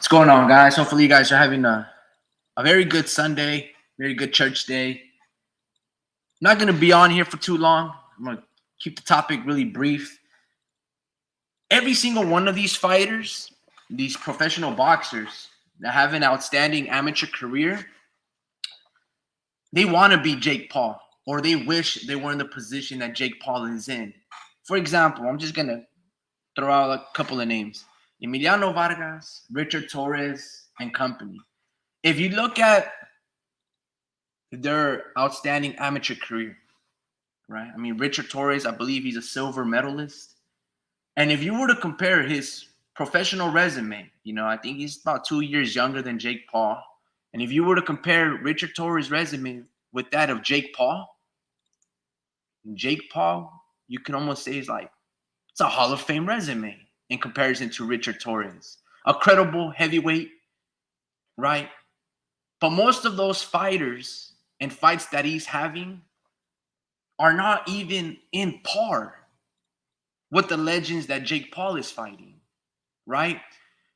What's going on, guys? Hopefully, you guys are having a very good Sunday, very good church day. I'm not going to be on here for too long. I'm going to keep the topic really brief. Every single one of these fighters, these professional boxers that have an outstanding amateur career, they want to be Jake Paul, or they wish they were in the position that Jake Paul is in. For example, I'm just going to throw out a couple of names. Emiliano Vargas, Richard Torres, and company. If you look at their outstanding amateur career, right? I mean, Richard Torres, I believe he's a silver medalist. And if you were to compare his professional resume, I think he's about 2 years younger than Jake Paul. And if you were to compare Richard Torres' resume with that of Jake Paul, you can almost say it's a Hall of Fame resume in comparison to Richard Torres. A credible heavyweight, right? But most of those fighters and fights that he's having are not even in par with the legends that Jake Paul is fighting, right?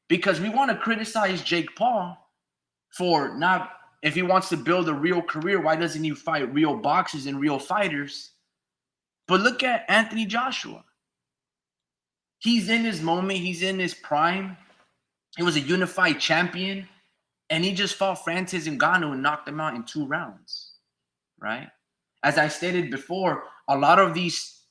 Because we want to criticize Jake Paul for not, if he wants to build a real career, why doesn't he fight real boxers and real fighters? But look at Anthony Joshua. He's in his moment. He's in his prime. He was a unified champion. And he just fought Francis Ngannou and knocked him out in 2 rounds, right? As I stated before, a lot of these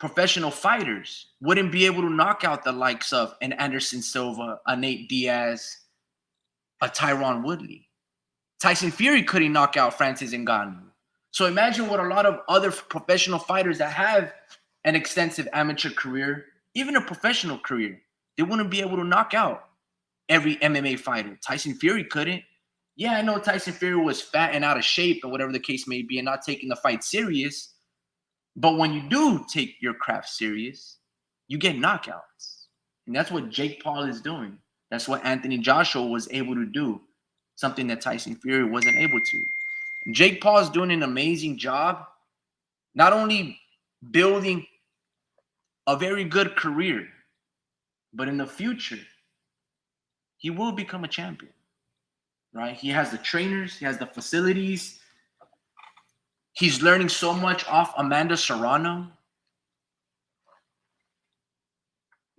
professional fighters wouldn't be able to knock out the likes of an Anderson Silva, a Nate Diaz, a Tyron Woodley. Tyson Fury couldn't knock out Francis Ngannou. So imagine what a lot of other professional fighters that have an extensive amateur career, even a professional career, they wouldn't be able to knock out every MMA fighter. Tyson Fury couldn't. Yeah, I know Tyson Fury was fat and out of shape and whatever the case may be and not taking the fight serious. But when you do take your craft serious, you get knockouts. And that's what Jake Paul is doing. That's what Anthony Joshua was able to do. Something that Tyson Fury wasn't able to. And Jake Paul is doing an amazing job, not only building a very good career, but in the future, he will become a champion, right? He has the trainers. He has the facilities. He's learning so much off Amanda Serrano.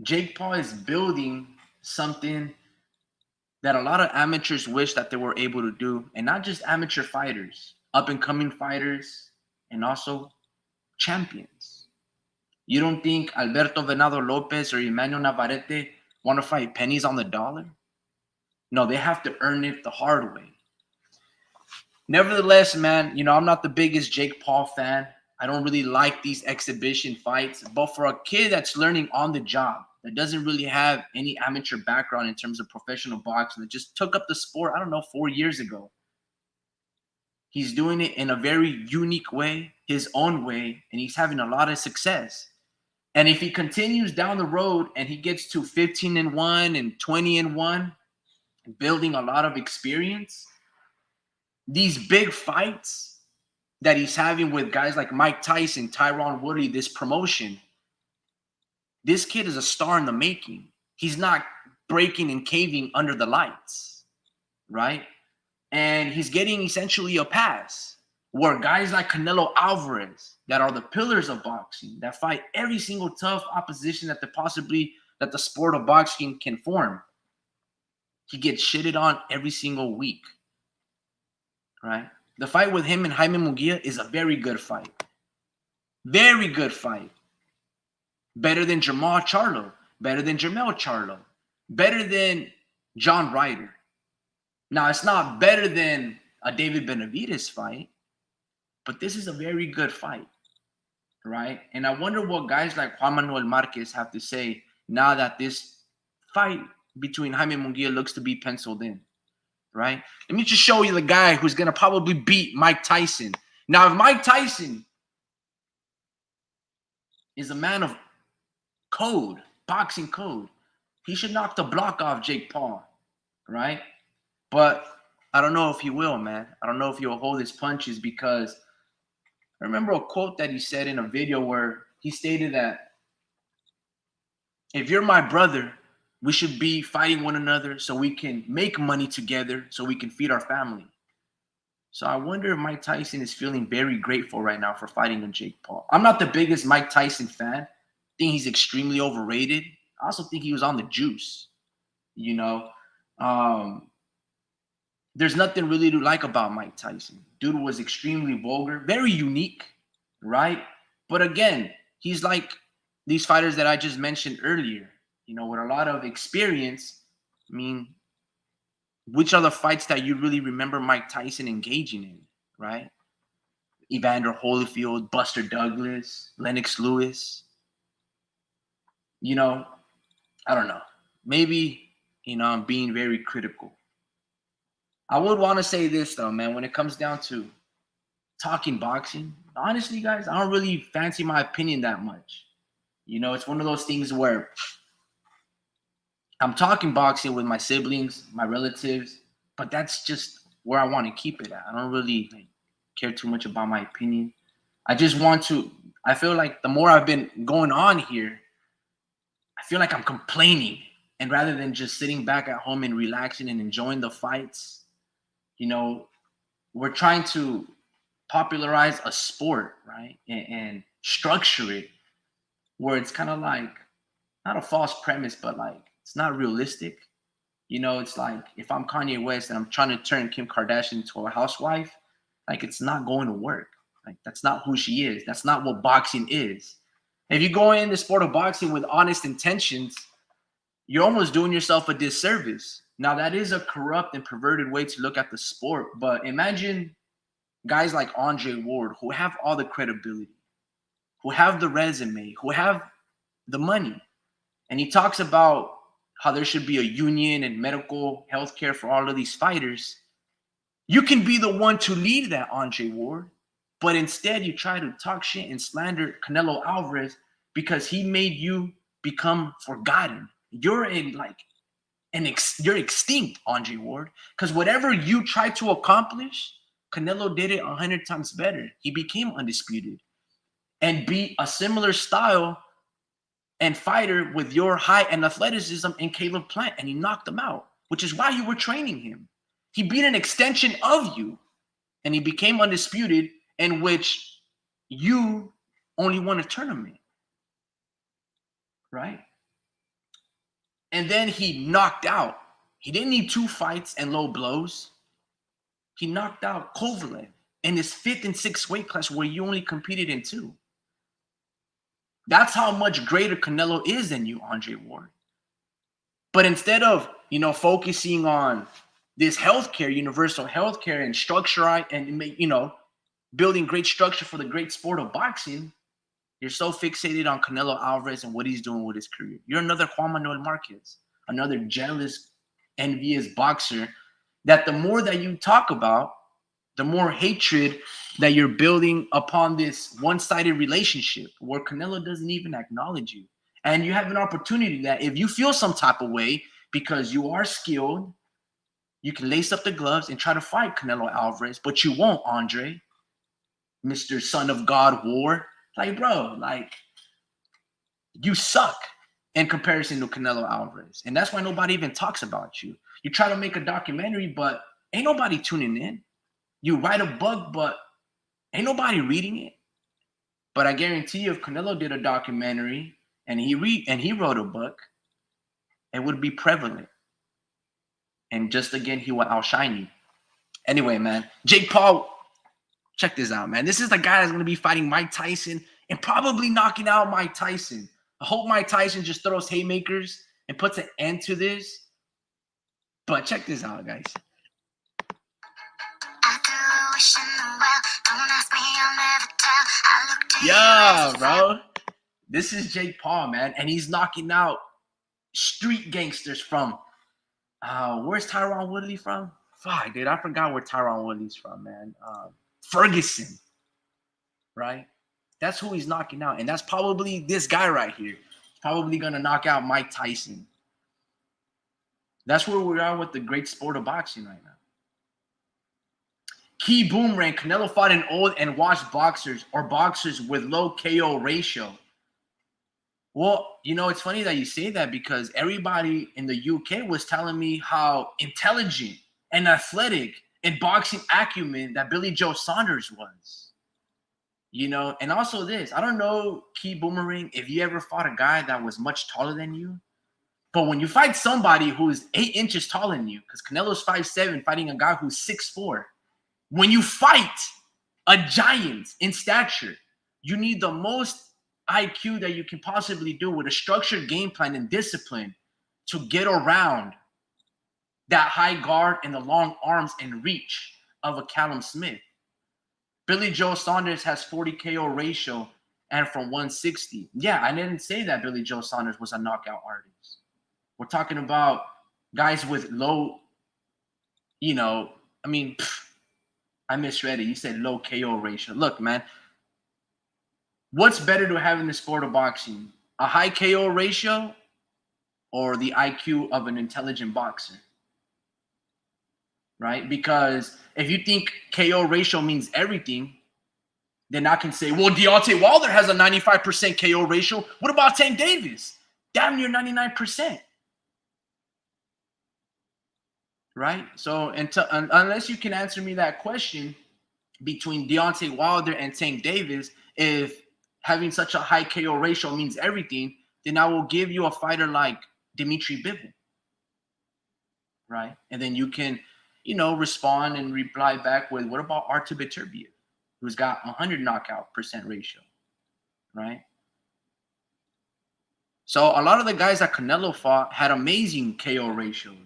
Jake Paul is building something that a lot of amateurs wish that they were able to do, and not just amateur fighters, up-and-coming fighters, and also champions. You don't think Alberto Venado Lopez or Emmanuel Navarrete want to fight pennies on the dollar? No, they have to earn it the hard way. Nevertheless, man, I'm not the biggest Jake Paul fan. I don't really like these exhibition fights. But for a kid that's learning on the job, that doesn't really have any amateur background in terms of professional boxing, that just took up the sport, 4 years ago. He's doing it in a very unique way, his own way, and he's having a lot of success. And if he continues down the road and he gets to 15-1 and 20-1, building a lot of experience, these big fights that he's having with guys like Mike Tyson, Tyron Woodley, this promotion, this kid is a star in the making. He's not breaking and caving under the lights, right? And he's getting essentially a pass where guys like Canelo Alvarez, that are the pillars of boxing, that fight every single tough opposition that the sport of boxing can form, he gets shitted on every single week, right? The fight with him and Jaime Munguia is a very good fight. Very good fight. Better than Jamal Charlo. Better than Jermell Charlo. Better than John Ryder. Now, it's not better than a David Benavidez fight, but this is a very good fight, right? And I wonder what guys like Juan Manuel Marquez have to say now that this fight between Jaime Munguia looks to be penciled in, right? Let me just show you the guy who's going to probably beat Mike Tyson. Now, if Mike Tyson is a man of code, boxing code, he should knock the block off Jake Paul, right? But I don't know if he will, man. I don't know if he'll hold his punches, because I remember a quote that he said in a video where he stated that if you're my brother, We should be fighting one another so we can make money together, so we can feed our family. So I wonder if Mike Tyson is feeling very grateful right now for fighting with Jake Paul. I'm not the biggest Mike Tyson fan. I think he's extremely overrated. I also think he was on the juice. You know, there's nothing really to like about Mike Tyson. Dude was extremely vulgar, very unique, right? But again, he's like these fighters that I just mentioned earlier, you know, with a lot of experience. I mean, which are the fights that you really remember Mike Tyson engaging in, right? Evander Holyfield, Buster Douglas, Lennox Lewis. You know, I don't know. Maybe, you know, I'm being very critical. I would want to say this, though, man, when it comes down to talking boxing, honestly, guys, I don't really fancy my opinion that much. You know, it's one of those things where I'm talking boxing with my siblings, my relatives, but that's just where I want to keep it at. I don't really care too much about my opinion. I just want to, I feel like the more I've been going on here, I feel like I'm complaining. And rather than just sitting back at home and relaxing and enjoying the fights, you know, we're trying to popularize a sport, right? And structure it where it's kind of like, not a false premise, but like, it's not realistic. You know, it's like if I'm Kanye West and I'm trying to turn Kim Kardashian into a housewife, like it's not going to work. Like that's not who she is. That's not what boxing is. If you go in the sport of boxing with honest intentions, you're almost doing yourself a disservice. Now, that is a corrupt and perverted way to look at the sport, but imagine guys like Andre Ward who have all the credibility, who have the resume, who have the money. And he talks about how there should be a union and medical health care for all of these fighters. You can be the one to lead that, Andre Ward, but instead you try to talk shit and slander Canelo Alvarez because he made you become forgotten. You're you're extinct, Andre Ward, because whatever you try to accomplish, Canelo did it 100 times better. He became undisputed and beat a similar style and fighter with your height and athleticism in Caleb Plant, and he knocked him out, which is why you were training him. He beat an extension of you, and he became undisputed, in which you only won a tournament, right? And then he knocked out. He didn't need 2 fights and low blows. He knocked out Kovalev in his 5th and 6th weight class where you only competed in 2. That's how much greater Canelo is than you, Andre Ward. But instead of, you know, focusing on this healthcare, universal healthcare and structure and, you know, building great structure for the great sport of boxing, you're so fixated on Canelo Alvarez and what he's doing with his career. You're another Juan Manuel Marquez, another jealous, envious boxer that the more that you talk about, the more hatred that you're building upon this one-sided relationship where Canelo doesn't even acknowledge you. And you have an opportunity that if you feel some type of way because you are skilled, you can lace up the gloves and try to fight Canelo Alvarez, but you won't, Andre, Mr. Son of God Ward. Like, bro, like, you suck in comparison to Canelo Alvarez. And that's why nobody even talks about you. You try to make a documentary, but ain't nobody tuning in. You write a book, but ain't nobody reading it. But I guarantee you, if Canelo did a documentary and he wrote a book, it would be prevalent. And just again, he would outshine you. Anyway, man, Jake Paul, check this out, man. This is the guy that's going to be fighting Mike Tyson and probably knocking out Mike Tyson. I hope Mike Tyson just throws haymakers and puts an end to this. But check this out, guys. Yeah, bro. This is Jake Paul, man. And he's knocking out street gangsters from, where's Tyron Woodley from? Fuck, dude, I forgot where Tyron Woodley's from, man. Ferguson, right? That's who he's knocking out. And that's probably this guy right here. He's probably going to knock out Mike Tyson. That's where we are with the great sport of boxing right now. Key boomerang, Canelo fought in old and washed boxers or boxers with low KO ratio. Well, it's funny that you say that because everybody in the UK was telling me how intelligent and athletic and boxing acumen that Billy Joe Saunders was. And also this, I don't know, Key Boomerang, if you ever fought a guy that was much taller than you, but when you fight somebody who's 8 inches taller than you, because Canelo's 5'7", fighting a guy who's 6'4", when you fight a giant in stature, you need the most IQ that you can possibly do with a structured game plan and discipline to get around that high guard and the long arms and reach of a Callum Smith. Billy Joe Saunders has 40 KO ratio and from 160. Yeah, I didn't say that Billy Joe Saunders was a knockout artist. We're talking about guys with low, I misread it. You said low KO ratio. Look, man, what's better to have in the sport of boxing? A high KO ratio or the IQ of an intelligent boxer? Right? Because if you think KO ratio means everything, then I can say, well, Deontay Wilder has a 95% KO ratio. What about Tank Davis? Damn near 99%. Right? So unless you can answer me that question between Deontay Wilder and Tank Davis, if having such a high KO ratio means everything, then I will give you a fighter like Dimitri Bivol. Right? And then you can, respond and reply back with, what about Artur Beterbiev, who's got 100 knockout % ratio, right? So a lot of the guys that Canelo fought had amazing KO ratios.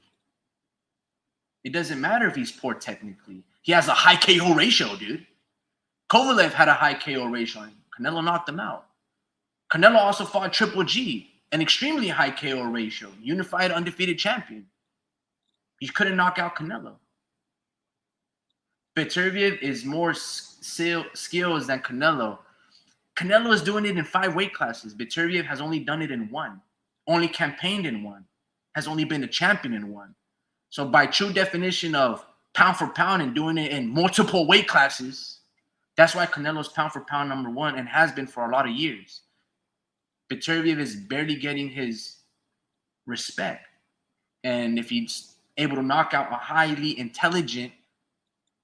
It doesn't matter if he's poor technically. He has a high KO ratio, dude. Kovalev had a high KO ratio, and Canelo knocked him out. Canelo also fought Triple G, an extremely high KO ratio, unified undefeated champion. He couldn't knock out Canelo. Beterbiev is more skills than Canelo. Canelo is doing it in 5 weight classes. Beterbiev has only done it in 1, only campaigned in 1, has only been a champion in 1. So by true definition of pound for pound and doing it in multiple weight classes, that's why Canelo's pound for pound number 1 and has been for a lot of years. Beterbiev is barely getting his respect. And if he's able to knock out a highly intelligent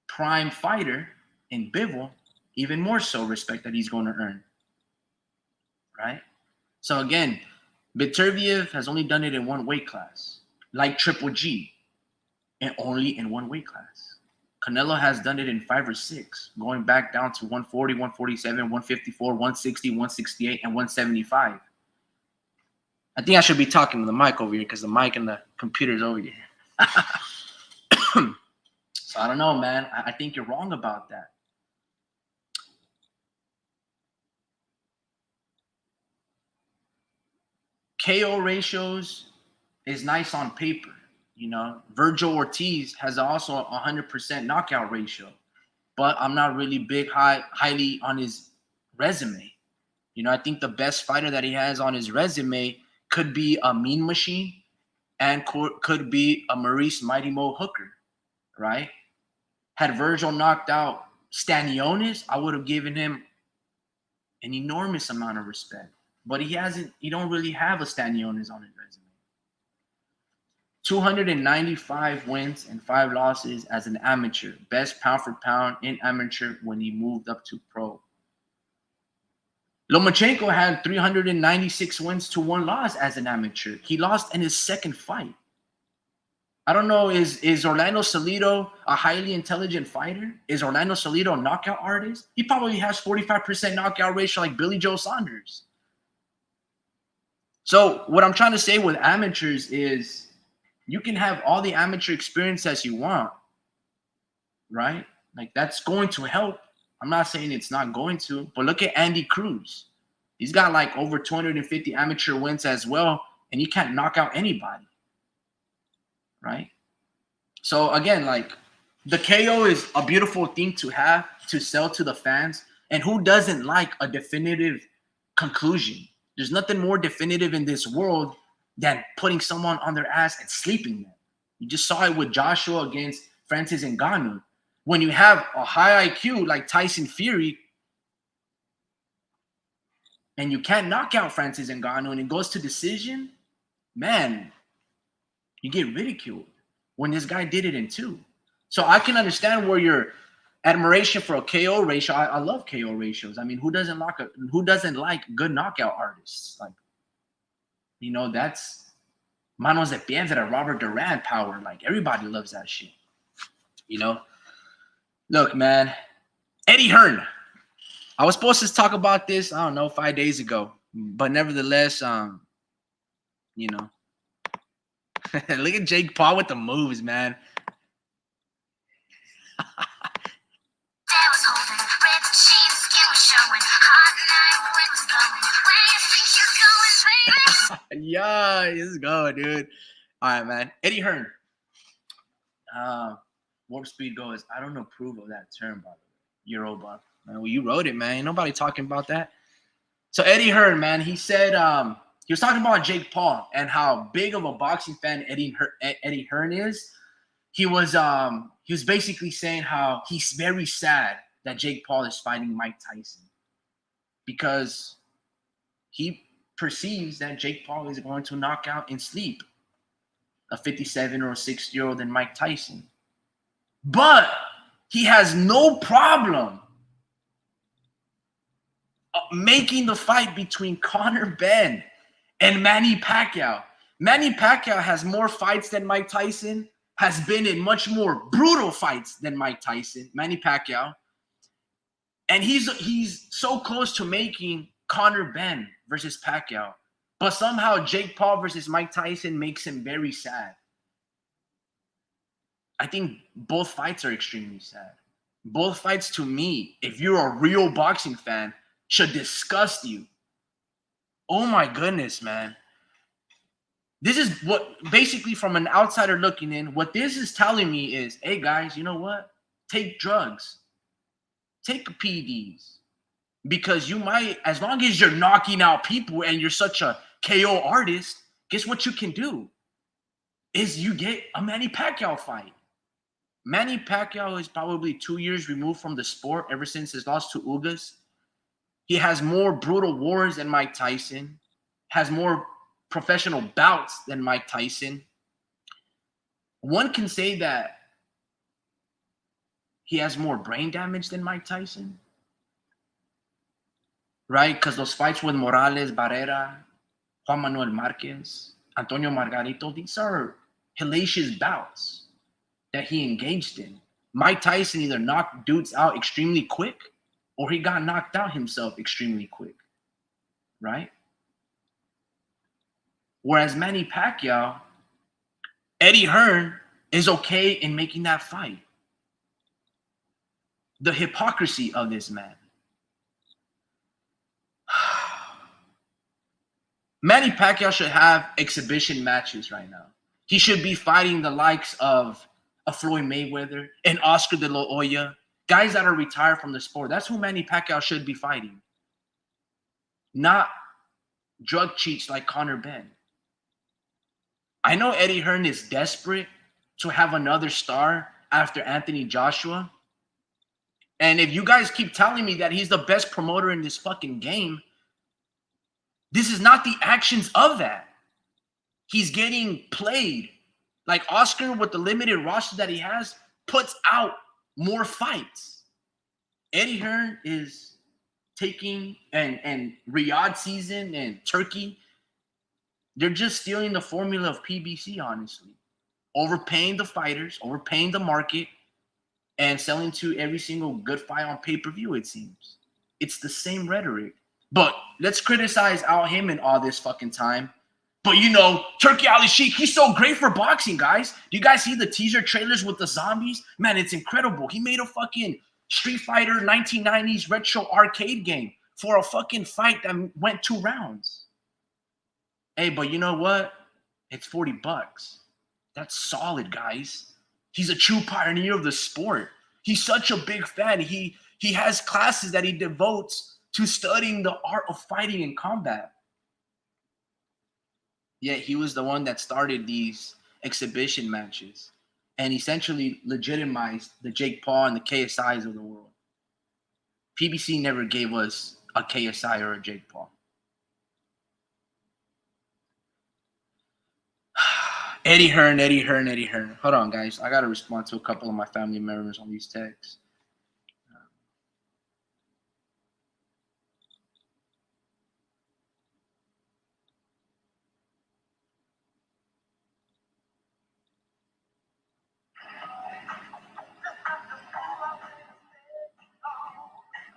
prime fighter in Bivol, even more so respect that he's going to earn. Right? So again, Beterbiev has only done it in 1 weight class, like Triple G, and only in 1 weight class. Canelo has done it in 5 or 6, going back down to 140, 147, 154, 160, 168, and 175. I think I should be talking to the mic over here because the mic and the computer's over here. So I don't know, man. I think you're wrong about that. KO ratios is nice on paper. Virgil Ortiz has also a 100% knockout ratio, but I'm not really highly on his resume. I think the best fighter that he has on his resume could be a Mean Machine and could be a Maurice Mighty Mo Hooker, right? Had Virgil knocked out Stanionis, I would have given him an enormous amount of respect. But he don't really have a Stanionis on his resume. 295 wins and 5 losses as an amateur. Best pound for pound in amateur when he moved up to pro. Lomachenko had 396 wins to 1 loss as an amateur. He lost in his 2nd fight. I don't know, is Orlando Salido a highly intelligent fighter? Is Orlando Salido a knockout artist? He probably has 45% knockout ratio like Billy Joe Saunders. So what I'm trying to say with amateurs is you can have all the amateur experience as you want, right? Like that's going to help. I'm not saying it's not going to, but look at Andy Cruz. He's got like over 250 amateur wins as well, and he can't knock out anybody, right? So again, like the KO is a beautiful thing to have to sell to the fans, and who doesn't like a definitive conclusion? There's nothing more definitive in this world than putting someone on their ass and sleeping them. You just saw it with Joshua against Francis Ngannou. When you have a high IQ like Tyson Fury, and you can't knock out Francis Ngannou and it goes to decision, man, you get ridiculed when this guy did it in 2. So I can understand where your admiration for a KO ratio. I love KO ratios. I mean, who doesn't like good knockout artists? Like, you know, that's manos de piedra, Robert Durant power. Like, everybody loves that shit. You know? Look, man, Eddie Hearn. I was supposed to talk about this, I don't know, 5 days ago. But nevertheless, you know. Look at Jake Paul with the moves, man. Yeah, let's go, dude. All right, man. Eddie Hearn. Warp speed goes. I don't approve of that term, by the way. Eurobuff. Well, you wrote it, man. Ain't nobody talking about that. So Eddie Hearn, man, he said he was talking about Jake Paul and how big of a boxing fan Eddie Hearn is. He was basically saying how he's very sad that Jake Paul is fighting Mike Tyson because he perceives that Jake Paul is going to knock out in sleep a 57 or 60-year-old than Mike Tyson. But he has no problem making the fight between Conor Benn and Manny Pacquiao. Manny Pacquiao has more fights than Mike Tyson, has been in much more brutal fights than Mike Tyson, Manny Pacquiao. And he's so close to making Conor Benn versus Pacquiao. But somehow Jake Paul versus Mike Tyson makes him very sad. I think both fights are extremely sad. Both fights, to me, if you're a real boxing fan, should disgust you. Oh my goodness, man. This is what, basically from an outsider looking in, what this is telling me is, hey guys, you know what? Take drugs. Take PEDs. Because you might, as long as you're knocking out people and you're such a KO artist, guess what you can do? Is you get a Manny Pacquiao fight. Manny Pacquiao is probably 2 years removed from the sport ever since his loss to Ugas. He has more brutal wars than Mike Tyson, has more professional bouts than Mike Tyson. One can say that he has more brain damage than Mike Tyson, right? Because those fights with Morales, Barrera, Juan Manuel Marquez, Antonio Margarito, these are hellacious bouts that he engaged in. Mike Tyson either knocked dudes out extremely quick or he got knocked out himself extremely quick, right? Whereas Manny Pacquiao, Eddie Hearn is okay in making that fight. The hypocrisy of this man. Manny Pacquiao should have exhibition matches right now. He should be fighting the likes of a Floyd Mayweather and Oscar De La Hoya, guys that are retired from the sport. That's who Manny Pacquiao should be fighting. Not drug cheats like Conor Benn. I know Eddie Hearn is desperate to have another star after Anthony Joshua. And if you guys keep telling me that he's the best promoter in this fucking game, this is not the actions of that. He's getting played. Like Oscar, with the limited roster that he has, puts out more fights. Eddie Hearn is taking, and Riyadh season and Turkey, they're just stealing the formula of PBC, honestly. Overpaying the fighters, overpaying the market, and selling to every single good fight on pay-per-view, it seems. It's the same rhetoric. But let's criticize Al Heyman all this fucking time. But, you know, Turkey Ali Sheik, he's so great for boxing, guys. Do you guys see the teaser trailers with the zombies? Man, it's incredible. He made a fucking Street Fighter 1990s retro arcade game for a fucking fight that went 2 rounds. Hey, but you know what? It's $40. That's solid, guys. He's a true pioneer of the sport. He's such a big fan. He has classes that he devotes to studying the art of fighting and combat. Yet he was the one that started these exhibition matches and essentially legitimized the Jake Paul and the KSIs of the world. PBC never gave us a KSI or a Jake Paul. Eddie Hearn, Eddie Hearn, Eddie Hearn. Hold on, guys. I gotta respond to a couple of my family members on these texts.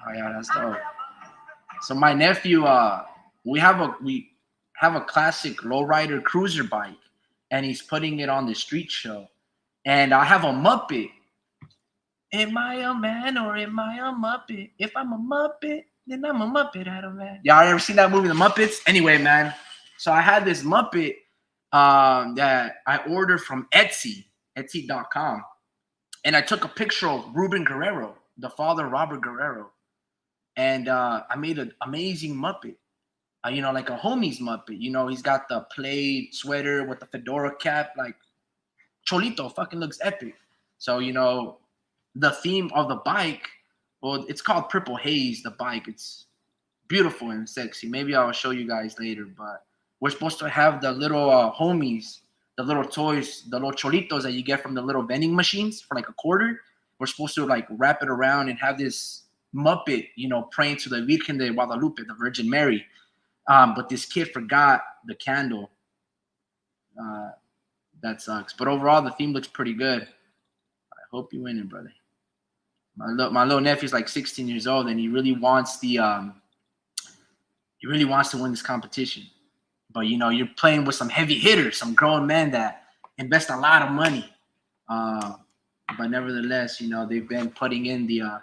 Oh yeah, that's dope. So my nephew, we have a classic lowrider cruiser bike, and he's putting it on the street show. And I have a Muppet. Am I a man or am I a Muppet? If I'm a Muppet, then I'm a Muppet out of man. Y'all ever seen that movie, The Muppets? Anyway, man. So I had this Muppet that I ordered from Etsy, Etsy.com. And I took a picture of Ruben Guerrero, the father of Robert Guerrero. And I made an amazing Muppet. Like a homie's Muppet. He's got the plaid sweater with the fedora cap, like Cholito fucking looks epic. So, the theme of the bike, well, it's called Purple Haze, the bike. It's beautiful and sexy. Maybe I'll show you guys later, but we're supposed to have the little homies, the little toys, the little cholitos that you get from the little vending machines for like a quarter. We're supposed to like wrap it around and have this Muppet, praying to the Virgen de Guadalupe, the Virgin Mary. But this kid forgot the candle. That sucks. But overall, the theme looks pretty good. I hope you win it, brother. My little nephew's like 16 years old, and he really wants to win this competition. But you're playing with some heavy hitters, some grown men that invest a lot of money. But nevertheless, they've been putting in the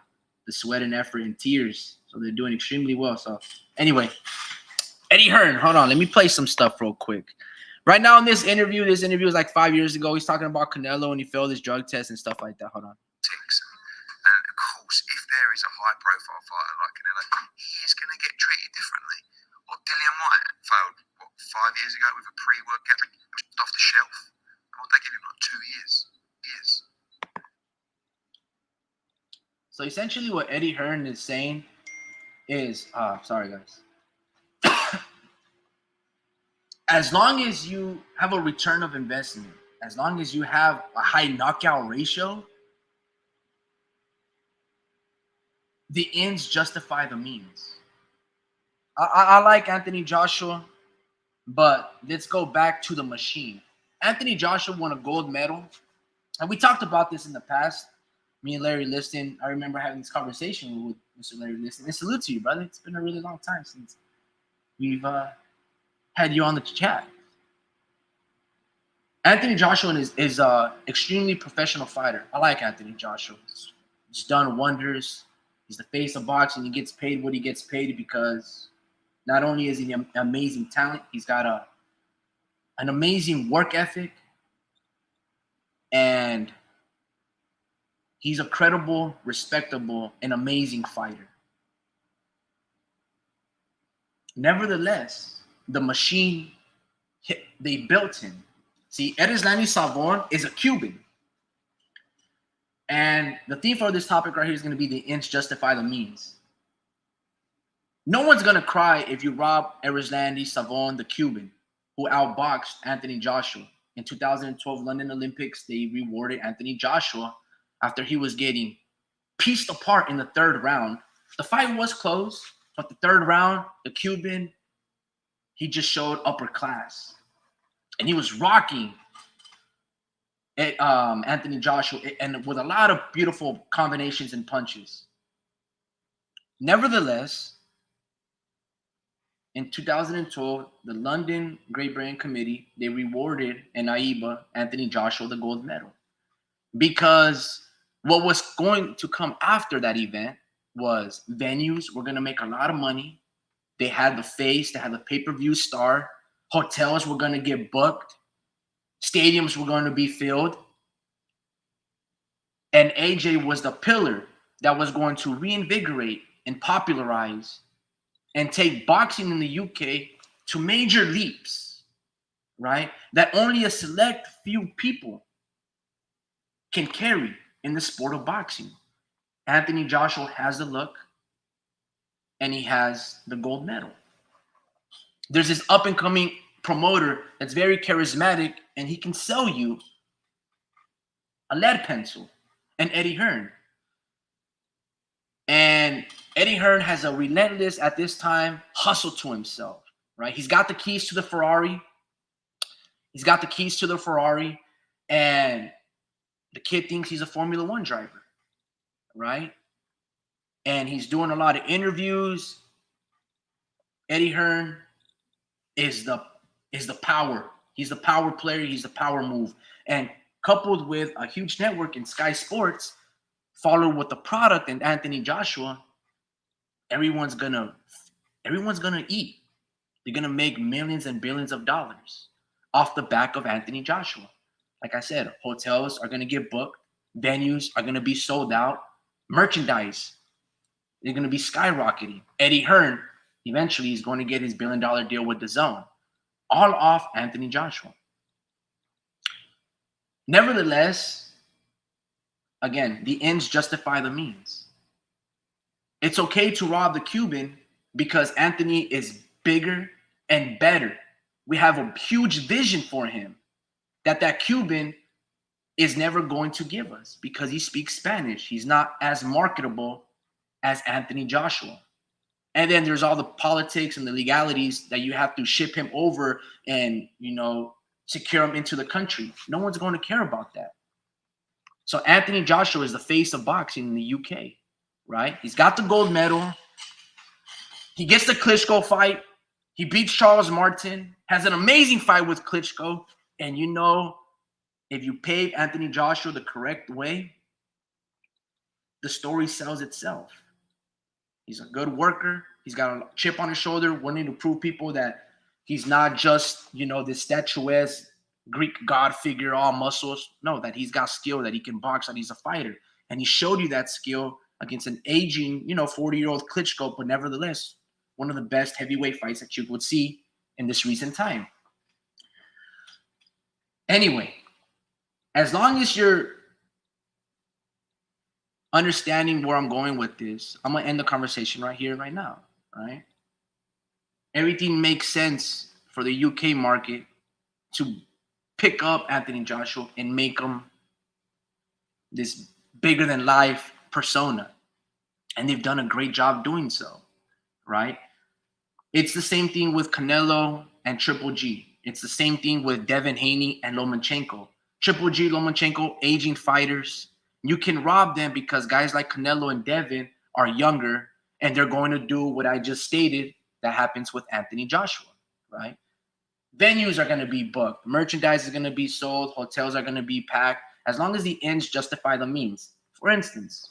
sweat and effort and tears, so they're doing extremely well. So anyway, Eddie Hearn, hold on, let me play some stuff real quick. Right now in this interview was like 5 years ago. He's talking about Canelo and he failed his drug test and stuff like that. Hold on. And of course, if there is a high-profile fighter like Canelo, he is going to get treated differently. What Dillian White failed, 5 years ago with a pre-workout, was off the shelf. And what they give him, like 2 years. So essentially what Eddie Hearn is saying is, sorry guys. As long as you have a return of investment, as long as you have a high knockout ratio, the ends justify the means. I like Anthony Joshua, but let's go back to the machine. Anthony Joshua won a gold medal, and we talked about this in the past. Me and Larry Liston, I remember having this conversation with Mr. Larry Liston. And salute to you, brother. It's been a really long time since we've had you on the chat. Anthony Joshua is a extremely professional fighter. I like Anthony Joshua. He's done wonders. He's the face of boxing. He gets paid what he gets paid because not only is he an amazing talent, he's got an amazing work ethic, and he's a credible, respectable, and amazing fighter. Nevertheless, the machine, they built him. See, Erislandy Savon is a Cuban. And the theme for this topic right here is going to be the ends justify the means. No one's going to cry if you rob Erislandy Savon, the Cuban, who outboxed Anthony Joshua. In 2012 London Olympics, they rewarded Anthony Joshua after he was getting pieced apart in the third round. The fight was close, but the third round, the Cuban, he just showed upper class. And he was rocking Anthony Joshua, and with a lot of beautiful combinations and punches. Nevertheless, in 2012, the London Great Britain Committee, they rewarded AIBA, Anthony Joshua, the gold medal. Because what was going to come after that event was venues were going to make a lot of money. They had the face, they had the pay-per-view star. Hotels were going to get booked. Stadiums were going to be filled. And AJ was the pillar that was going to reinvigorate and popularize and take boxing in the UK to major leaps, right? That only a select few people can carry in the sport of boxing. Anthony Joshua has the look, and he has the gold medal. There's this up-and-coming promoter that's very charismatic, and he can sell you a lead pencil, and Eddie Hearn. And Eddie Hearn has a relentless, at this time, hustle to himself, right? He's got the keys to the Ferrari. And the kid thinks he's a Formula One driver, right? And he's doing a lot of interviews. Eddie Hearn is the power. He's the power player. He's the power move. And coupled with a huge network in Sky Sports, followed with the product and Anthony Joshua, everyone's gonna eat. They're gonna make millions and billions of dollars off the back of Anthony Joshua. Like I said, hotels are gonna get booked, venues are gonna be sold out, merchandise, they're gonna be skyrocketing. Eddie Hearn eventually is going to get his $1 billion deal with DAZN, all off Anthony Joshua. Nevertheless, again, the ends justify the means. It's okay to rob the Cuban because Anthony is bigger and better. We have a huge vision for him that Cuban is never going to give us because he speaks Spanish. He's not as marketable as Anthony Joshua. And then there's all the politics and the legalities that you have to ship him over and, secure him into the country. No one's going to care about that. So Anthony Joshua is the face of boxing in the UK, right? He's got the gold medal. He gets the Klitschko fight. He beats Charles Martin, has an amazing fight with Klitschko. And if you pave Anthony Joshua the correct way, the story sells itself. He's a good worker. He's got a chip on his shoulder, wanting to prove people that he's not just, this statuesque Greek god figure, all muscles. No, that he's got skill, that he can box, that he's a fighter. And he showed you that skill against an aging, 40-year-old Klitschko, but nevertheless, one of the best heavyweight fights that you would see in this recent time. Anyway, as long as you're understanding where I'm going with this, I'm going to end the conversation right here, right now, right? Everything makes sense for the UK market to pick up Anthony Joshua and make him this bigger-than-life persona. And they've done a great job doing so, right? It's the same thing with Canelo and Triple G. It's the same thing with Devin Haney and Lomachenko. Triple G, Lomachenko, aging fighters. You can rob them because guys like Canelo and Devin are younger, and they're going to do what I just stated that happens with Anthony Joshua, right? Venues are going to be booked. Merchandise is going to be sold. Hotels are going to be packed. As long as the ends justify the means. For instance,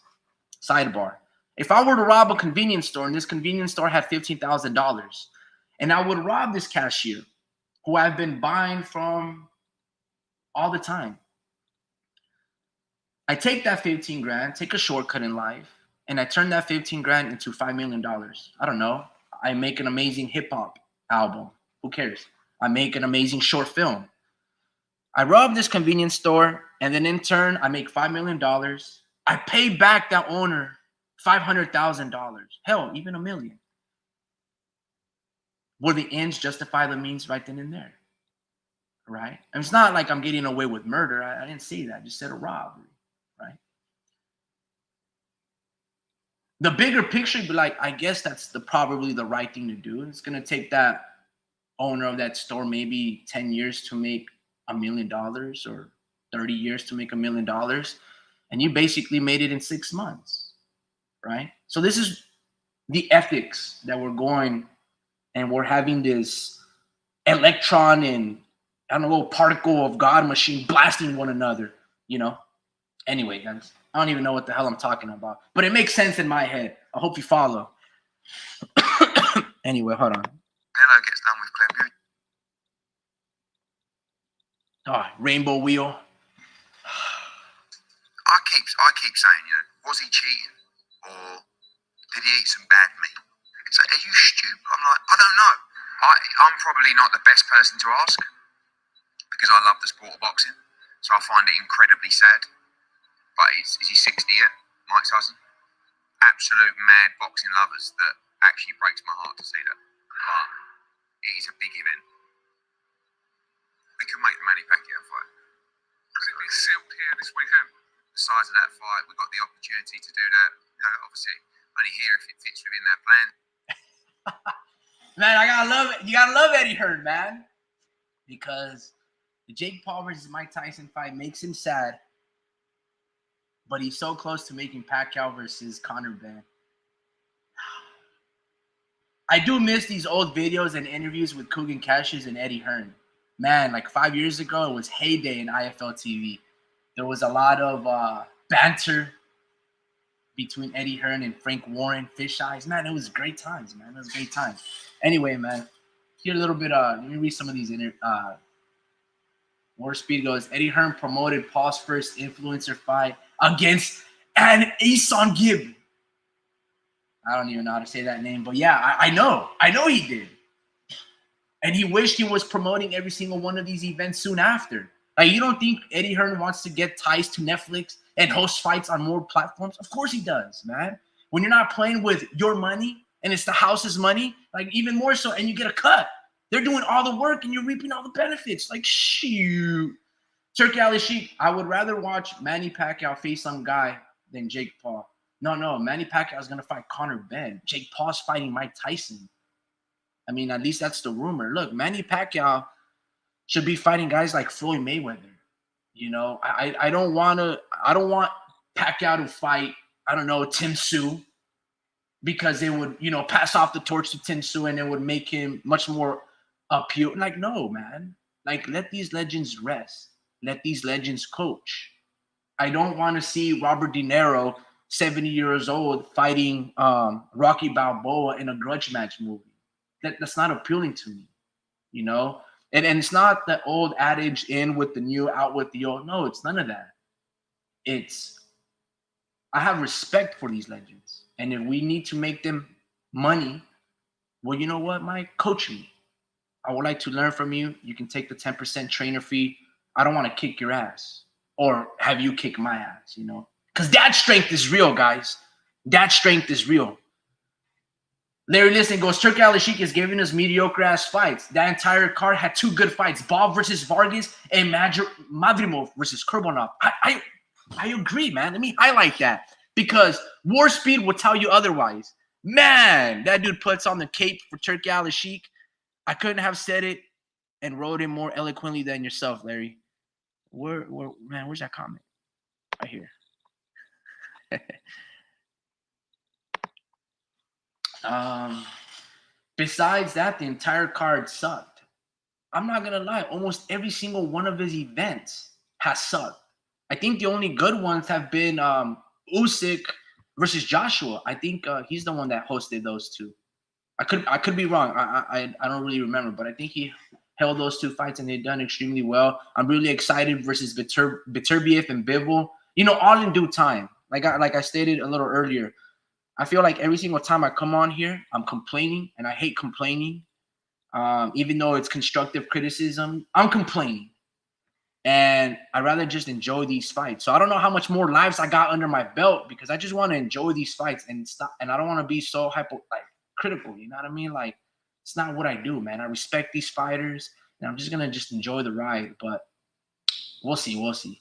sidebar. If I were to rob a convenience store and this convenience store had $15,000, and I would rob this cashier who I've been buying from all the time, I take that 15 grand, take a shortcut in life, and I turn that 15 grand into $5 million. I don't know. I make an amazing hip hop album. Who cares? I make an amazing short film. I rob this convenience store, and then in turn, I make $5 million. I pay back that owner $500,000. Hell, even $1 million. Will the ends justify the means right then and there? Right? And it's not like I'm getting away with murder. I didn't say that. I just said a robbery. Right? The bigger picture would be like, I guess that's probably the right thing to do. It's going to take that owner of that store maybe 10 years to make $1 million or 30 years to make $1 million. And you basically made it in 6 months. Right? So this is the ethics that we're going, and we're having this electron and particle of God machine blasting one another, Anyway, guys, I don't even know what the hell I'm talking about, but it makes sense in my head. I hope you follow. Anyway, hold on. Hello gets done with Clem Beauty. Oh, rainbow wheel. I keep saying, was he cheating or did he eat some bad meat? So are you stupid? I'm like, I don't know. I'm probably not the best person to ask because I love the sport of boxing, so I find it incredibly sad. But is he 60 yet, Mike Tyson? Absolute mad boxing lovers that actually breaks my heart to see that. But it is a big event. we can make the Manny Pacquiao fight. Could it be sealed here this weekend? The size of that fight, we've got the opportunity to do that. Obviously, only here if it fits within their plan. Man, I gotta love it. You gotta love Eddie Hearn, man, because the Jake Paul versus Mike Tyson fight makes him sad, but he's so close to making Pacquiao versus Conor Ben. I do miss these old videos and interviews with Kugan Cassius and Eddie Hearn. Man, like 5 years ago, it was heyday in IFL TV. There was a lot of banter between Eddie Hearn and Frank Warren, Fish Eyes. Man, it was great times, man. It was great times. Anyway, man, here a little bit. Let me read some of these. More Speed goes, Eddie Hearn promoted Paul's first influencer fight against an Ason Gibb. I don't even know how to say that name, but yeah, I know he did. And he wished he was promoting every single one of these events soon after. Like, you don't think Eddie Hearn wants to get ties to Netflix and host fights on more platforms? Of course he does, man. When you're not playing with your money and it's the house's money, like even more so, and you get a cut. They're doing all the work and you're reaping all the benefits. Like, shoot. Turkey Ali Sheik, I would rather watch Manny Pacquiao face some guy than Jake Paul. No, Manny Pacquiao is going to fight Conor Ben. Jake Paul's fighting Mike Tyson. I mean, at least that's the rumor. Look, Manny Pacquiao should be fighting guys like Floyd Mayweather. You know, I don't want Pacquiao to fight, I don't know, Tim Tszyu, because they would, you know, pass off the torch to Tim Tszyu and it would make him much more appealing. Like, no, man. Like, let these legends rest. Let these legends coach. I don't want to see Robert De Niro, 70 years old, fighting Rocky Balboa in a grudge match movie. That's not appealing to me, you know? And it's not the old adage, in with the new, out with the old. No, it's none of that. I have respect for these legends. And if we need to make them money, well, you know what, Mike? Coach me. I would like to learn from you. You can take the 10% trainer fee. I don't want to kick your ass or have you kick my ass, you know? Because that strength is real, guys. That strength is real. Larry Listen goes, Turkey Ali Sheik is giving us mediocre-ass fights. That entire card had two good fights, Bob versus Vargas and Madrimov versus Kurbonov. I agree, man. Let me highlight that because War Speed will tell you otherwise. Man, that dude puts on the cape for Turkey Ali Sheik. I couldn't have said it and wrote it more eloquently than yourself, Larry. Where's that comment? Right here. Besides that, the entire card sucked. I'm not gonna lie, almost every single one of his events has sucked. I think the only good ones have been Usyk versus Joshua. I think he's the one that hosted those two. I could be wrong. I don't really remember, but I think he held those two fights and they've done extremely well. I'm really excited versus Beterbiev and Bivol. You know, all in due time. Like I stated a little earlier, I feel like every single time I come on here, I'm complaining, and I hate complaining. Even though it's constructive criticism, I'm complaining. And I'd rather just enjoy these fights. So I don't know how much more lives I got under my belt because I just want to enjoy these fights and stop. And I don't want to be so critical. You know what I mean? Like, it's not what I do, man. I respect these fighters, and I'm just gonna enjoy the ride. But we'll see.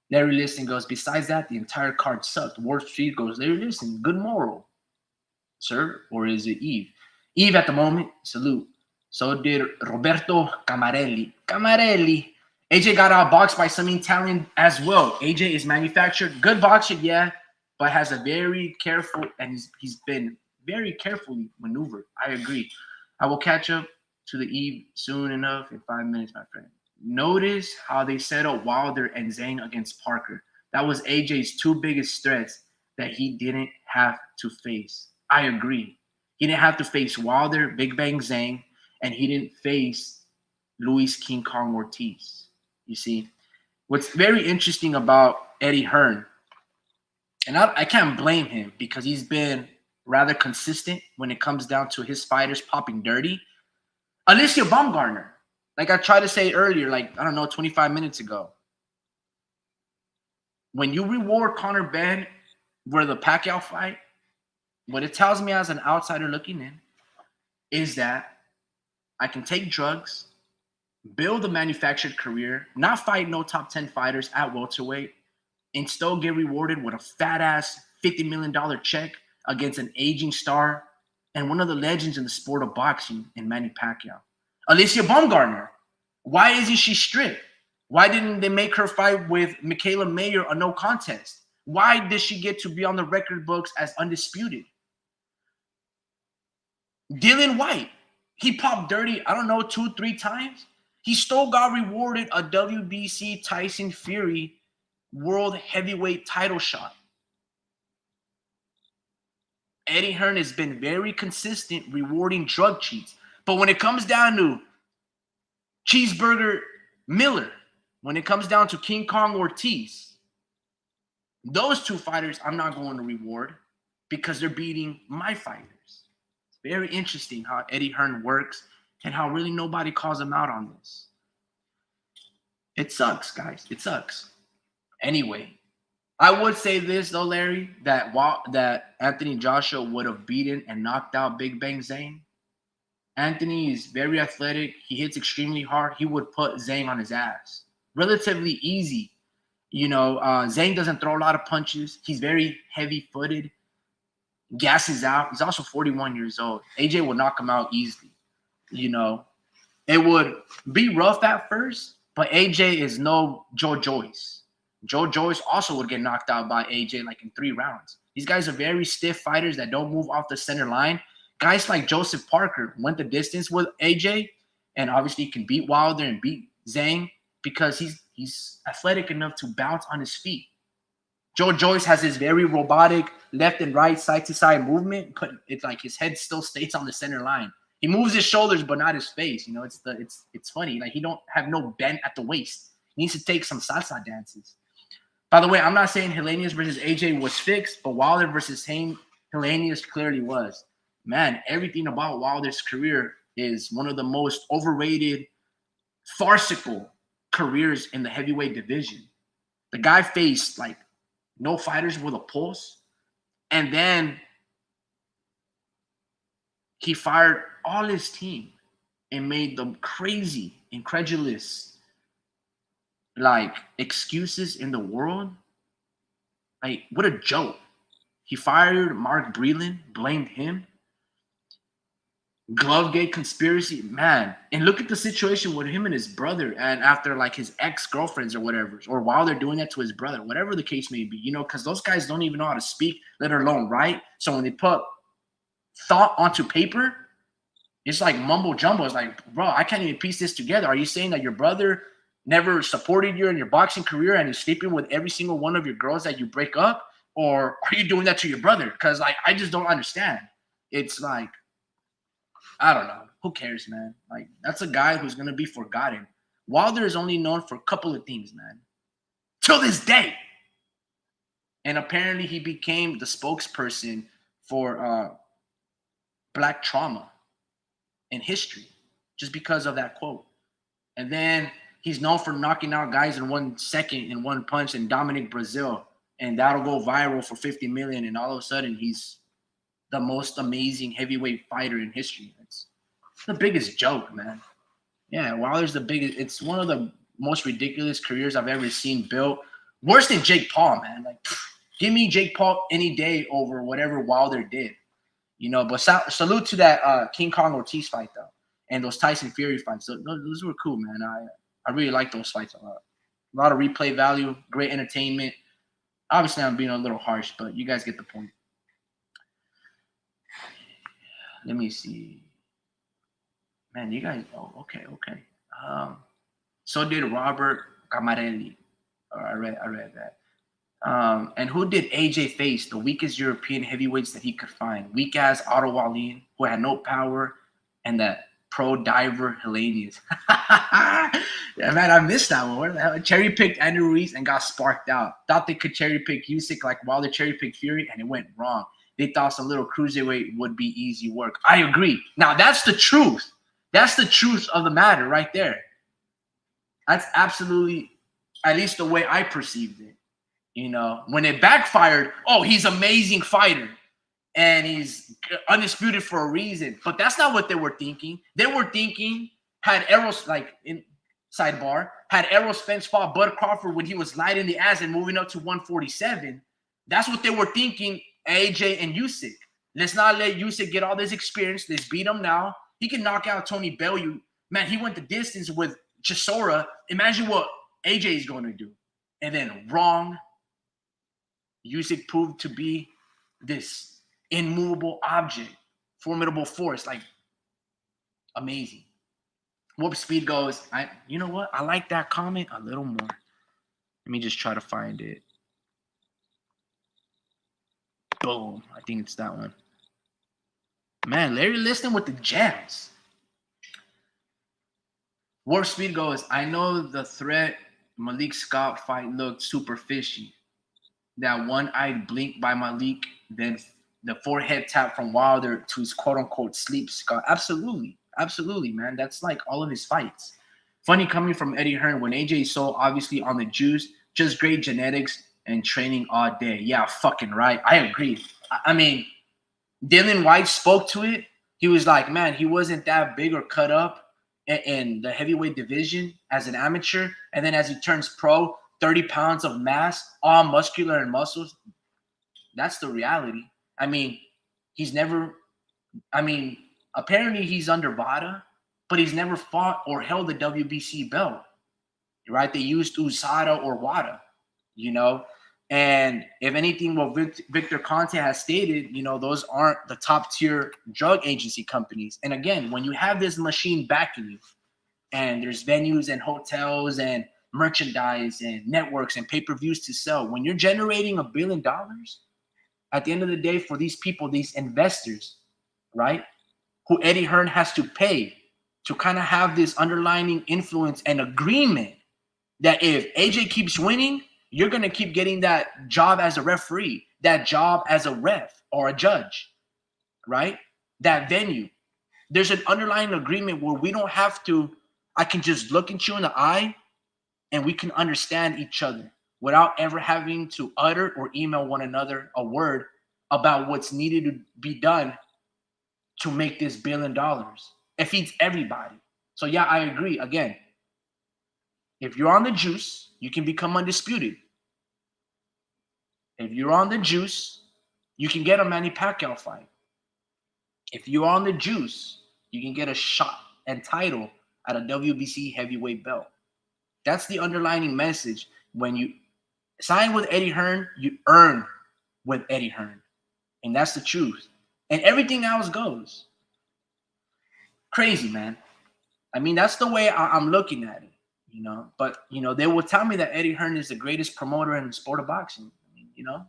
Larry Listen goes, besides that, the entire card sucked. Ward Street goes, Larry Listen, good moral, sir. Or is it Eve? Eve at the moment, salute. So did Roberto Camarelli. AJ got outboxed by some Italian as well. AJ is manufactured. Good boxer, yeah, but has a very careful, and he's been very carefully maneuvered. I agree. I will catch up to the Eve soon enough in 5 minutes, my friend. Notice how they settled Wilder and Zhang against Parker. That was AJ's two biggest threats that he didn't have to face. I agree. He didn't have to face Wilder, Big Bang Zhang, and he didn't face Luis King Kong Ortiz. You see, what's very interesting about Eddie Hearn, and I can't blame him because he's been rather consistent when it comes down to his fighters popping dirty. Alicia Baumgartner, like I tried to say earlier, 25 minutes ago. When you reward Conor Ben for the Pacquiao fight, what it tells me as an outsider looking in is that I can take drugs, build a manufactured career, not fight no top 10 fighters at welterweight, and still get rewarded with a fat ass $50 million check against an aging star and one of the legends in the sport of boxing in Manny Pacquiao. Alicia Baumgartner, why isn't she stripped? Why didn't they make her fight with Michaela Mayer a no contest? Why does she get to be on the record books as undisputed? Dylan White, he popped dirty, I don't know, 2-3 times. He still got rewarded a WBC Tyson Fury world heavyweight title shot. Eddie Hearn has been very consistent rewarding drug cheats. But when it comes down to Cheeseburger Miller, when it comes down to King Kong Ortiz, those two fighters I'm not going to reward because they're beating my fighters. It's very interesting how Eddie Hearn works and how really nobody calls him out on this. It sucks, guys. It sucks. Anyway, I would say this though, Larry, that Anthony Joshua would have beaten and knocked out Big Bang Zhang. Anthony is very athletic. He hits extremely hard. He would put Zhang on his ass. Relatively easy. You know, Zhang doesn't throw a lot of punches. He's very heavy-footed. Gasses out. He's also 41 years old. AJ would knock him out easily. You know, it would be rough at first, but AJ is no Joe Joyce. Joe Joyce also would get knocked out by AJ like in 3 rounds. These guys are very stiff fighters that don't move off the center line. Guys like Joseph Parker went the distance with AJ, and obviously he can beat Wilder and beat Zhang because he's athletic enough to bounce on his feet. Joe Joyce has this very robotic left and right, side-to-side movement, but it's like his head still stays on the center line. He moves his shoulders, but not his face. You know, it's funny. Like he don't have no bend at the waist. He needs to take some salsa dances. By the way, I'm not saying Helenius versus AJ was fixed, but Wilder versus Helenius clearly was. Man, everything about Wilder's career is one of the most overrated, farcical careers in the heavyweight division. The guy faced like no fighters with a pulse, and then he fired all his team and made them crazy, incredulous, like excuses in the world. Like, what a joke. He fired Mark Breland, blamed him. Glovegate conspiracy, man. And look at the situation with him and his brother, and after like his ex-girlfriends or whatever, or while they're doing that to his brother, whatever the case may be, you know, because those guys don't even know how to speak, let alone write. So when they put thought onto paper, it's like mumbo jumbo. It's like, bro, I can't even piece this together. Are you saying that your brother never supported you in your boxing career and he's sleeping with every single one of your girls that you break up? Or are you doing that to your brother? Because like, I just don't understand. It's like, I don't know. Who cares, man? Like, that's a guy who's going to be forgotten. Wilder is only known for a couple of things, man. Till this day. And apparently he became the spokesperson for black trauma in history just because of that quote. And then he's known for knocking out guys in 1 second in one punch in Dominic Brazil. And that'll go viral for 50 million. And all of a sudden he's the most amazing heavyweight fighter in history. It's the biggest joke, man. Yeah, Wilder's the biggest. It's one of the most ridiculous careers I've ever seen built. Worse than Jake Paul, man. Like, give me Jake Paul any day over whatever Wilder did. You know, but salute to that King Kong Ortiz fight, though, and those Tyson Fury fights. So, those were cool, man. I really like those fights a lot. A lot of replay value, great entertainment. Obviously, I'm being a little harsh, but you guys get the point. Let me see. Man, you guys. Oh, okay. So did Robert Camarelli. I read that. And who did AJ face? The weakest European heavyweights that he could find. Weak ass Otto Wallin, who had no power, and that pro diver Helenius. Yeah, man, I missed that one. What the hell? Cherry picked Andrew Ruiz and got sparked out. Thought they could cherry pick Usyk like Wilder cherry picked Fury, and it went wrong. They thought some little cruiserweight would be easy work. I agree. Now, that's the truth. That's the truth of the matter right there. That's absolutely, at least the way I perceived it. You know, when it backfired, oh, he's an amazing fighter. And he's undisputed for a reason. But that's not what they were thinking. They were thinking, had arrows, like, sidebar, had Errol Spence fought Bud Crawford when he was light in the ass and moving up to 147, that's what they were thinking, AJ and Usyk. Let's not let Usyk get all this experience. Let's beat him now. He can knock out Tony Bellew. Man, he went the distance with Chisora. Imagine what AJ is going to do. And then wrong. Usyk proved to be this immovable object, formidable force, like amazing. Warp Speed goes, you know what? I like that comment a little more. Let me just try to find it. Boom. I think it's that one. Man, Larry listening with the gems. Warp Speed goes, I know the threat Malik Scott fight looked super fishy. That one-eyed blink by Malik, then the forehead tap from Wilder to his quote-unquote sleep Scott. Absolutely. Absolutely, man. That's like all of his fights. Funny coming from Eddie Hearn when AJ is so obviously on the juice, just great genetics and training all day. Yeah, fucking right. I agree. I mean, Dylan White spoke to it. He was like, man, he wasn't that big or cut up in the heavyweight division as an amateur. And then as he turns pro, 30 pounds of mass, all muscular and muscles. That's the reality. I mean, apparently he's under VADA, but he's never fought or held the WBC belt, right? They used USADA or WADA, you know? And if anything, what Victor Conte has stated, you know, those aren't the top tier drug agency companies. And again, when you have this machine backing you and there's venues and hotels and merchandise and networks and pay-per-views to sell, when you're generating $1 billion, at the end of the day, for these people, these investors, right, who Eddie Hearn has to pay to kind of have this underlying influence and agreement that if AJ keeps winning, you're going to keep getting that job as a referee, that job as a ref or a judge, right? That venue. There's an underlying agreement where we don't have to, I can just look at you in the eye and we can understand each other without ever having to utter or email one another a word about what's needed to be done to make this $1 billion. It feeds everybody. So yeah, I agree. Again, if you're on the juice, you can become undisputed. If you're on the juice, you can get a Manny Pacquiao fight. If you're on the juice, you can get a shot and title at a WBC heavyweight belt. That's the underlying message. When you sign with Eddie Hearn, you earn with Eddie Hearn. And that's the truth. And everything else goes. Crazy, man. I mean, that's the way I'm looking at it, you know. But, you know, they will tell me that Eddie Hearn is the greatest promoter in the sport of boxing. I mean, you know,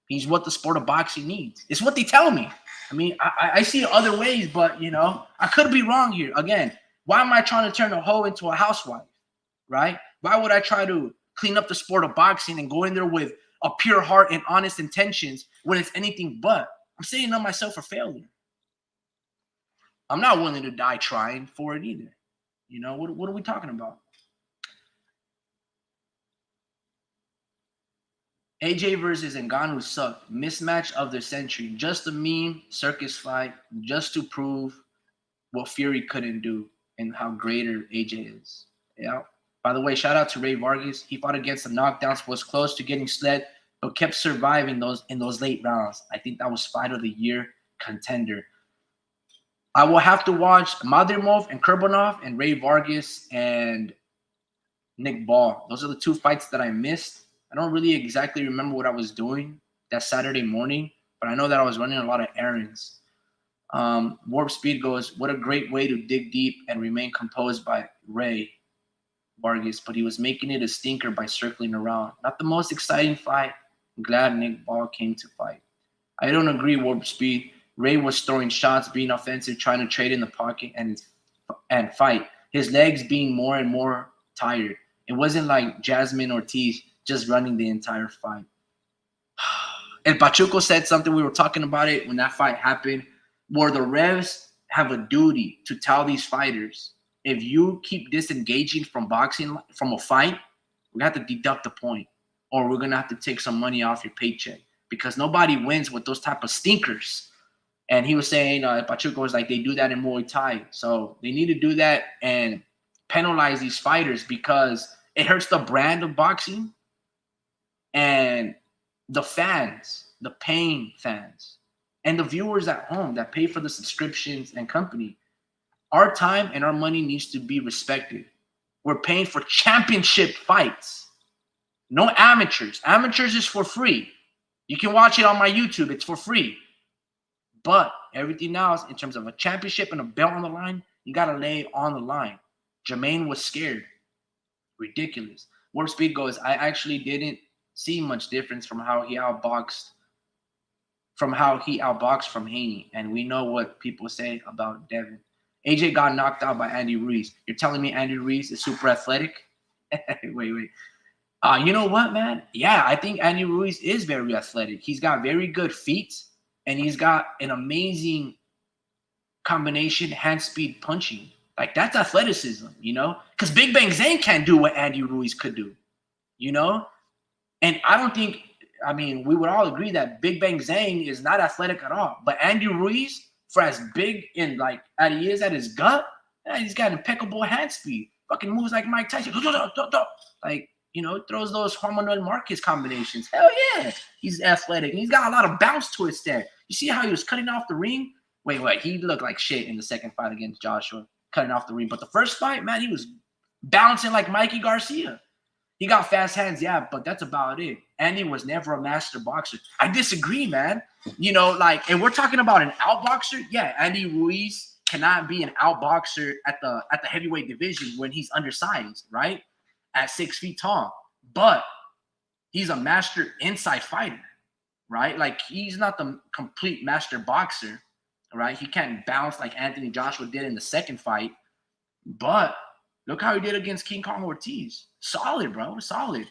he's what the sport of boxing needs. It's what they tell me. I mean, I see it other ways, but, you know, I could be wrong here. Again, why am I trying to turn a hoe into a housewife, right? Why would I try to clean up the sport of boxing and go in there with a pure heart and honest intentions when it's anything but? I'm setting up myself for failure. I'm not willing to die trying for it either. You know, what are we talking about? AJ versus Ngannou sucked. Mismatch of the century. Just a meme, circus fight, just to prove what Fury couldn't do and how greater AJ is. Yeah. By the way, shout out to Ray Vargas. He fought against the knockdowns, was close to getting sled, but kept surviving in those late rounds. I think that was fight of the year contender. I will have to watch Madrimov and Kurbanov and Ray Vargas and Nick Ball. Those are the two fights that I missed. I don't really exactly remember what I was doing that Saturday morning, but I know that I was running a lot of errands. Warp Speed goes, what a great way to dig deep and remain composed by Ray Vargas, but he was making it a stinker by circling around. Not the most exciting fight. I'm glad Nick Ball came to fight. I don't agree, Warp Speed. Ray was throwing shots, being offensive, trying to trade in the pocket and fight. His legs being more and more tired. It wasn't like Jasmine Ortiz just running the entire fight. And Pachuco said something, we were talking about it when that fight happened, where the refs have a duty to tell these fighters, if you keep disengaging from boxing, from a fight, we have to deduct a point, or we're going to have to take some money off your paycheck, because nobody wins with those type of stinkers. And he was saying, Pachuco was like, they do that in Muay Thai. So they need to do that. And penalize these fighters because it hurts the brand of boxing and the fans, the paying fans, and the viewers at home that pay for the subscriptions and company. Our time and our money needs to be respected. We're paying for championship fights, no amateurs. Amateurs is for free. You can watch it on my YouTube. It's for free. But everything else, in terms of a championship and a belt on the line, you got to lay it on the line. Jermaine was scared. Ridiculous. Warp Speed goes, I actually didn't see much difference from how he outboxed from Haney. And we know what people say about Devin. AJ got knocked out by Andy Ruiz. You're telling me Andy Ruiz is super athletic? Wait. You know what, man? Yeah, I think Andy Ruiz is very athletic. He's got very good feet, and he's got an amazing combination hand speed punching. Like, that's athleticism, you know? Because Big Bang Zane can't do what Andy Ruiz could do, you know? And I don't think, I mean, we would all agree that Big Bang Zane is not athletic at all. But Andy Ruiz, for as big and like as he is at his gut, man, he's got impeccable hand speed. Fucking moves like Mike Tyson. Like, you know, throws those Juan Marquez combinations. Hell yeah. He's athletic. And he's got a lot of bounce to his stare. You see how he was cutting off the ring? Wait. He looked like shit in the second fight against Joshua, cutting off the ring. But the first fight, man, he was bouncing like Mikey Garcia. He got fast hands, yeah, but that's about it. Andy was never a master boxer. I disagree, man. You know, like, and we're talking about an outboxer. Yeah, Andy Ruiz cannot be an outboxer at the heavyweight division when he's undersized, right? At 6 feet tall. But he's a master inside fighter, right? Like, he's not the complete master boxer, right? He can't bounce like Anthony Joshua did in the second fight. But look how he did against King Kong Ortiz. Solid, bro. Solid.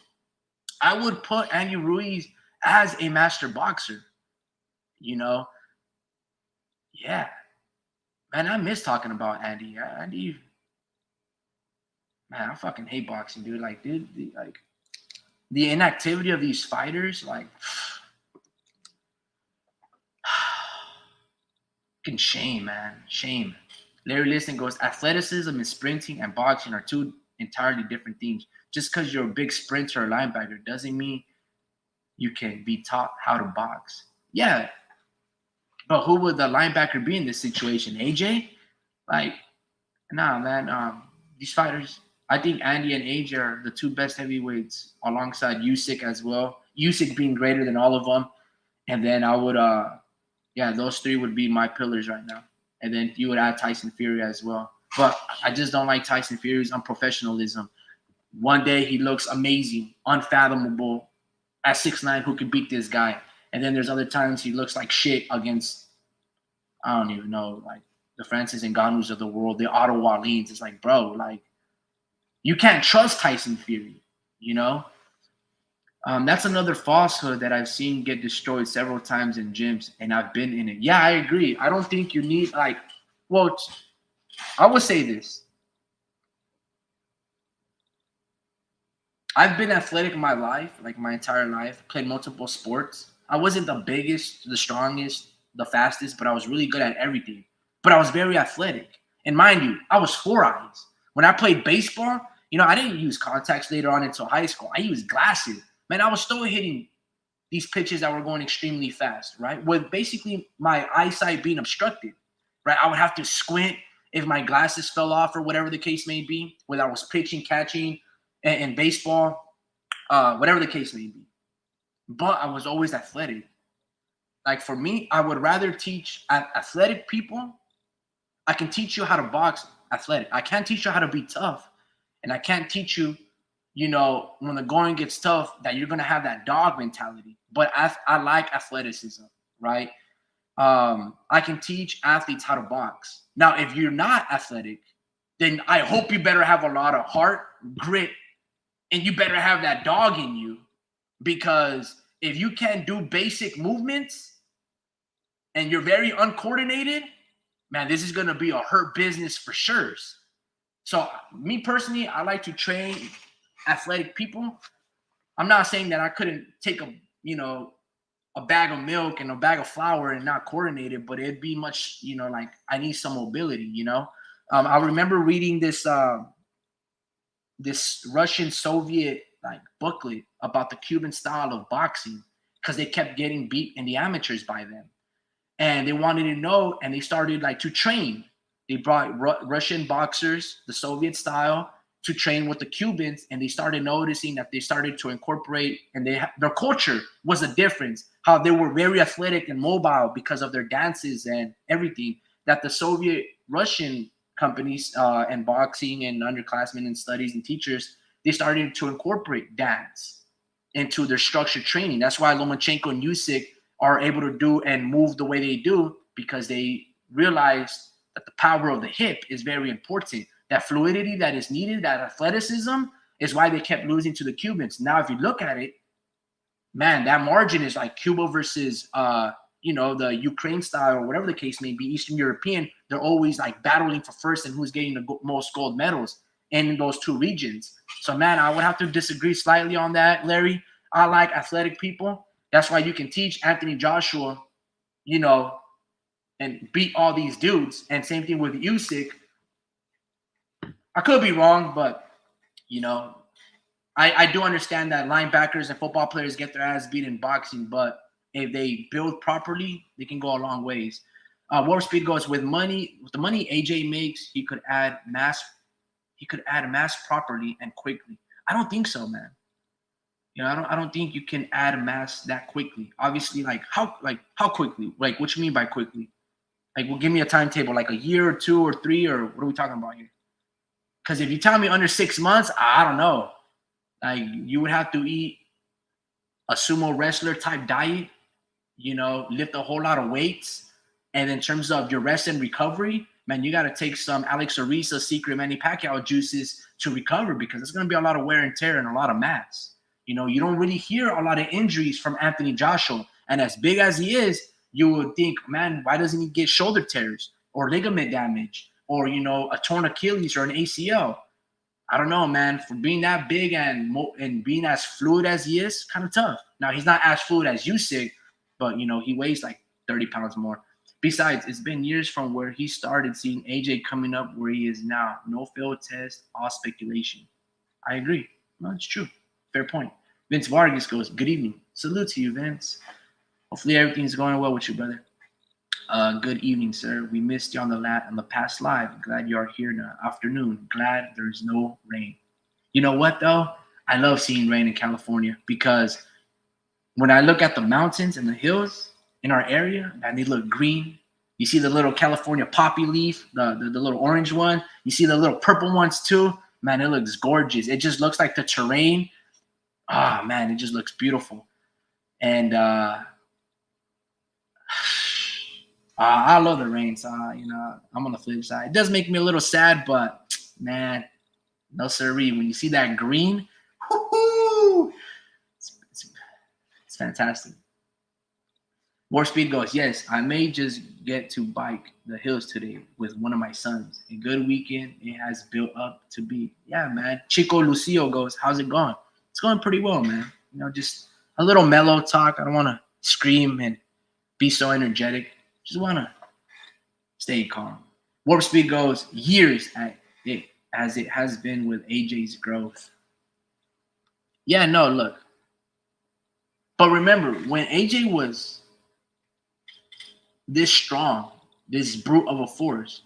I would put Andy Ruiz as a master boxer. You know? Yeah. Man, I miss talking about Andy. Andy. Man, I fucking hate boxing, dude. Like, dude, the inactivity of these fighters, like, fucking shame, man. Shame. Larry Liston goes, athleticism and sprinting and boxing are two entirely different things. Just because you're a big sprinter or linebacker doesn't mean you can be taught how to box. Yeah. But who would the linebacker be in this situation? AJ? Like, nah, man. These fighters, I think Andy and AJ are the two best heavyweights alongside Usyk as well. Usyk being greater than all of them. And then I would, those three would be my pillars right now. And then you would add Tyson Fury as well. But I just don't like Tyson Fury's unprofessionalism. One day he looks amazing, unfathomable at 6'9", who could beat this guy. And then there's other times he looks like shit against, I don't even know, like the Francis Ngannous of the world, the Ottawa Leans. It's like, bro, like, you can't trust Tyson Fury, you know? That's another falsehood that I've seen get destroyed several times in gyms, and I've been in it. Yeah, I agree. I don't think you need, like, well, I would say this. I've been athletic in my life, like my entire life, played multiple sports. I wasn't the biggest, the strongest, the fastest, but I was really good at everything. But I was very athletic. And mind you, I was 4 eyes. When I played baseball, you know, I didn't use contacts later on until high school. I used glasses. Man, I was still hitting these pitches that were going extremely fast, right? With basically my eyesight being obstructed, right? I would have to squint if my glasses fell off or whatever the case may be, whether I was pitching, catching, and baseball, whatever the case may be. But I was always athletic. Like, for me, I would rather teach athletic people. I can teach you how to box athletic. I can't teach you how to be tough. And I can't teach you, you know, when the going gets tough, that you're going to have that dog mentality. But I like athleticism, right? I can teach athletes how to box. Now, if you're not athletic, then I hope you better have a lot of heart, grit, and you better have that dog in you. Because if you can't do basic movements and you're very uncoordinated, man, this is going to be a hurt business for sure. So me personally, I like to train athletic people. I'm not saying that I couldn't take a bag of milk and a bag of flour and not coordinate it, but it'd be much, like I need some mobility, I remember reading this this Russian Soviet like booklet about the Cuban style of boxing because they kept getting beat in the amateurs by them, and they wanted to know, and they started like to train. They brought Russian boxers, the Soviet style, to train with the Cubans, and they started noticing that they started to incorporate, and their culture was a difference. How they were very athletic and mobile because of their dances and everything. That the Soviet Russian companies and boxing and underclassmen and studies and teachers, they started to incorporate dance into their structured training. That's why Lomachenko and Usyk are able to do and move the way they do, because they realized that the power of the hip is very important. That fluidity that is needed, that athleticism, is why they kept losing to the Cubans. Now, if you look at it, man, that margin is like Cuba versus, the Ukraine style or whatever the case may be, Eastern European. They're always like battling for first and who's getting the most gold medals in those two regions. So, man, I would have to disagree slightly on that, Larry. I like athletic people. That's why you can teach Anthony Joshua, and beat all these dudes. And same thing with Usyk. I could be wrong, but, I do understand that linebackers and football players get their ass beat in boxing, but if they build properly, they can go a long ways. Warp Speed goes with money. With the money AJ makes, he could add mass. He could add mass properly and quickly. I don't think so, man. I don't think you can add mass that quickly. Obviously, how quickly? Like, what you mean by quickly? Like, well, give me a timetable, like a year or 2 or 3, or what are we talking about here? Because if you tell me under 6 months, I don't know. Like, you would have to eat a sumo wrestler type diet, lift a whole lot of weights. And in terms of your rest and recovery, man, you got to take some Alex Ariza secret Manny Pacquiao juices to recover, because it's going to be a lot of wear and tear and a lot of mass. You don't really hear a lot of injuries from Anthony Joshua. And as big as he is, you would think, man, why doesn't he get shoulder tears or ligament damage or, a torn Achilles or an ACL? I don't know, man. For being that big and being as fluid as he is, kind of tough. Now, he's not as fluid as Usyk, but, he weighs like 30 pounds more. Besides, it's been years from where he started seeing AJ coming up where he is now. No field test, all speculation. I agree. No, it's true. Fair point. Vince Vargas goes, good evening. Salute to you, Vince. Hopefully everything's going well with you, brother. Good evening, sir. We missed you on the past live. Glad you are here in the afternoon. Glad there's no rain. You know what, though? I love seeing rain in California, because when I look at the mountains and the hills in our area, man, they look green. You see the little California poppy leaf, the little orange one. You see the little purple ones too. Man, it looks gorgeous. It just looks like the terrain. Ah, man, it just looks beautiful. And I love the rain, so I'm on the flip side. It does make me a little sad, but man, no siree. When you see that green, woo-hoo, it's fantastic. Warp Speed goes, yes, I may just get to bike the hills today with one of my sons. A good weekend it has built up to be. Yeah, man. Chico Lucio goes, how's it going? It's going pretty well, man. Just a little mellow talk. I don't want to scream and be so energetic. Just want to stay calm. Warp Speed goes, years at it, as it has been with AJ's growth. Yeah, no, look. But remember, when AJ was this strong, this brute of a force,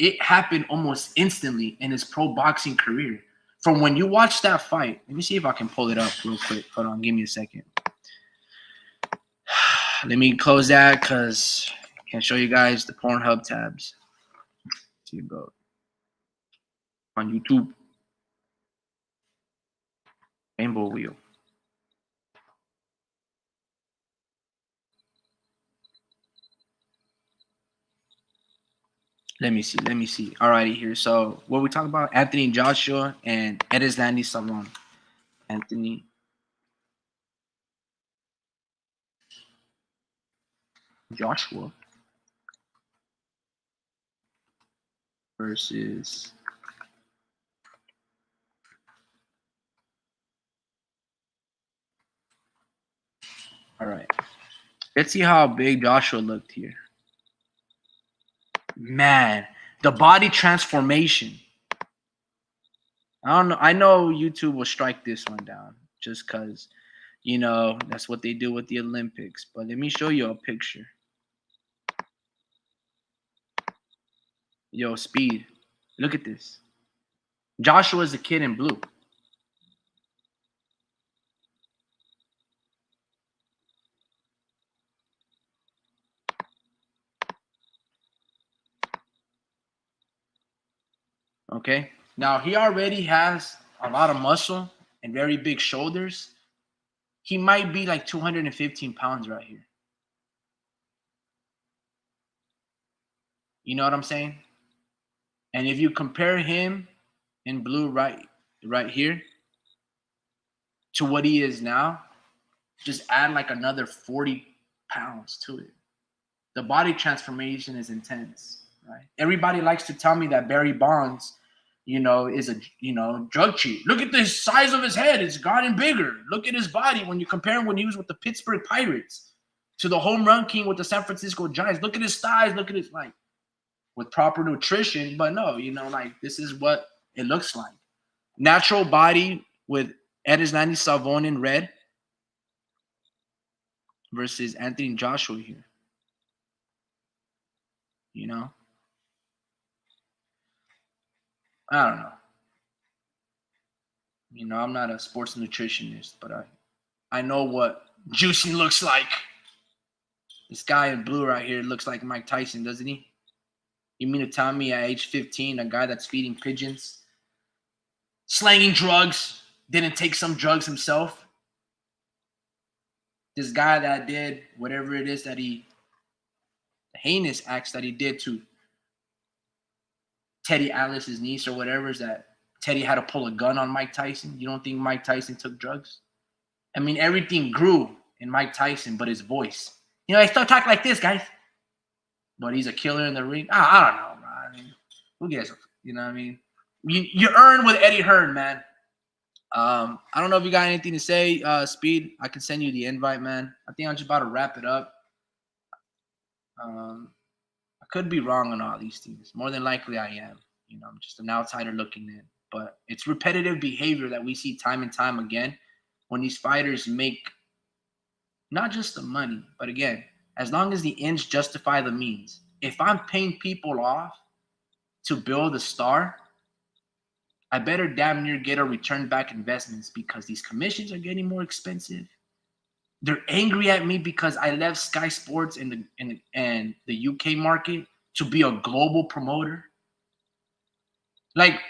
it happened almost instantly in his pro boxing career. From when you watch that fight, let me see if I can pull it up real quick. Hold on, give me a second. Let me close that because I can show you guys the Pornhub tabs. See it go on YouTube. Rainbow Wheel. Let me see. Alrighty here. So what we talking about? Anthony Joshua and Erislandy Savon. Anthony Joshua versus all right. Let's see how big Joshua looked here. Man, the body transformation. I don't know. I know YouTube will strike this one down just because, that's what they do with the Olympics. But let me show you a picture. Yo, Speed. Look at this. Joshua's the kid in blue. Okay. Now he already has a lot of muscle and very big shoulders. He might be like 215 pounds right here. You know what I'm saying? And if you compare him in blue right here to what he is now, just add like another 40 pounds to it. The body transformation is intense, right? Everybody likes to tell me that Barry Bonds, is a drug cheat. Look at the size of his head; it's gotten bigger. Look at his body when you compare him when he was with the Pittsburgh Pirates to the home run king with the San Francisco Giants. Look at his thighs. Look at his with proper nutrition. But no, this is what it looks like. Natural body with Erislandy Savon in red versus Anthony Joshua here. I don't know. I'm not a sports nutritionist, but I know what juicing looks like. This guy in blue right here looks like Mike Tyson, doesn't he? You mean to tell me at age 15, a guy that's feeding pigeons, slanging drugs, didn't take some drugs himself? This guy that did whatever it is that the heinous acts that he did to Teddy Atlas's niece or whatever, is that Teddy had to pull a gun on Mike Tyson. You don't think Mike Tyson took drugs? I mean, everything grew in Mike Tyson, but his voice. I still talk like this, guys. But he's a killer in the ring. I don't know, bro. I mean, who cares? You know what I mean? You earn with Eddie Hearn, man. I don't know if you got anything to say, Speed. I can send you the invite, man. I think I'm just about to wrap it up. I could be wrong on all these things. More than likely I am. I'm just an outsider looking in. But it's repetitive behavior that we see time and time again when these fighters make not just the money, but again, as long as the ends justify the means. If I'm paying people off to build a star, I better damn near get a return back investments because these commissions are getting more expensive. They're angry at me because I left Sky Sports and the UK market to be a global promoter. Like,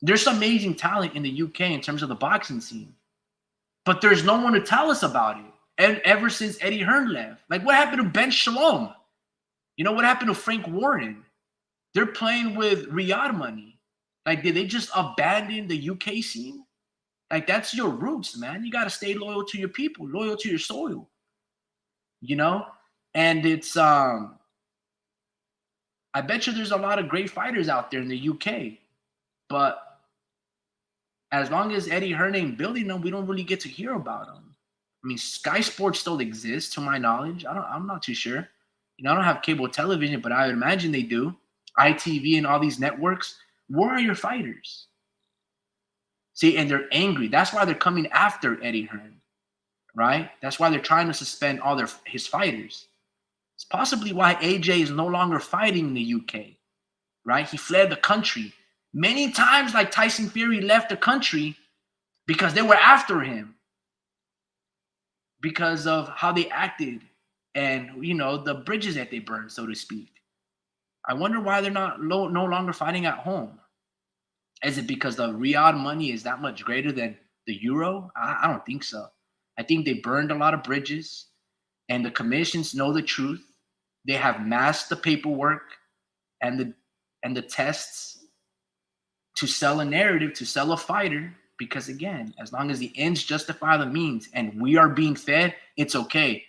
there's amazing talent in the UK in terms of the boxing scene, but there's no one to tell us about it. And ever since Eddie Hearn left, like, what happened to Ben Shalom? What happened to Frank Warren? They're playing with Riyadh money. Like, did they just abandon the UK scene? Like, that's your roots, man. You got to stay loyal to your people, loyal to your soil. And it's I bet you there's a lot of great fighters out there in the UK, but as long as Eddie Hearn ain't building them, we don't really get to hear about them. I mean, Sky Sports still exists, to my knowledge. I'm not too sure. I don't have cable television, but I would imagine they do. ITV and all these networks. Where are your fighters? See, and they're angry. That's why they're coming after Eddie Hearn, right? That's why they're trying to suspend all his fighters. It's possibly why AJ is no longer fighting in the UK, right? He fled the country. Many times, like Tyson Fury left the country because they were after him because of how they acted and, the bridges that they burned, so to speak. I wonder why they're no longer fighting at home. Is it because the Riyadh money is that much greater than the euro? I don't think so. I think they burned a lot of bridges, and the commissions know the truth. They have masked the paperwork and the tests to sell a narrative, to sell a fighter. Because again, as long as the ends justify the means and we are being fed, it's okay.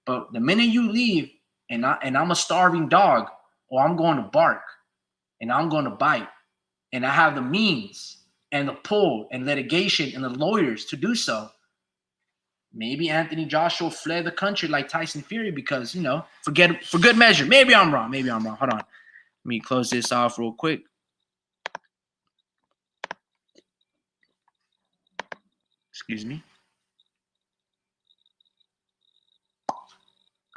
But the minute you leave and I'm a starving dog, or I'm going to bark and I'm going to bite, and I have the means and the pull and litigation and the lawyers to do so, maybe Anthony Joshua fled the country like Tyson Fury because, for good measure. Maybe I'm wrong. Hold on. Let me close this off real quick. Excuse me.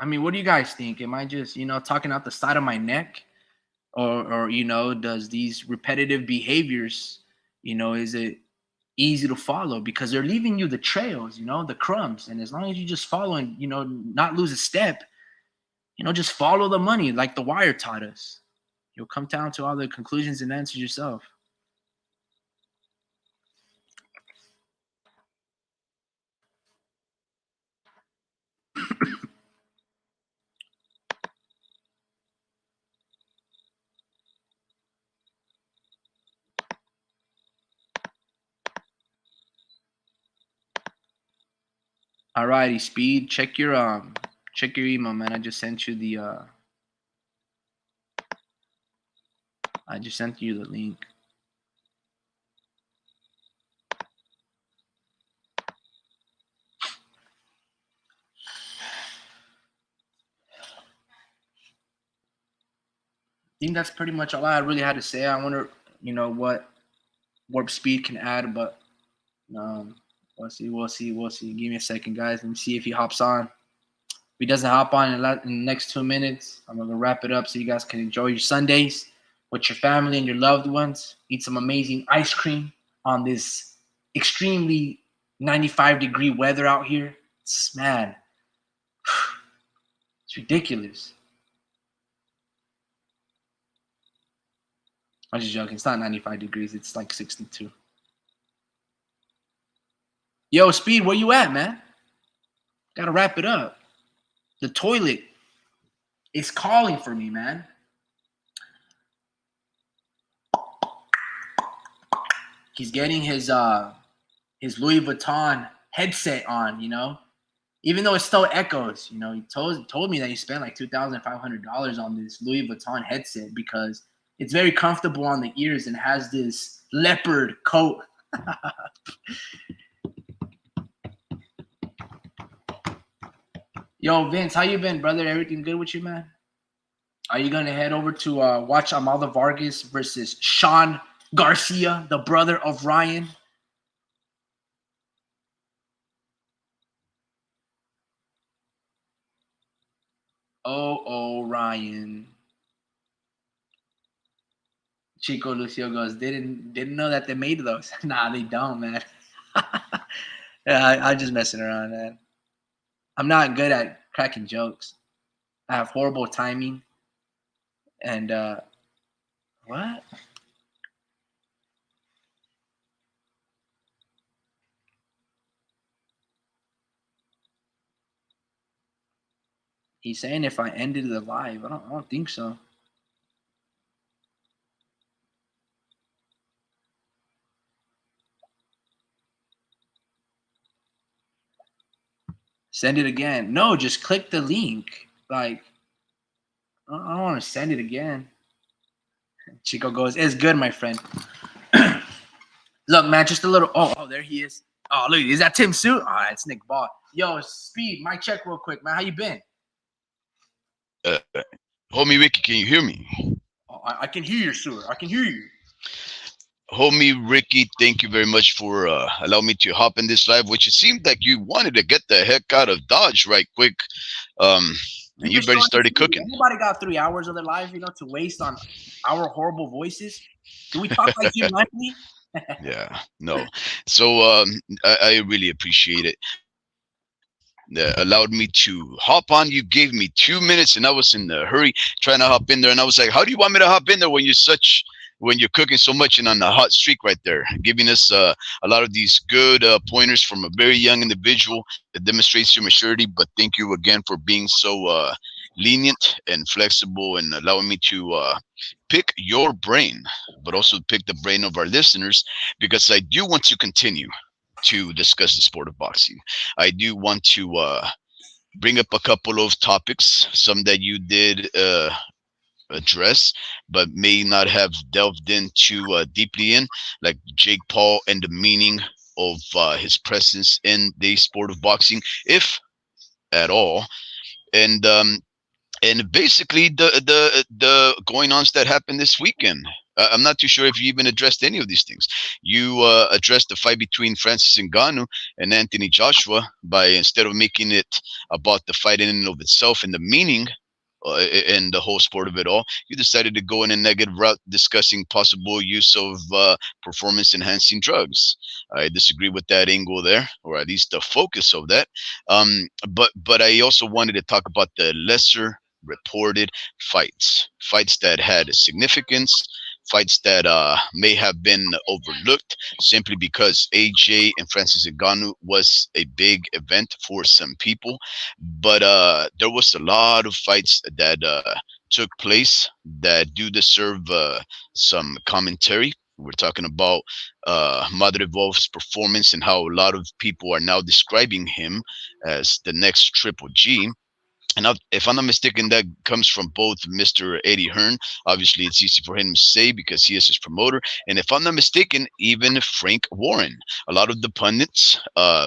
I mean, what do you guys think? Am I just, talking out the side of my neck? Or does these repetitive behaviors, is it easy to follow? Because they're leaving you the trails, the crumbs. And as long as you just follow and, not lose a step, just follow the money like the wire taught us. You'll come down to all the conclusions and answers yourself. Alrighty, Speed. Check your email, man. I just sent you the link. I think that's pretty much all I really had to say. I wonder, what Warp Speed can add, but we'll see. Give me a second, guys. Let me see if he hops on. If he doesn't hop on in the next 2 minutes, I'm gonna wrap it up so you guys can enjoy your Sundays with your family and your loved ones. Eat some amazing ice cream on this extremely 95-degree weather out here. Man, it's ridiculous. I'm just joking. It's not 95 degrees. It's like 62. Yo, Speed, where you at, man? Gotta wrap it up. The toilet is calling for me, man. He's getting his Louis Vuitton headset on, Even though it still echoes, he told me that he spent like $2,500 on this Louis Vuitton headset because it's very comfortable on the ears and has this leopard coat. Yo, Vince, how you been, brother? Everything good with you, man? Are you gonna head over to watch Amalda Vargas versus Sean Garcia, the brother of Ryan? Oh, Ryan. Chico Lucio goes, didn't know that they made those. Nah, they don't, man. Yeah, I'm just messing around, man. I'm not good at cracking jokes. I have horrible timing. And what? He's saying if I ended the live. I don't think so. Send it again. No, just click the link. Like, I don't want to send it again. Chico goes, it's good, my friend. Look, man, just a little. Oh, there he is. Oh, look, is that Tim Suit? Oh, that's Nick Ball. Yo, Speed, mic check real quick, man. How you been? Homie Ricky, can you hear me? Oh, I can hear you, sir. I can hear you. Homie Ricky, thank you very much for allowing me to hop in this live, which it seemed like you wanted to get the heck out of Dodge right quick. And you better started cooking. Anybody got 3 hours of their life, to waste on our horrible voices? Do we talk like Jim Lemley? Yeah, no. So I really appreciate it. Allowed me to hop on. You gave me 2 minutes, and I was in a hurry trying to hop in there. And I was like, "How do you want me to hop in there when you're cooking so much and on a hot streak right there, giving us a lot of these good pointers from a very young individual that demonstrates your maturity." But thank you again for being so lenient and flexible and allowing me to pick your brain, but also pick the brain of our listeners, because I do want to continue to discuss the sport of boxing. I do want to bring up a couple of topics, some that you did address, but may not have delved into deeply in, like Jake Paul and the meaning of his presence in the sport of boxing, if at all, and basically the going ons that happened this weekend. I'm not too sure if you even addressed any of these things. You addressed the fight between Francis Ngannou and Anthony Joshua by, instead of making it about the fight in and of itself and the meaning and the whole sport of it all, you decided to go in a negative route, discussing possible use of performance enhancing drugs. I disagree with that angle there, or at least the focus of that. But I also wanted to talk about the lesser reported fights that had significance, fights that may have been overlooked simply because AJ and Francis Ngannou was a big event for some people. But there was a lot of fights that took place that do deserve some commentary. We're talking about Madrivov's performance and how a lot of people are now describing him as the next Triple G. And if I'm not mistaken, that comes from both Mr. Eddie Hearn. Obviously, it's easy for him to say because he is his promoter. And if I'm not mistaken, even Frank Warren. A lot of the pundits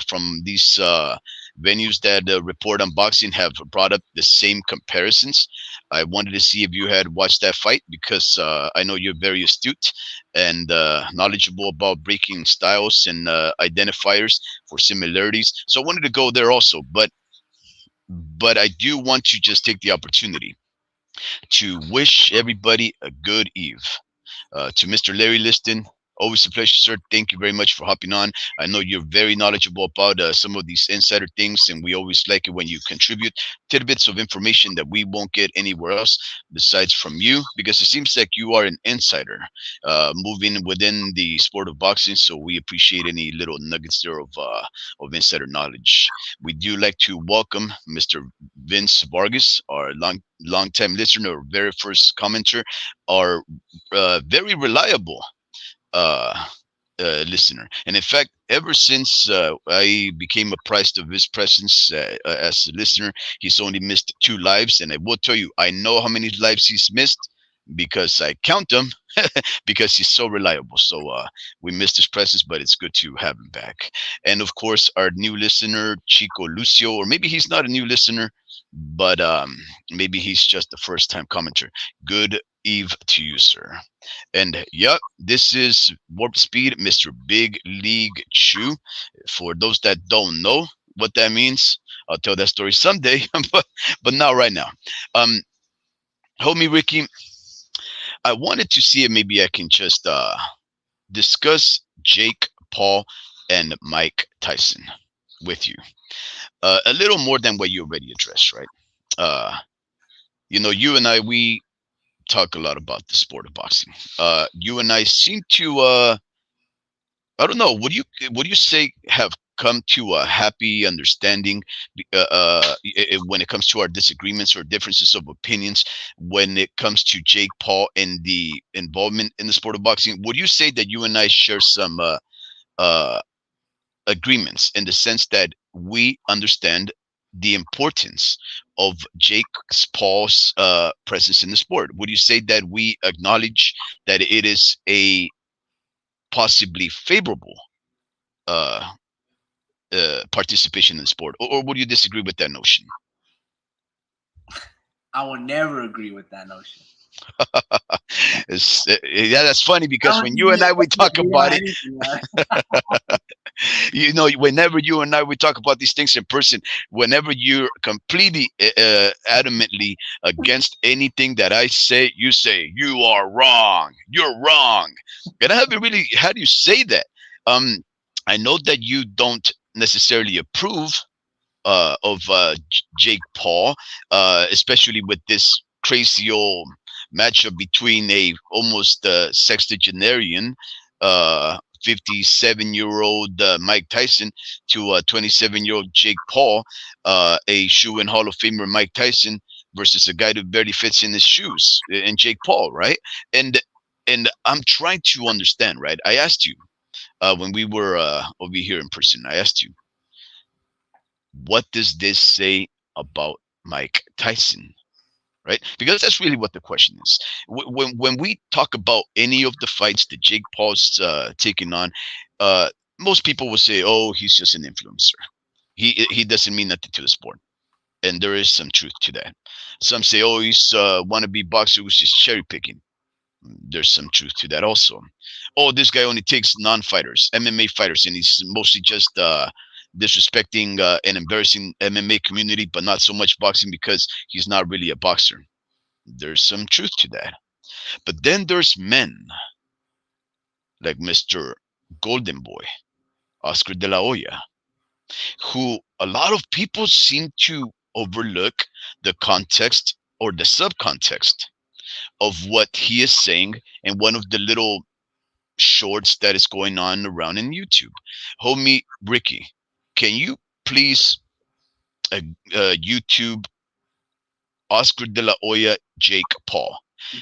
from these venues that report on boxing have brought up the same comparisons. I wanted to see if you had watched that fight because I know you're very astute and knowledgeable about breaking styles and identifiers for similarities. So I wanted to go there also. But I do want to just take the opportunity to wish everybody a good eve. To Mr. Larry Liston, always a pleasure, sir. Thank you very much for hopping on. I know you're very knowledgeable about some of these insider things, and we always like it when you contribute tidbits of information that we won't get anywhere else besides from you, because it seems like you are an insider moving within the sport of boxing. So we appreciate any little nuggets there of insider knowledge. We do like to welcome Mr. Vince Vargas, our long-time listener, our very first commenter, our very reliable uh, listener. And in fact, ever since I became apprised of his presence as a listener, he's only missed 2 lives. And I will tell you, I know how many lives he's missed because I count them because he's so reliable. So we missed his presence, but it's good to have him back. And of course, our new listener, Chico Lucio, or maybe he's not a new listener, but maybe he's just the first time commenter. Good eve to you, sir. And yep, this is Warp Speed, Mr. Big League Chew. For those that don't know what that means, I'll tell that story someday, but not right now. Um, Homie Ricky, I wanted to see if maybe I can just discuss Jake Paul and Mike Tyson with you. A little more than what you already addressed, right? Uh, you and I, we talk a lot about the sport of boxing. You and I seem to, I don't know, would you say have come to a happy understanding when it comes to our disagreements or differences of opinions when it comes to Jake Paul and the involvement in the sport of boxing? Would you say that you and I share some uh, agreements in the sense that we understand the importance of Jake Paul's presence in the sport? Would you say that we acknowledge that it is a possibly favorable uh, participation in the sport, or would you disagree with that notion? I will never agree with that notion. Yeah, that's funny I because don't when think you and I we you talk agree on about it, anything, man. whenever you and I we talk about these things in person, whenever you're completely adamantly against anything that I say, you say you are wrong. You're wrong, and I haven't really had you say that. Um, I know that you don't necessarily approve of Jake Paul, especially with this crazy old matchup between a almost sextagenarian, 57-year-old Mike Tyson to a 27-year-old Jake Paul, a shoe-in Hall of Famer Mike Tyson versus a guy that barely fits in his shoes, and Jake Paul, right? And and I'm trying to understand, right? I asked you when we were over here in person. I asked you, what does this say about Mike Tyson? Right? Because that's really what the question is. When we talk about any of the fights that Jake Paul's taking on, uh, most people will say, "Oh, he's just an influencer. He doesn't mean nothing to the sport." And there is some truth to that. Some say, "Oh, he's a wannabe boxer who's just cherry picking." There's some truth to that also. Oh, this guy only takes non-fighters, MMA fighters, and he's mostly just disrespecting and embarrassing MMA community, but not so much boxing because he's not really a boxer. There's some truth to that. But then there's men like Mr. Golden Boy, Oscar de la Hoya, who a lot of people seem to overlook the context or the subcontext of what he is saying in one of the little shorts that is going on around in YouTube. Homie Ricky, can you please uh, YouTube Oscar de la Hoya Jake Paul?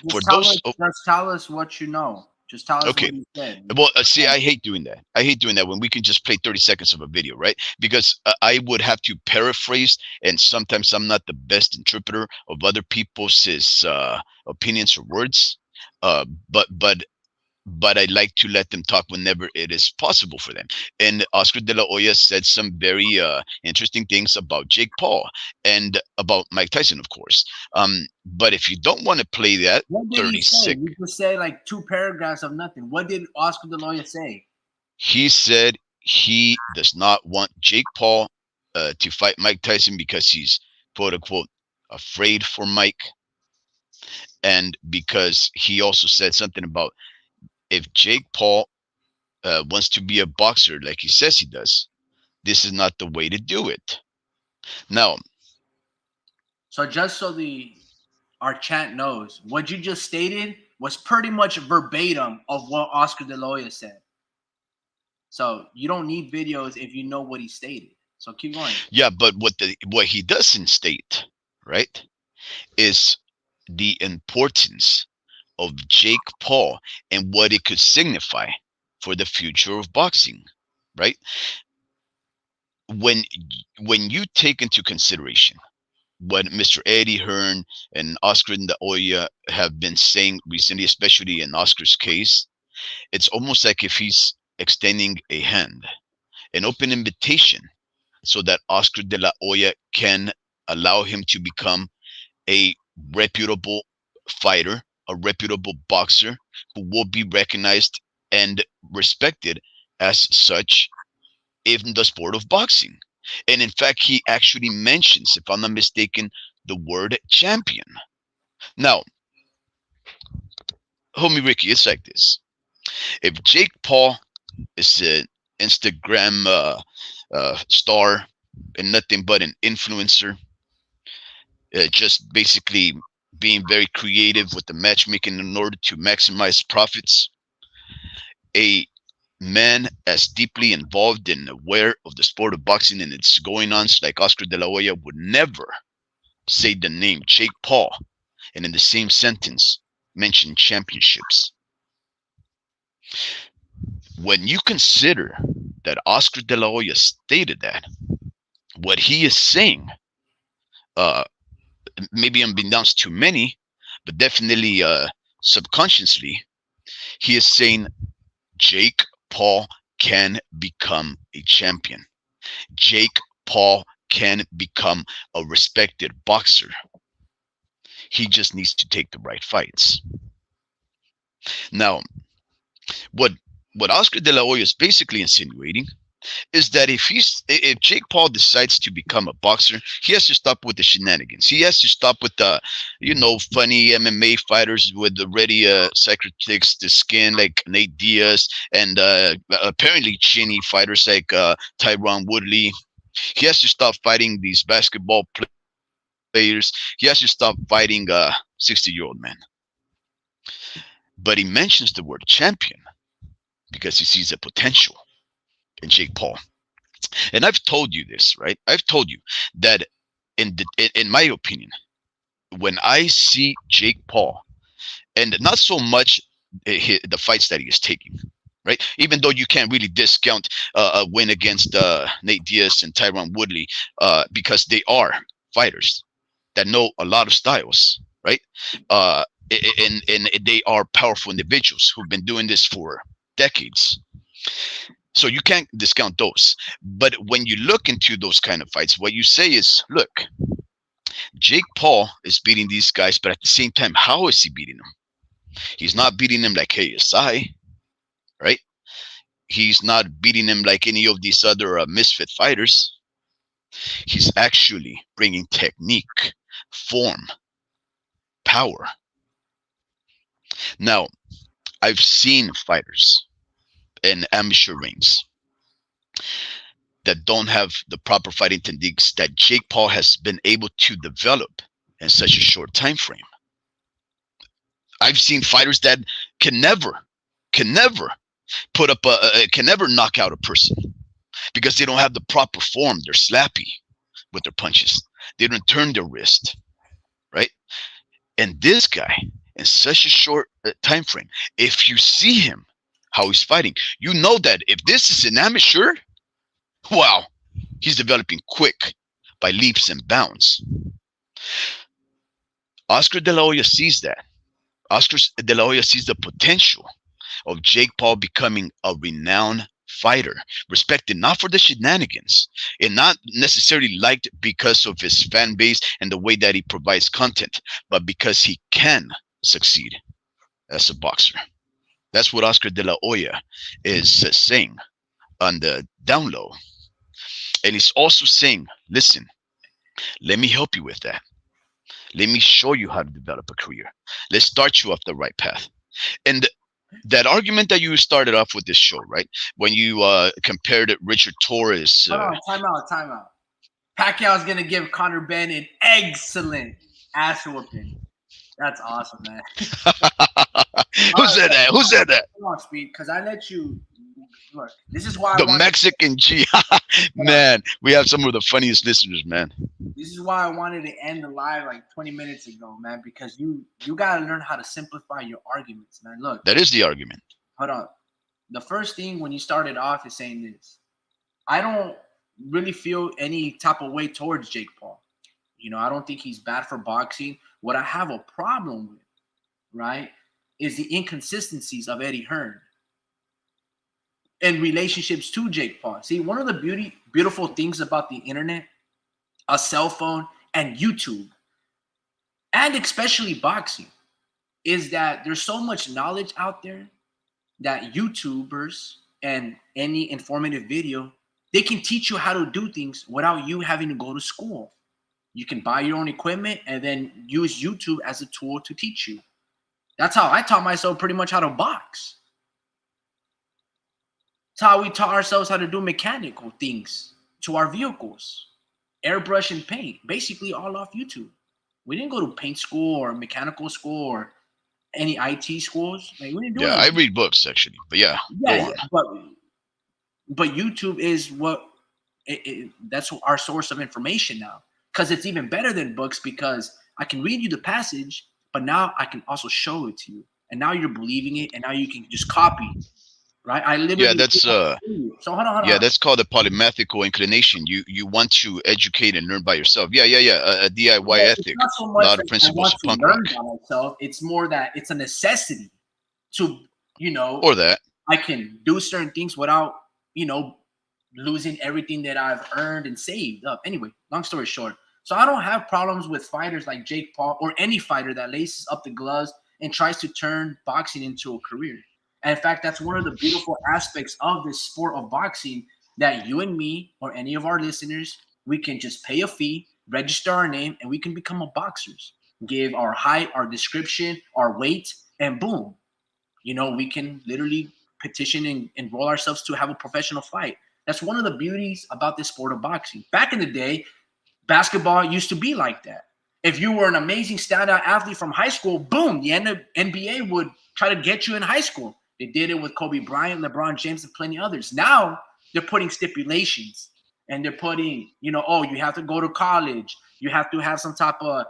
For those, Just tell us what you know. Just tell us okay. what you said. Well, see, I hate doing that. I hate doing that when we can just play 30 seconds of a video, right? Because I would have to paraphrase, and sometimes I'm not the best interpreter of other people's opinions or words. But I like to let them talk whenever it is possible for them. And Oscar de la Hoya said some very interesting things about Jake Paul and about Mike Tyson, of course. But if you don't want to play that What did he say? 36, You just say like 2 paragraphs of nothing. What did Oscar De La Hoya say? he said he does not want Jake Paul to fight Mike Tyson because he's quote unquote afraid for Mike, and because he also said something about if Jake Paul wants to be a boxer like he says he does, this is not the way to do it. Now, So just so the our chat knows, what you just stated was pretty much verbatim of what Oscar De La Hoya said. So you don't need videos if you know what he stated. So keep going. yeah, but what he doesn't state, right, is the importance of Jake Paul and what it could signify for the future of boxing, right? When when you take into consideration what Mr. Eddie Hearn and Oscar de la Hoya have been saying recently, especially in Oscar's case, it's almost like if he's extending a hand, an open invitation, so that Oscar de la Hoya can allow him to become a reputable fighter, a reputable boxer who will be recognized and respected as such in the sport of boxing. And in fact, he actually mentions, if I'm not mistaken, the word champion. Now, homie Ricky, it's like this. If Jake Paul is an Instagram star and nothing but an influencer, just basically being very creative with the matchmaking in order to maximize profits, a man as deeply involved and aware of the sport of boxing and its going ons like Oscar de la Hoya would never say the name Jake Paul and in the same sentence mention championships. When you consider that Oscar de la Hoya stated that, what he is saying, maybe unbeknownst to many, but definitely subconsciously, he is saying Jake Paul can become a champion. Jake Paul can become a respected boxer. He just needs to take the right fights. Now, what Oscar de la Hoya is basically insinuating is that if Jake Paul decides to become a boxer, he has to stop with the shenanigans. He has to stop with the, funny MMA fighters with the ready psychotics to skin like Nate Diaz and apparently chinny fighters like Tyron Woodley. He has to stop fighting these basketball players. He has to stop fighting 60-year-old men. But he mentions the word champion because he sees a potential in Jake Paul. And I've told you this, right? I've told you that in my opinion, when I see Jake Paul, and not so much the fights that he is taking, right? Even though you can't really discount a win against Nate Diaz and Tyron Woodley because they are fighters that know a lot of styles, right? And they are powerful individuals who've been doing this for decades. So you can't discount those. But when you look into those kind of fights, what you say is, look, Jake Paul is beating these guys, but at the same time, how is he beating them? He's not beating him like KSI, right? He's not beating him like any of these other misfit fighters. He's actually bringing technique, form, power. Now, I've seen fighters in amateur rings that don't have the proper fighting techniques that Jake Paul has been able to develop in such a short time frame. I've seen fighters that can never put up can never knock out a person because they don't have the proper form. They're slappy with their punches. They don't turn their wrist, right? And this guy, in such a short time frame, if you see him, how he's fighting, you know that if this is an amateur, wow, he's developing quick by leaps and bounds. Oscar De La Hoya sees that. Oscar De La Hoya sees the potential of Jake Paul becoming a renowned fighter, respected not for the shenanigans and not necessarily liked because of his fan base and the way that he provides content, but because he can succeed as a boxer. That's what Oscar De La Hoya is saying on the down low. And he's also saying, listen, let me help you with that. Let me show you how to develop a career. Let's start you off the right path. And that argument that you started off with this show, right? When you compared Richard Torres. Hold on, time out. Pacquiao's going to give Conor Ben an excellent ass whooping. That's awesome, man. Who said that? Who said that? Come on, Speed, because I let you look. This is why the Mexican G. Man, we have some of the funniest listeners, man. This is why I wanted to end the live like 20 minutes ago, man, because you got to learn how to simplify your arguments, man. Look. That is the argument. Hold on. The first thing when you started off is saying this. I don't really feel any type of way towards Jake Paul. You know, I don't think he's bad for boxing. What I have a problem with, right, is the inconsistencies of Eddie Hearn and relationships to Jake Paul. See, one of the beautiful things about the internet, a cell phone, and YouTube, and especially boxing, is that there's so much knowledge out there that YouTubers and any informative video, they can teach you how to do things without you having to go to school. You can buy your own equipment and then use YouTube as a tool to teach you. That's how I taught myself pretty much how to box. That's how we taught ourselves how to do mechanical things to our vehicles. Airbrush and paint, basically all off YouTube. We didn't go to paint school or mechanical school or any IT schools. Like, we didn't do I read books actually, but yeah, but YouTube is what that's our source of information now, because it's even better than books, because I can read you the passage, but now I can also show it to you, and now you're believing it, and now you can just copy. Right, I literally that's so hold on. That's called a polymathical inclination. You want to educate and learn by yourself. A DIY ethic. So a lot of principles of punk rock. Myself. It's more that it's a necessity to, or that I can do certain things without, losing everything that I've earned and saved up. Anyway, long story short, so I don't have problems with fighters like Jake Paul or any fighter that laces up the gloves and tries to turn boxing into a career. And in fact, that's one of the beautiful aspects of this sport of boxing, that you and me or any of our listeners, we can just pay a fee, register our name, and we can become a boxers. Give our height, our description, our weight, and boom. We can literally petition and enroll ourselves to have a professional fight. That's one of the beauties about this sport of boxing. Back in the day, basketball used to be like that. If you were an amazing standout athlete from high school, boom, the NBA would try to get you in high school. They did it with Kobe Bryant, LeBron James, and plenty others. Now they're putting stipulations, and they're putting, you have to go to college. You have to have some type of,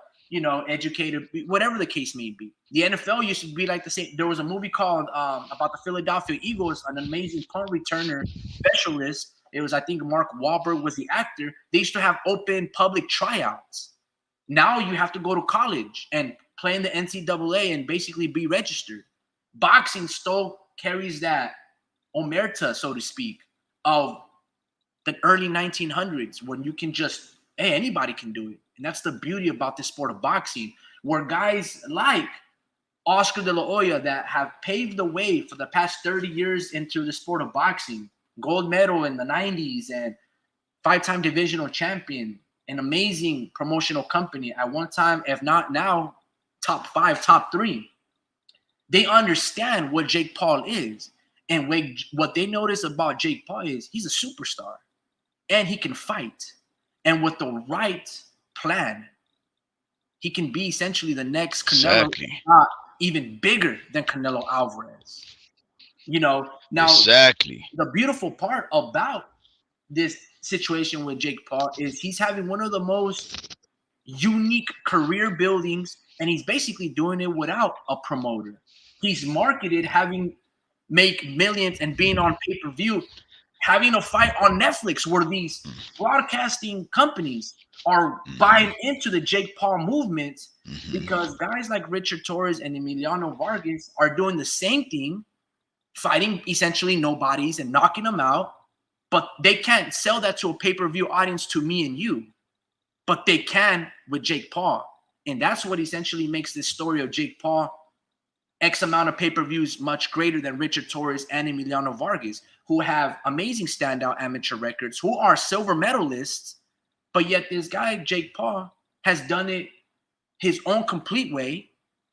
educated, whatever the case may be. The NFL used to be like the same. There was a movie called about the Philadelphia Eagles, an amazing punt returner specialist. It was, I think, Mark Wahlberg was the actor. They used to have open public tryouts. Now you have to go to college and play in the NCAA and basically be registered. Boxing still carries that omerta, so to speak, of the early 1900s, when you can just, anybody can do it. And that's the beauty about this sport of boxing, where guys like Oscar De La Hoya that have paved the way for the past 30 years into the sport of boxing. Gold medal in the 90s and five-time divisional champion, an amazing promotional company at one time, if not now, top 5, top 3. They understand what Jake Paul is. And what they notice about Jake Paul is he's a superstar and he can fight. And with the right plan, he can be essentially the next Canelo, Exactly. even bigger than Canelo Alvarez. Now Exactly. the beautiful part about this situation with Jake Paul is he's having one of the most unique career buildings, and he's basically doing it without a promoter. He's marketed having make millions and being on pay-per-view, having a fight on Netflix where these broadcasting companies are buying into the Jake Paul movement because guys like Richard Torres and Emiliano Vargas are doing the same thing, fighting essentially nobodies and knocking them out, but they can't sell that to a pay-per-view audience to me and you, but they can with Jake Paul. And that's what essentially makes this story of Jake Paul X amount of pay-per-views much greater than Richard Torres and Emiliano Vargas, who have amazing standout amateur records, who are silver medalists, but yet this guy, Jake Paul, has done it his own complete way.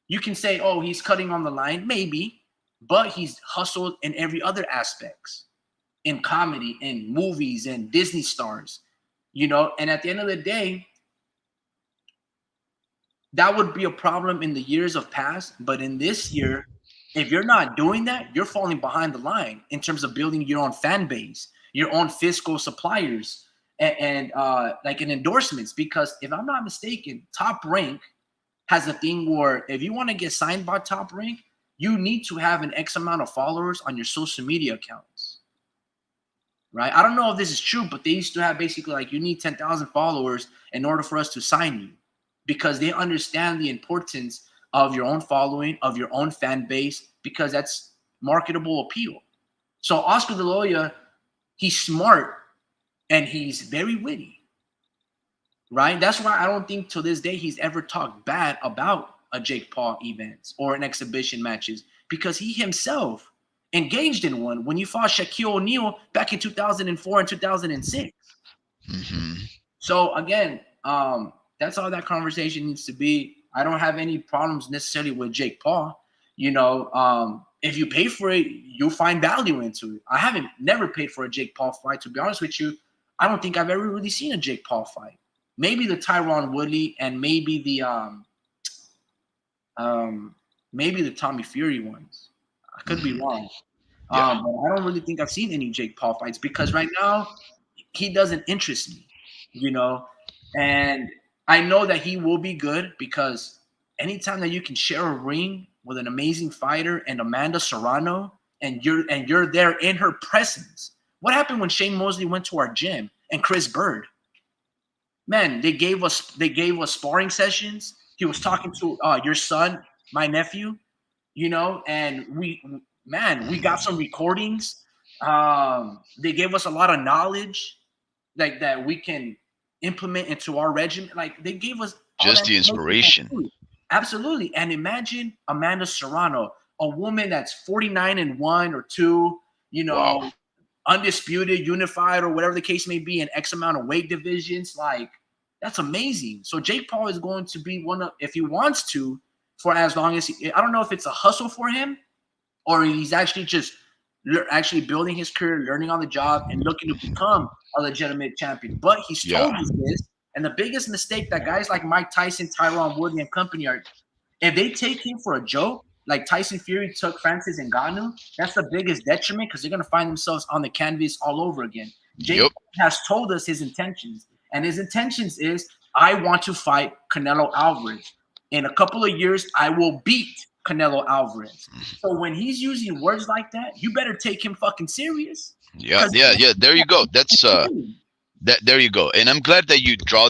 You can say, oh, he's cutting on the line, maybe, but he's hustled in every other aspects, in comedy, in movies, and Disney stars, and at the end of the day, that would be a problem in the years of past. But in this year, if you're not doing that, you're falling behind the line in terms of building your own fan base, your own fiscal suppliers, and like in endorsements. Because if I'm not mistaken, Top Rank has a thing where if you want to get signed by Top Rank, you need to have an X amount of followers on your social media accounts. Right? I don't know if this is true, but they used to have basically like you need 10,000 followers in order for us to sign you, because they understand the importance of your own following, of your own fan base, because that's marketable appeal. So Oscar De La Hoya, he's smart and he's very witty, right? That's why I don't think to this day he's ever talked bad about a Jake Paul event or an exhibition matches, because he himself engaged in one when you fought Shaquille O'Neal back in 2004 and 2006. So again, that's all that conversation needs to be. I don't have any problems necessarily with Jake Paul. If you pay for it, you'll find value into it. I haven't never paid for a Jake Paul fight, to be honest with you. I don't think I've ever really seen a Jake Paul fight. Maybe the Tyron Woodley and maybe the Tommy Fury ones. I could be wrong. But I don't really think I've seen any Jake Paul fights, because right now he doesn't interest me, and I know that he will be good, because anytime that you can share a ring with an amazing fighter and Amanda Serrano, and you're there in her presence. What happened when Shane Mosley went to our gym and Chris Bird? Man, they gave us sparring sessions. He was talking to your son, my nephew, and we got some recordings. They gave us a lot of knowledge like that we can implement into our regimen. Like they gave us just the inspiration. Absolutely. And imagine Amanda Serrano, a woman that's 49-1 or 2, Wow. undisputed, unified, or whatever the case may be, in X amount of weight divisions. Like, that's amazing. So Jake Paul is going to be one of, if he wants to, for as long as I don't know if it's a hustle for him or he's actually just actually building his career, learning on the job, and looking to become a legitimate champion. But he's told us this, and the biggest mistake that guys like Mike Tyson, Tyron Woodley, and company are, if they take him for a joke, like Tyson Fury took Francis Ngannou, that's the biggest detriment, because they're going to find themselves on the canvas all over again. Jake has told us his intentions, and his intentions is, I want to fight Canelo Alvarez. In a couple of years, I will beat Canelo Alvarez. So when he's using words like that, you better take him fucking serious. Yeah. There you go. That's there you go. And I'm glad that you draw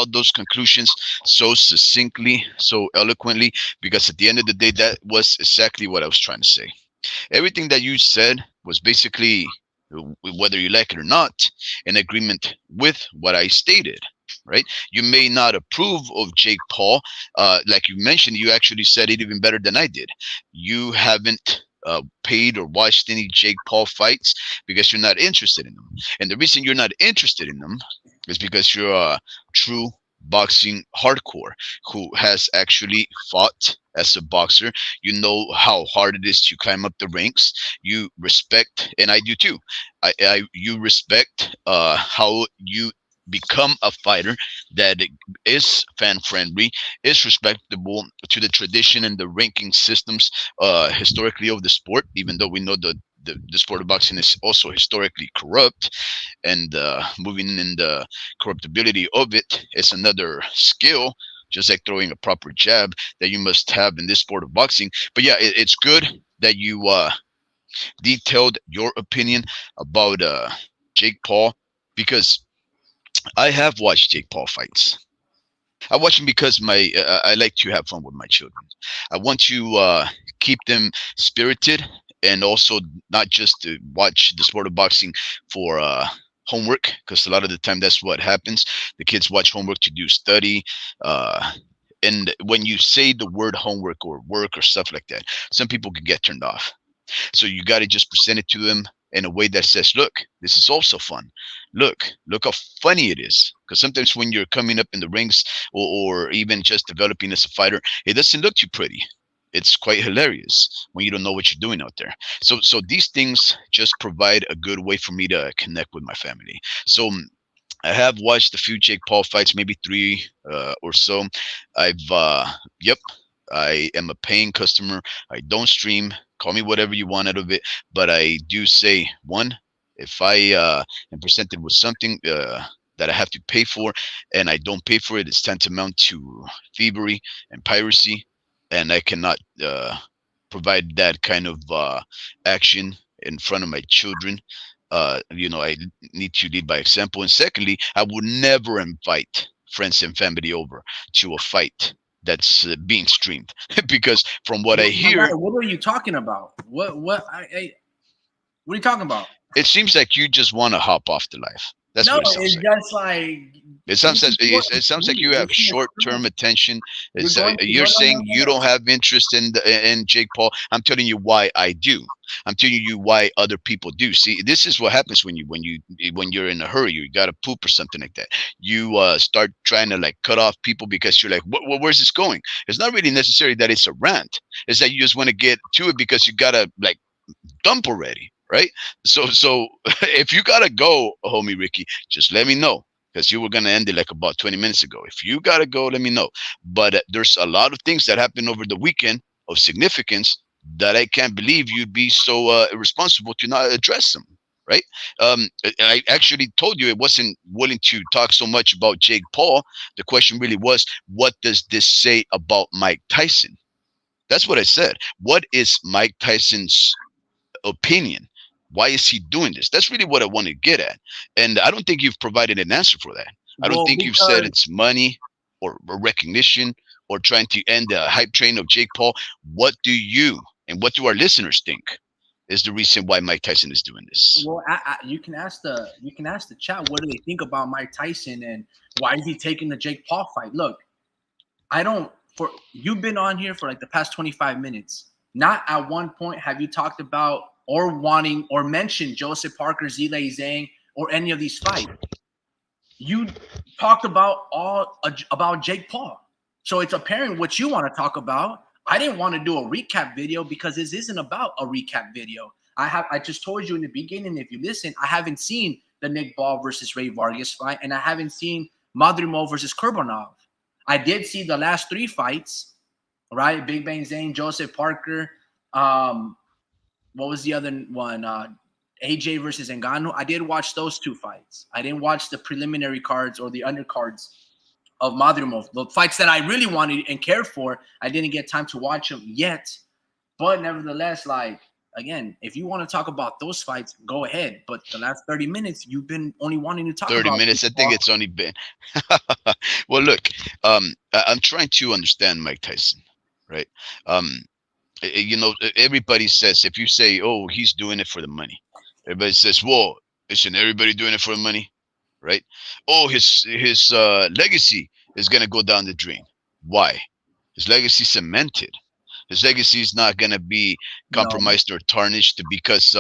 those conclusions so succinctly, so eloquently, because at the end of the day, that was exactly what I was trying to say. Everything that you said was basically, whether you like it or not, in agreement with what I stated. right? You may not approve of Jake Paul. Like you mentioned, you actually said it even better than I did. You haven't paid or watched any Jake Paul fights because you're not interested in them. And the reason you're not interested in them is because you're a true boxing hardcore who has actually fought as a boxer. You know how hard it is to climb up the ranks. You respect, and I do too. You respect how you become a fighter that is fan friendly, is respectable to the tradition and the ranking systems historically of the sport, even though we know the sport of boxing is also historically corrupt, and moving in the corruptibility of it is another skill, just like throwing a proper jab that you must have in this sport of boxing. But yeah, it's good that you detailed your opinion about Jake Paul, because I have watched Jake Paul fights. I watch them because I like to have fun with my children. I want to keep them spirited, and also not just to watch the sport of boxing for homework, because a lot of the time that's what happens. The kids watch homework to do study. Uh, and when you say the word homework or work or stuff like that, some people can get turned off. So you got to just present it to them in a way that says, look, this is also fun. Look how funny it is. Because sometimes when you're coming up in the rings, or even just developing as a fighter, it doesn't look too pretty. It's quite hilarious when you don't know what you're doing out there. So these things just provide a good way for me to connect with my family. So I have watched a few Jake Paul fights, maybe three or so. I've yep, I am a paying customer. I don't stream. Call me whatever you want out of it, but I do say, one, if I am presented with something that I have to pay for, and I don't pay for it, it's tantamount to thievery and piracy, and I cannot provide that kind of action in front of my children. I need to lead by example. And secondly, I would never invite friends and family over to a fight that's being streamed because from what I My guy, hear, what are you talking about? What are you talking about? it seems like you just want to hop off the life. That's No, what it sounds it's like. just like It this sounds is as short it and sounds like you sweet. have Listen to short-term attention. You're It's going to you're no, no, saying no, no, you no. don't have interest in Jake Paul. I'm telling you why I do. I'm telling you why other people do. See, this is what happens when you're in a hurry. You got to poop or something like that. You start trying to like cut off people because you're like, where's this going? It's not really necessary that it's a rant. It's that you just want to get to it because you gotta like dump already, right? So if you gotta go, homie Ricky, just let me know, because you were gonna end it like about 20 minutes ago. If you gotta go, let me know. But there's a lot of things that happened over the weekend of significance that I can't believe you'd be so irresponsible to not address them. Right? I actually told you it wasn't willing to talk so much about Jake Paul. The question really was, what does this say about Mike Tyson? That's what I said. What is Mike Tyson's opinion? Why is he doing this? That's really what I want to get at. And I don't think you've provided an answer for that. I don't Well, think you've said because it's money or recognition or trying to end the hype train of Jake Paul. What do you and what do our listeners think is the reason why Mike Tyson is doing this? you can ask the chat what do they think about Mike Tyson and why is he taking the Jake Paul fight? Look, I don't for you've been on here for like the past 25 minutes. Not at one point have you talked about or wanting or mentioned Joseph Parker, Zile Zhang, or any of these fights. You talked about all about Jake Paul. So it's apparent what you want to talk about. I didn't want to do a recap video because this isn't about a recap video. I just told you in the beginning, if you listen, I haven't seen the Nick Ball versus Ray Vargas fight, and I haven't seen Madrimov versus Kurbanov. I did see the last three fights, right? Big Bang Zane, Joseph Parker. What was the other one? AJ versus Ngannou. I did watch those two fights. I didn't watch the preliminary cards or the undercards of Madrimov. The fights that I really wanted and cared for, I didn't get time to watch them yet. But nevertheless, like, again, if you want to talk about those fights, go ahead. But the last 30 minutes, you've been only wanting to talk 30 about minutes. I think it's only been. Well, look, I'm trying to understand Mike Tyson, right? Um, everybody says, if you say, oh, he's doing it for the money, everybody says, well, isn't everybody doing it for the money? right? Oh, his legacy is gonna go down the drain. Why? His legacy cemented. His legacy is not gonna be No. compromised or tarnished because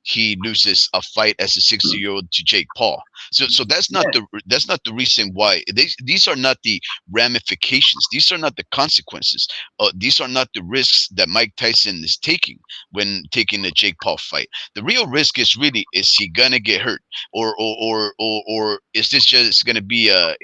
he loses a fight as a 60-year-old to Jake Paul. So Yes. that's not the reason why. These are not the ramifications. These are not the consequences. These are not the risks that Mike Tyson is taking when taking the Jake Paul fight. The real risk is really, is he gonna get hurt, or is this just gonna be a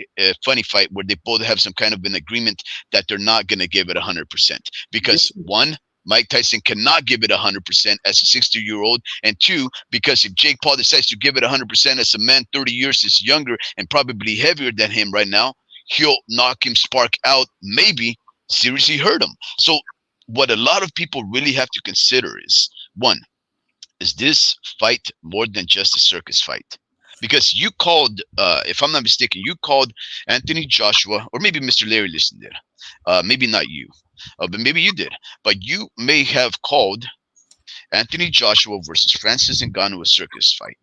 funny fight where they both have some kind of an agreement that they're not gonna give it 100%? This Because one, Mike Tyson cannot give it 100% as a 60-year-old, and two, because if Jake Paul decides to give it 100% as a man 30 years is younger and probably heavier than him right now, he'll knock him spark out, maybe seriously hurt him. So what a lot of people really have to consider is, one, is this fight more than just a circus fight? Because you called, if I'm not mistaken, you called Anthony Joshua, or maybe Mr. Larry listened there. Maybe not you, but maybe you did. But you may have called Anthony Joshua versus Francis Ngannou a circus fight.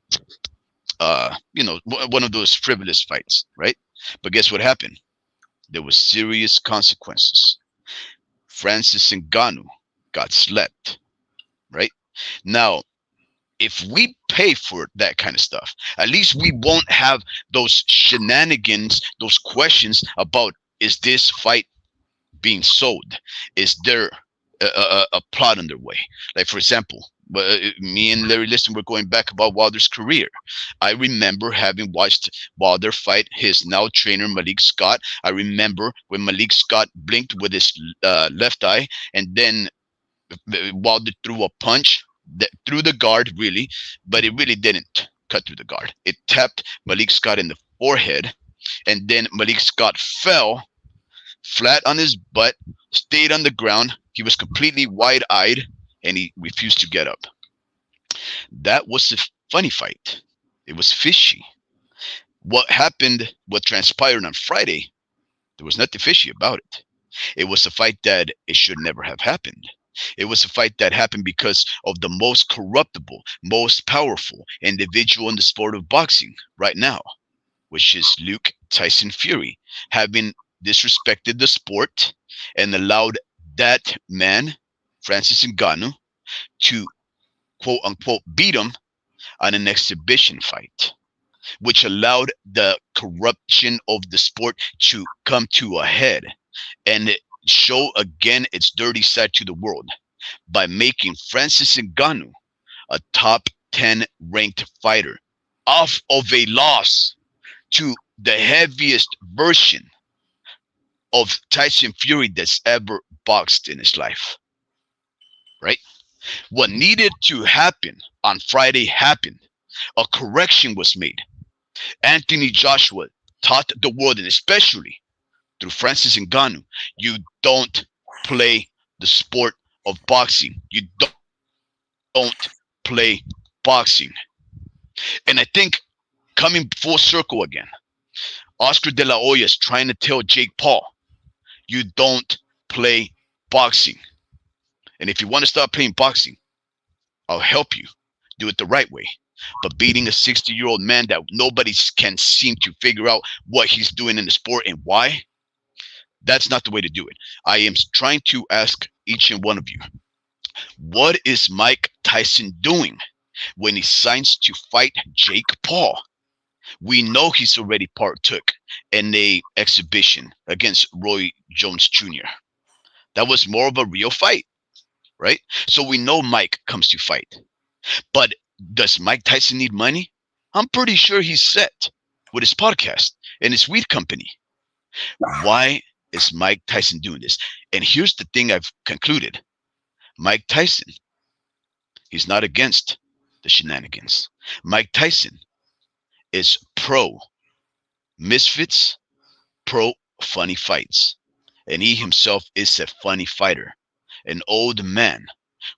One of those frivolous fights, right? But guess what happened? There was serious consequences. Francis Ngannou got slept, right? Now, if we pay for that kind of stuff, at least we won't have those shenanigans, those questions about, is this fight being sold? Is there a plot underway? Like, for example, me and Larry Liston were going back about Wilder's career. I remember having watched Wilder fight his now trainer Malik Scott. I remember when Malik Scott blinked with his left eye, and then Wilder threw a punch that through the guard, really, but it really didn't cut through the guard. It tapped Malik Scott in the forehead, and then Malik Scott fell flat on his butt, stayed on the ground. He was completely wide-eyed, and he refused to get up. That was a funny fight. It was fishy. What happened, what transpired on Friday, there was nothing fishy about it. It was a fight that it should never have happened. It was a fight that happened because of the most corruptible, most powerful individual in the sport of boxing right now, which is Luke Tyson Fury, having disrespected the sport and allowed that man, Francis Ngannou, to quote unquote beat him on an exhibition fight, which allowed the corruption of the sport to come to a head and show again its dirty side to the world by making Francis Ngannou a top 10 ranked fighter off of a loss to the heaviest version of Tyson Fury that's ever boxed in his life. Right? What needed to happen on Friday happened. A correction was made. Anthony Joshua taught the world, and especially through Francis Ngannou, you don't play the sport of boxing. You don't play boxing. And I think, coming full circle again, Oscar De La Hoya is trying to tell Jake Paul, you don't play boxing. And if you want to start playing boxing, I'll help you do it the right way. But beating a 60-year-old man that nobody can seem to figure out what he's doing in the sport and why, that's not the way to do it. I am trying to ask each and one of you, what is Mike Tyson doing when he signs to fight Jake Paul? We know he's already partook in a exhibition against Roy Jones Jr. That was more of a real fight, right? So we know Mike comes to fight. But does Mike Tyson need money? I'm pretty sure he's set with his podcast and his weed company. Why is Mike Tyson doing this? And here's the thing I've concluded. Mike Tyson, he's not against the shenanigans. Mike Tyson is pro misfits, pro funny fights. And he himself is a funny fighter, an old man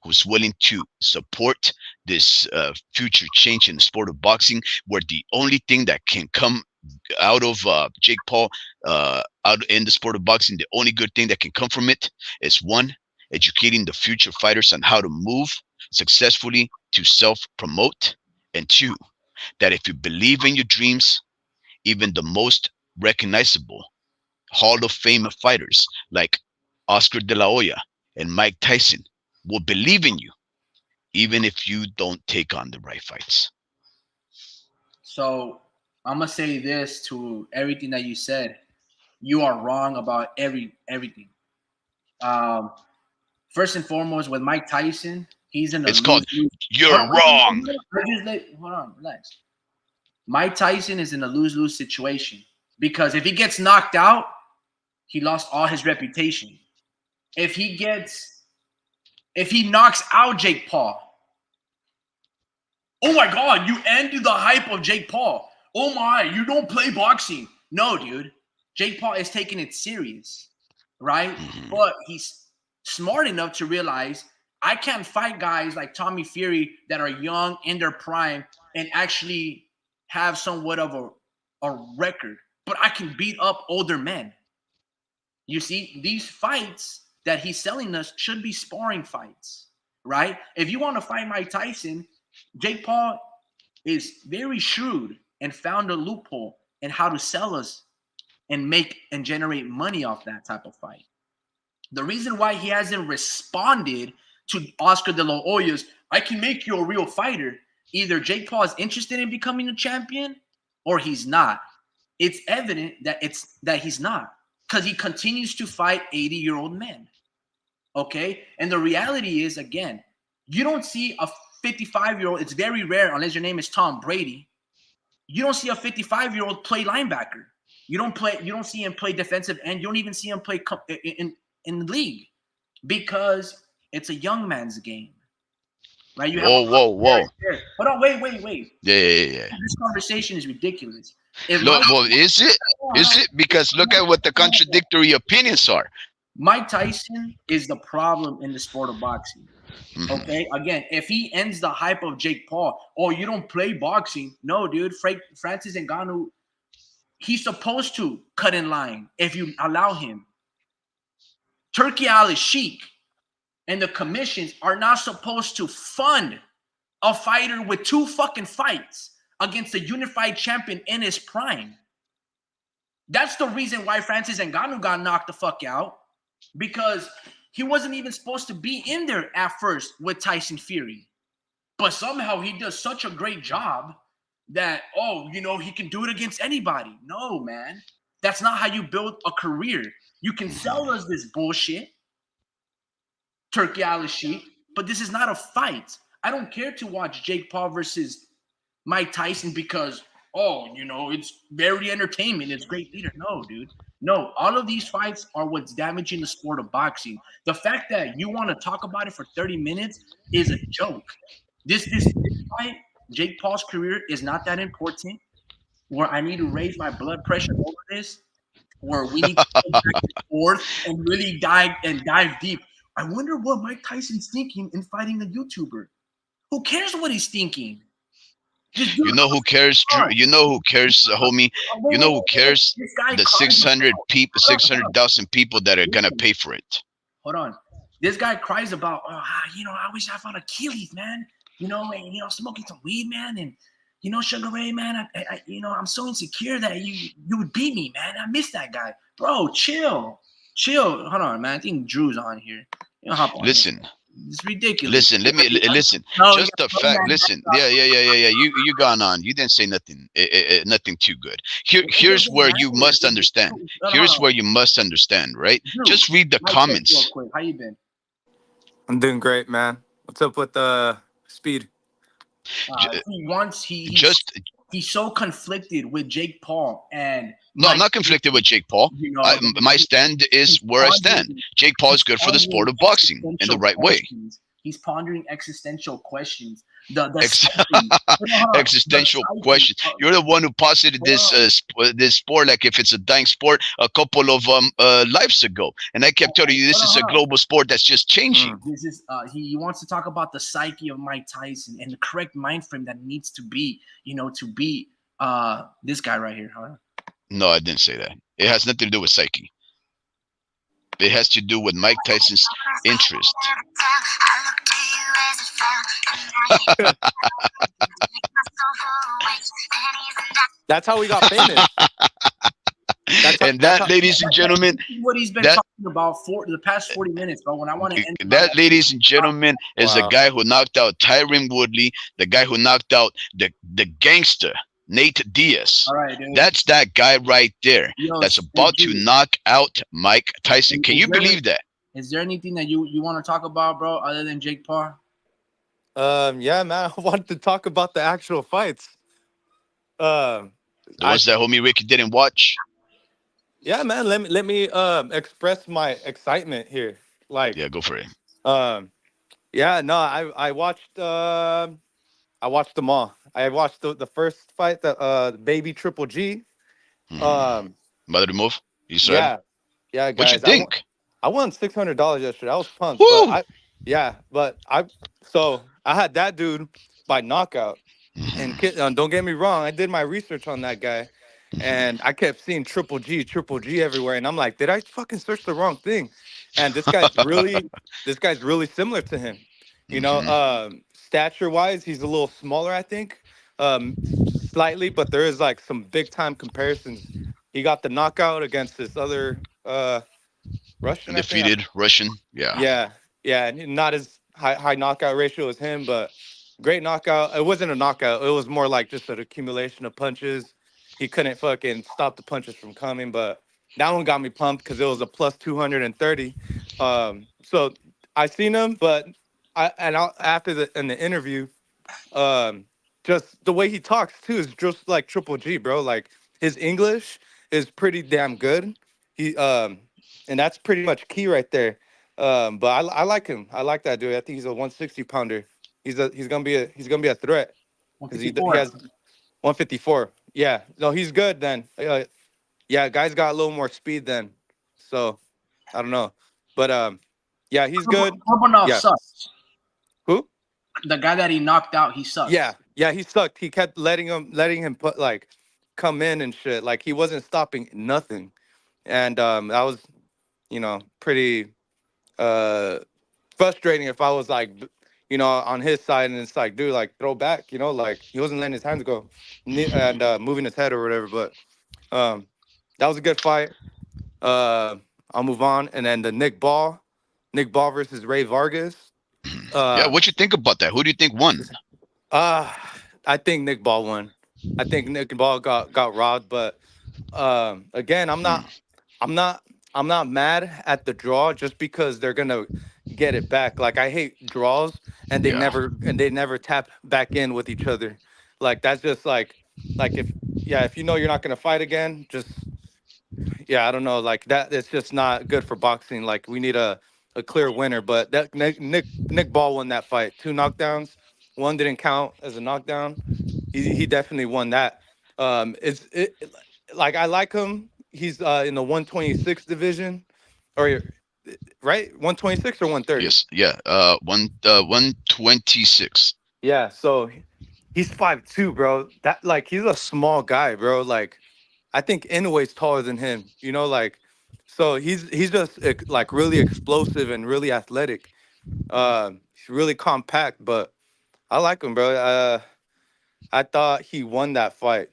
who's willing to support this future change in the sport of boxing, where the only thing that can come out of Jake Paul, out in the sport of boxing, the only good thing that can come from it is, one, educating the future fighters on how to move successfully to self-promote, and two, that if you believe in your dreams, even the most recognizable Hall of Fame fighters like Oscar De La Hoya and Mike Tyson will believe in you, even if you don't take on the right fights. So I'm gonna say this to everything that you said. You are wrong about everything. Um, First and foremost, with Mike Tyson, he's in a It's called lose-lose. You're Wrong. Hold on, relax. Mike Tyson is in a lose-lose situation because if he gets knocked out, he lost all his reputation. If he knocks out Jake Paul, oh my God, you ended the hype of Jake Paul. Oh my, you don't play boxing. No, dude. Jake Paul is taking it serious, right? Mhm. But he's smart enough to realize I can't fight guys like Tommy Fury that are young in their prime and actually have somewhat of a record, but I can beat up older men. You see, these fights that he's selling us should be sparring fights, right? If you want to fight Mike Tyson, Jake Paul is very shrewd and found a loophole in how to sell us and make and generate money off that type of fight. The reason why he hasn't responded to Oscar De La Hoya's, I can make you a real fighter, either Jake Paul is interested in becoming a champion or he's not. It's evident that he's not because he continues to fight 80-year-old men. Okay? And the reality is, again, you don't see a 55-year-old, it's very rare unless your name is Tom Brady. You don't see a 55-year-old play linebacker. You don't see him play defensive end. You don't even see him play in the league because it's a young man's game. Right? You have Whoa. Hold on, wait. Yeah. This conversation is ridiculous. If Look, well, is it? Is it? Because look at what the contradictory opinions are. Mike Tyson is the problem in the sport of boxing. Mhm. Okay, again, if he ends the hype of Jake Paul, oh, you don't play boxing. No, dude, Francis Ngannou, he's supposed to cut in line if you allow him. Turkey Al Sheikh and the commissions are not supposed to fund a fighter with 2 fucking fights against a unified champion in his prime. That's the reason why Francis Ngannou got knocked the fuck out, because he wasn't even supposed to be in there at first with Tyson Fury. But somehow he does such a great job that, he can do it against anybody. No, man. That's not how you build a career. You can sell us this bullshit, Turkey Al Sheikh, but this is not a fight. I don't care to watch Jake Paul versus Mike Tyson because, it's very entertainment. It's great theater. No, dude. No, all of these fights are what's damaging the sport of boxing. The fact that you want to talk about it for 30 minutes is a joke. This fight, Jake Paul's career is not that important where I need to raise my blood pressure over this, where we need to go back and forth and really dive deep. I wonder what Mike Tyson's thinking in fighting a YouTuber. Who cares what he's thinking? You know who cares, Drew? You know who cares, homie? You know who cares? The 600,000 people that are gonna pay for it. Hold on. This guy cries about, I wish I found Achilles, man. And smoking some weed, man, and Sugar Ray, man. I'm so insecure that you would beat me, man. I miss that guy, bro. Chill. Hold on, man. I think Drew's on here. Hop on. Listen. It's ridiculous. Listen, let me listen. No, just the fact. Listen, yeah. You gone on. You didn't say nothing. Nothing too good. Here's where you must understand. Here's where you must understand. Right? Drew, just read the comments. Real quick. How you been? I'm doing great, man. What's up with the speed? He's so conflicted with Jake Paul and. No, I'm not conflicted with Jake Paul. My stand is where I stand. Jake Paul is good for the sport of boxing in the right way. He's pondering existential questions. Existential questions. You're the one who posited this sport like if it's a dying sport a couple of lives ago, and I kept telling you this is a global sport that's just changing. This is he wants to talk about the psyche of Mike Tyson and the correct mind frame that needs to be, to be this guy right here. Huh? No, I didn't say that. It has nothing to do with psyche. It has to do with Mike Tyson's interest. That's how we got famous. That's how. And That's that, how. ladies and gentlemen, This is what he's been that talking about for the past 40 minutes, bro. When I want to end my that, ladies and gentlemen, is the Wow. guy who knocked out Tyron Woodley, the guy who knocked out the gangster Nate Diaz. all right, dude. That's that guy right there. Yo, That's hey, about to G, knock out Mike Tyson. Can is you there believe that? is there anything that you want to talk about, bro, other than Jake Paul? Yeah, man. I wanted to talk about the actual fights. Um, The I ones that homie Ricky didn't watch. yeah, man. Let me express my excitement here. Like, Yeah, go for it. um, yeah, no, I watched them all. I watched the first fight, the baby Triple G. Hmm. Um, Mother move. Israel. yeah, yeah, What you guys. think? I won $600 yesterday. I was pumped, but Woo! I had that dude by knockout. And Hmm. don't get me wrong, I did my research on that guy, and I kept seeing Triple G everywhere, and I'm like, did I fucking search the wrong thing? And this guy's really similar to him. You know, Hmm. stature wise, he's a little smaller, I think, slightly, but there is like some big time comparisons. He got the knockout against this other Russian, I think. Undefeated Russian. Yeah. Yeah, yeah, and not as high knockout ratio as him, but great knockout. It wasn't a knockout. It was more like just an accumulation of punches. He couldn't fucking stop the punches from coming, but that one got me pumped because it was a plus 230. So I seen him, but after the interview, um, just the way he talks too is just like Triple G, bro. Like his English is pretty damn good. He and that's pretty much key right there. But I like him. I like that dude. I think he's a 160 pounder. He's gonna be a threat because he 154. has 154. Yeah, no, he's good then. Yeah, guys got a little more speed then. So I don't know, but yeah, he's good. Kurbanov Yeah, sucks. who? The guy that he knocked out, he Yeah, sucks. yeah, he sucked. He kept letting him put like come in and shit. Like he wasn't stopping nothing. And that was, pretty uh frustrating if I was like on his side and it's like, dude, like throw back, like he wasn't letting his hands go and moving his head or whatever. But um that was a good fight. Uh I'll move on. And then the Nick Ball versus Ray Vargas. Yeah. Uh What you think about that? Who do you think won? uh I think Nick Ball won. I think Nick Ball got robbed, but again, Hmm. I'm not I'm not mad at the draw just because they're gonna get it back. Like I hate draws and Yeah. they never tap back in with each other. Like that's just like if you know you're not gonna fight again, just yeah, I don't know, like that it's just not good for boxing. Like we need a clear winner. But that Nick Ball won that fight. Two knockdowns. One didn't count as a knockdown. He definitely won that. Like I like him. He's in the 126 division, or right 126 or 130. Yes. Yeah. 126. Yeah, so he's 5'2", bro. That like he's a small guy, bro. Like I think Inoue's taller than him. Like so he's just like really explosive and really athletic. He's really compact, but I like him, bro. I thought he won that fight.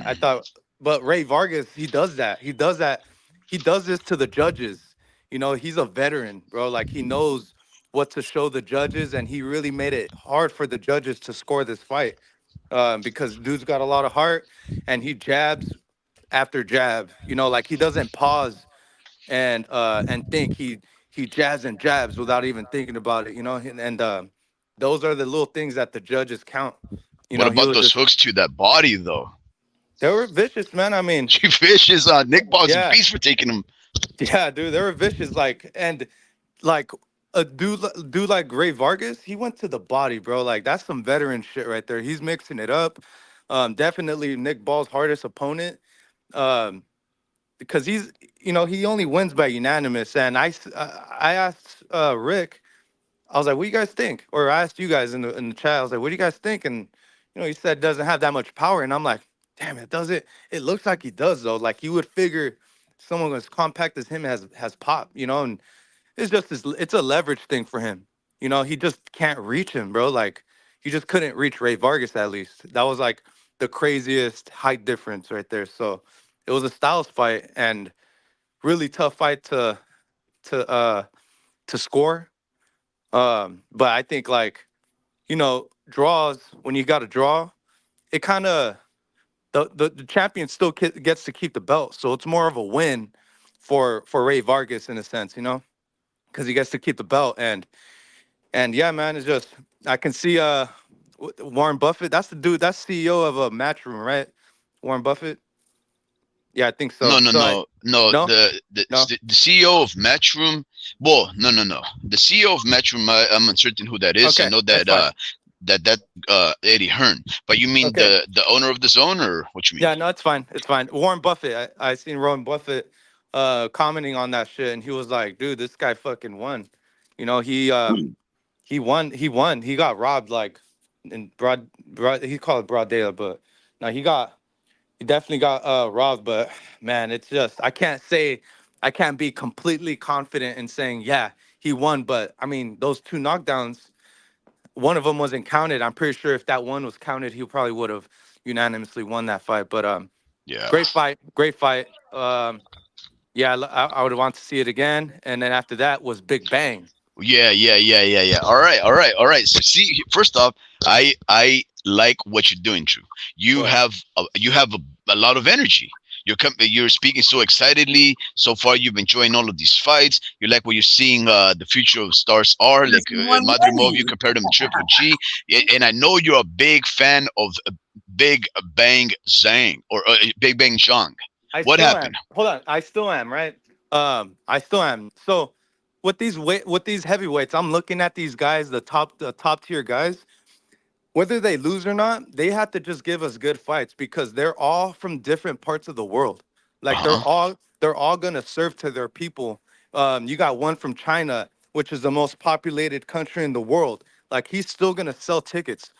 I Hmm. thought, but Ray Vargas, he does that. He does that. He does this to the judges. He's a veteran, bro. Like he knows what to show the judges, and he really made it hard for the judges to score this fight because dude's got a lot of heart, and he jabs after jab. Like he doesn't pause and think he jabs and jabs without even thinking about it. And those are the little things that the judges count. What He about was those just hooks to that body though? they were vicious, man. I mean, G Fish is Nick Ball's a yeah, beast for taking him. yeah, dude, they were vicious. Like a dude like Ray Vargas, he went to the body, bro. Like that's some veteran shit right there. He's mixing it up. Definitely Nick Ball's hardest opponent. Um, because he only wins by unanimous. And I asked Rick, I was like, "What do you guys think?" Or I asked you guys in the chat. I was like, "What do you guys think?" And he said doesn't have that much power. And I'm like, "Damn, it does it. It looks like he does though. Like you would figure someone as compact as him has pop. And it's just it's a leverage thing for him. You know, he just can't reach him, bro. Like he just couldn't reach Ray Vargas at least. That was like the craziest height difference right there. So it was a styles fight and really tough fight to uh to score. But I think like, you know, draws when you got a draw, it kind of the champion still gets to keep the belt. So it's more of a win for Ray Vargas in a sense, you know, because he gets to keep the belt. And yeah, man, it's just I can see Warren Buffett. That's the dude. That's CEO of a Matchroom, right? Warren Buffett. Yeah, I think No, so. no, So I no, no. no no. The CEO of Matchroom. Well, no, no, no. The CEO of Matchroom. I'm uncertain who that is. I Okay, know that's that fine. that Eddie Hearn. But you mean Okay. the owner of the zone, or what you mean? Yeah, no, it's fine. It's fine. Warren Buffett. I seen Warren Buffett commenting on that shit, and he was like, "Dude, this guy fucking won." You know, he won. He won. He got robbed like in broad. He called it broad daylight, but no, he definitely got robbed. But man, it's just I can't be completely confident in saying yeah he won. But I mean those two knockdowns, one of them wasn't counted. I'm pretty sure if that one was counted, he probably would have unanimously won that fight. But Yeah. great fight, great fight. Yeah, I would want to see it again. And then after that was Big Bang. Yeah, yeah, yeah, yeah, yeah. All right, all right, all right. So see, first off, I like what you're doing, Drew. What? You have a lot of energy. You're speaking so excitedly. So far, you've enjoying all of these fights. You like what you're seeing. The future of stars are like Just one Madrimov. You Manny. compared him to Triple G, and I know you're a big fan of Big Bang Zhang or Big Bang Zhang. I What still happened? am. Hold on, I still am, right? I still am. So with these heavyweights, I'm looking at these guys, the top tier guys. Whether they lose or not, they have to just give us good fights because they're all from different parts of the world. Uh Like huh. they're all gonna serve to their people. You got one from China, which is the most populated country in the world. Like he's still gonna sell tickets.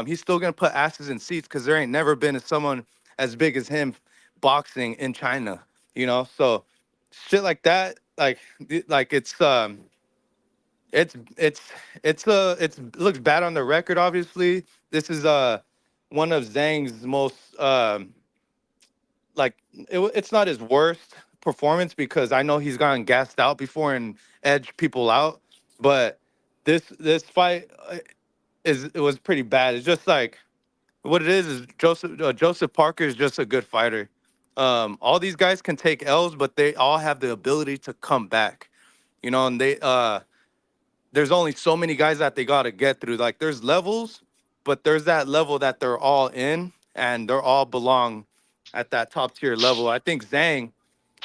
He's still gonna put asses in seats because there ain't never been someone as big as him boxing in China. You know, so shit like that, like it's it's looks bad on the record. Obviously, this is one of Zhang's most it's not his worst performance because I know he's gotten gassed out before and edged people out, but this fight it was pretty bad. It's just like what it is Joseph Parker is just a good fighter. All these guys can take L's, but they all have the ability to come back. You know, and there's only so many guys that they got to get through. Like there's levels, but there's that level that they're all in and they're all belong at that top tier level. I think Zhang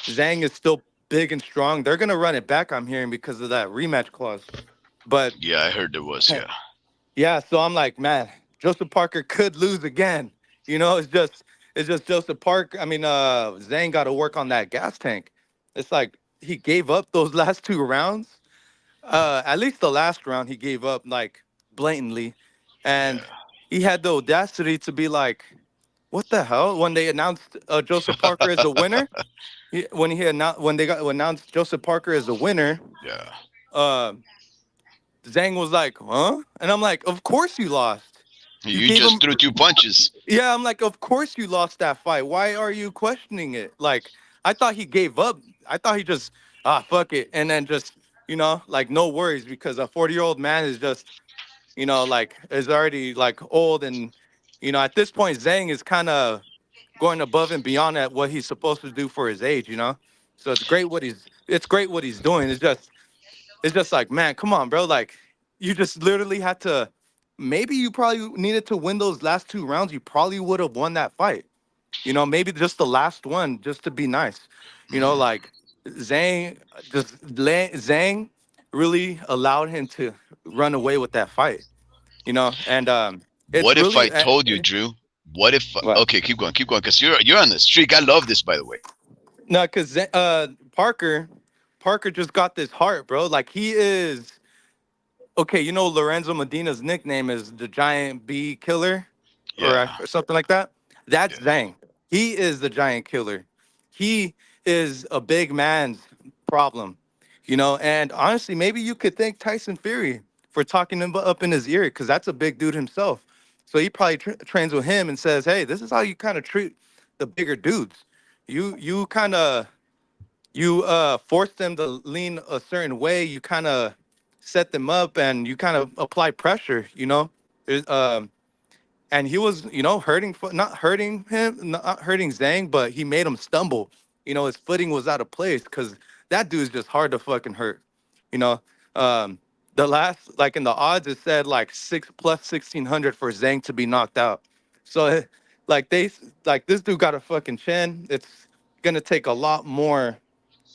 is still big and strong. They're gonna run it back, I'm hearing, because of that rematch clause. But Yeah, I heard there was. Yeah. yeah, so I'm like, man, Joseph Parker could lose again. You know, it's just Joseph Parker. I mean, Zhang got to work on that gas tank. It's like he gave up those last two rounds, at least the last round he gave up like blatantly, and Yeah. he had the audacity to be like, "What the hell?" When they announced Joseph Parker as a winner, when they got announced Joseph Parker as a winner, Yeah. uh, Zhang was like, "Huh?" And I'm like, "Of course you lost. You You gave just him." threw two punches. Yeah, I'm like, "Of course you lost that fight. Why are you questioning it?" Like, I thought he gave up. I thought he just fuck it, and then just like no worries because a 40-year-old man is just like is already like old and at this point Zhang is kind of going above and beyond at what he's supposed to do for his age. So it's great what he's doing. It's just like, man, come on, bro. Like you just literally had to maybe you probably needed to win those last two rounds. You probably would have won that fight. Maybe just the last one just to be nice. Like Zhang Zhang really allowed him to run away with that fight. And it's What if I really told you, Drew? What if? what? Okay, keep going, because you're on the streak. I love this, by the way. No, because Parker just got this heart, bro. Like he is okay. Lorenzo Medina's nickname is the Giant Bee Killer, or, Yeah, or something like that. That's yeah, Zhang. He is the Giant Killer. He is a big man's problem. And honestly, maybe you could thank Tyson Fury for talking him up in his ear, because that's a big dude himself. So he probably trains with him and says, "Hey, this is how you kind of treat the bigger dudes. You kind of force them to lean a certain way. You kind of set them up, and you kind of apply pressure. And he was, hurting, not hurting him, not hurting Zhang, but he made him stumble. His footing was out of place because that dude's just hard to fucking hurt. You know, um, the last, like in the odds, it said like 1600 for Zhang to be knocked out. So, like like this dude got a fucking chin. It's gonna take a lot more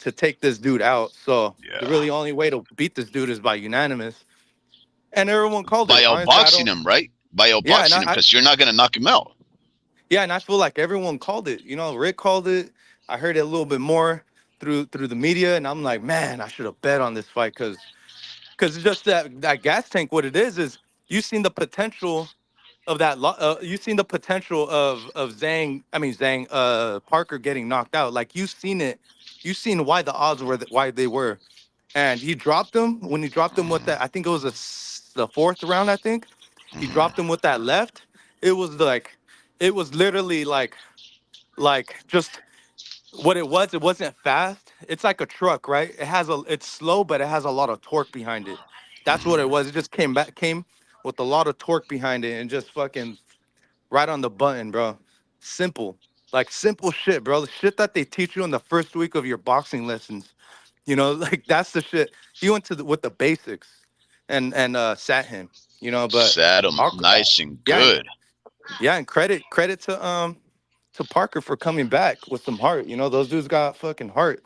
to take this dude out. So the Yeah. really only way to beat this dude is by unanimous. And everyone called By it honest outboxing battle. him, right? By Yeah, and outboxing him, because you're not gonna knock him out. yeah, and I feel like everyone called it. Rick called it. I heard it a little bit more through the media, and I'm like, man, I should have bet on this fight because it's just that gas tank. What it is you seen the potential of that. You seen the potential of Zhang. I mean Zhang Parker getting knocked out. Like you seen it. You seen why the odds were why they were, and he dropped him when he dropped him with Hmm. that. I think it was the fourth round. I think he Hmm. dropped him with that left. It was like, it was literally like just what it was. It wasn't fast. It's like a truck, right? It's slow, but it has a lot of torque behind it. That's what Hmm. it was. It just came with a lot of torque behind it and just fucking right on the button, bro. Simple, like simple shit, bro. The shit that they teach you in the first week of your boxing lessons. Like that's the shit. He went with the basics and sat him. But Sat him I'll, nice and yeah, good. yeah, and credit to Parker for coming back with some heart. Those dudes got fucking heart.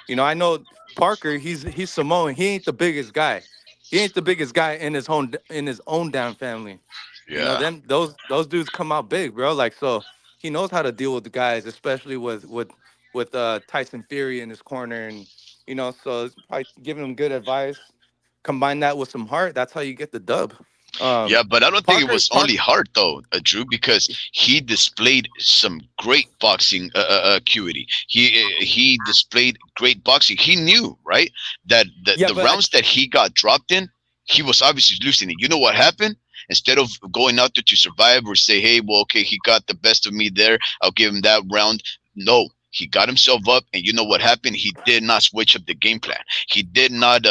I know Parker. He's Samoan. He ain't the biggest guy. He ain't the biggest guy in his own damn family. Yeah. Those dudes come out big, bro. Like, so he knows how to deal with the guys, especially with Tyson Fury in his corner, and so it's probably giving him good advice. Combine that with some heart. That's how you get the dub. Um, Yeah, but I don't think it Parker was only Park. heart though, Drew, because he displayed some great boxing acuity. He displayed great boxing. He knew, right, that Yeah, the but rounds that he got dropped in, he was obviously losing it. You know what happened? Instead of going out there to survive or say, hey, well, okay, he got the best of me there, I'll give him that round. No, he got himself up, and you know what happened? He did not switch up the game plan. He did not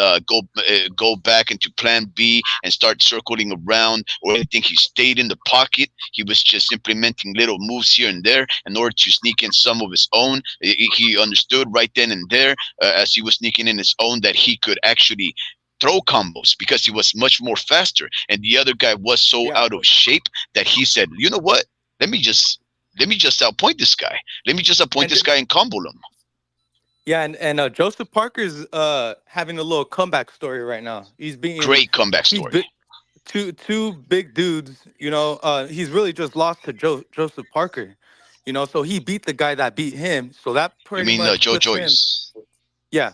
go back into plan B and start circling around or anything. He stayed in the pocket. He was just implementing little moves here and there in order to sneak in some of his own. He understood right then and there, as he was sneaking in his own, that he could actually throw combos because he was much more faster, and the other guy was so yeah, out of shape that he said, you know what, let me just outpoint this guy. Let me just appoint and this guy and combo him. yeah, and Joseph Parker's having a little comeback story right now. Great comeback He's story. big, two big dudes. He's really just lost to Joseph Parker. So he beat the guy that beat him. So that You pretty mean much Joe puts him, Joyce? yeah,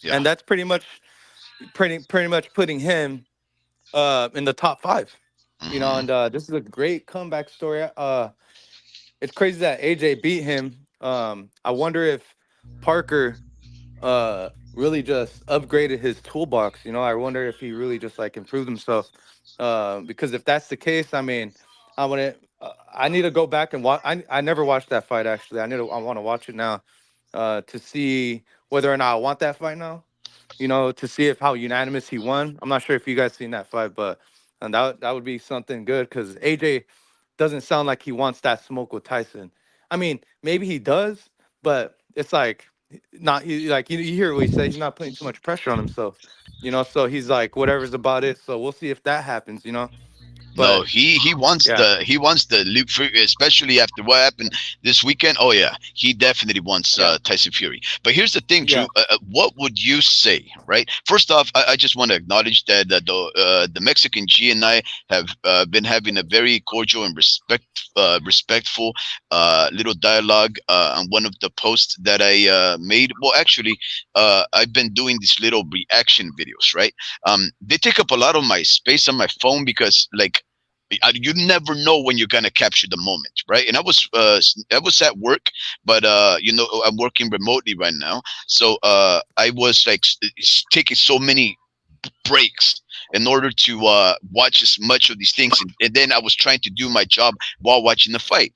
Yeah. and that's pretty much putting him in the top five. Hmm. And this is a great comeback story. It's crazy that AJ beat him. I wonder if Parker really just upgraded his toolbox. I wonder if he really just like improved himself. Because if that's the case, I mean, I need to go back and watch. I never watched that fight actually. I want to watch it now, to see whether or not I want that fight now. To see if how unanimous he won. I'm not sure if you guys seen that fight, but and that would be something good because AJ doesn't sound like he wants that smoke with Tyson. I mean, maybe he does, but it's like not he like you hear what he said. He's not putting too much pressure on himself. So he's like whatever's about it. So we'll see if that happens. No, But he wants yeah, the Luke Fury, especially after what happened this weekend. Oh yeah, he definitely wants yeah, Tyson Fury. But here's the thing, Drew. yeah, What would you say, right? First off, I just want to acknowledge that the Mexican G and I have been having a very cordial and respectful little dialogue on one of the posts that I made. Well, actually, I've been doing these little reaction videos, right? They take up a lot of my space on my phone because, like, you never know when you're gonna capture the moment, right? And I was at work, but I'm working remotely right now, so I was like taking so many breaks in order to watch as much of these things, and then I was trying to do my job while watching the fight.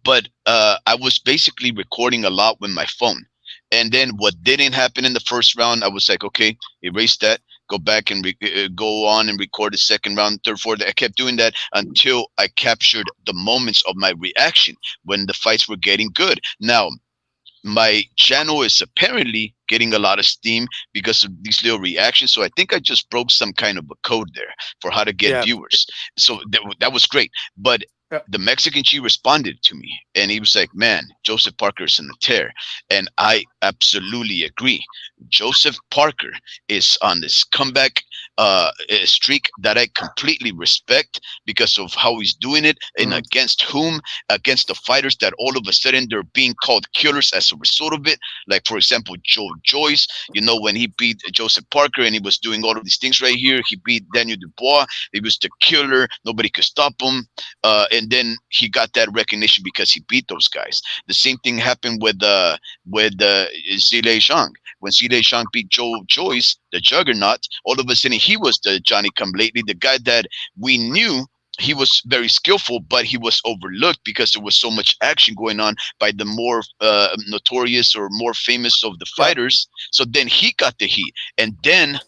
But I was basically recording a lot with my phone. And then what didn't happen in the first round, I was like, okay, erase that, go back and go on and record the second round, third, fourth. I kept doing that until I captured the moments of my reaction when the fights were getting good. Now, my channel is apparently getting a lot of steam because of these little reactions. So I think I just broke some kind of a code there for how to get Yeah. viewers. So that was great. But Yeah. the Mexican chief responded to me and he was like, man, Joseph Parker is in the tear. And I absolutely agree. Joseph Parker is on this comeback streak that I completely respect because of how he's doing it and against whom, against the fighters that all of a sudden they're being called killers as a result of it. Like, for example, Joe Joyce, when he beat Joseph Parker and he was doing all of these things right here, he beat Daniel Dubois. He was the killer. Nobody could stop him. And then he got that recognition because he beat those guys. The same thing happened with Zhilei Zhang. When Zhilei Zhang beat Joe Joyce, the juggernaut, all of a sudden he was the Johnny come lately, the guy that we knew he was very skillful, but he was overlooked because there was so much action going on by the more notorious or more famous of the fighters. So then he got the heat. And then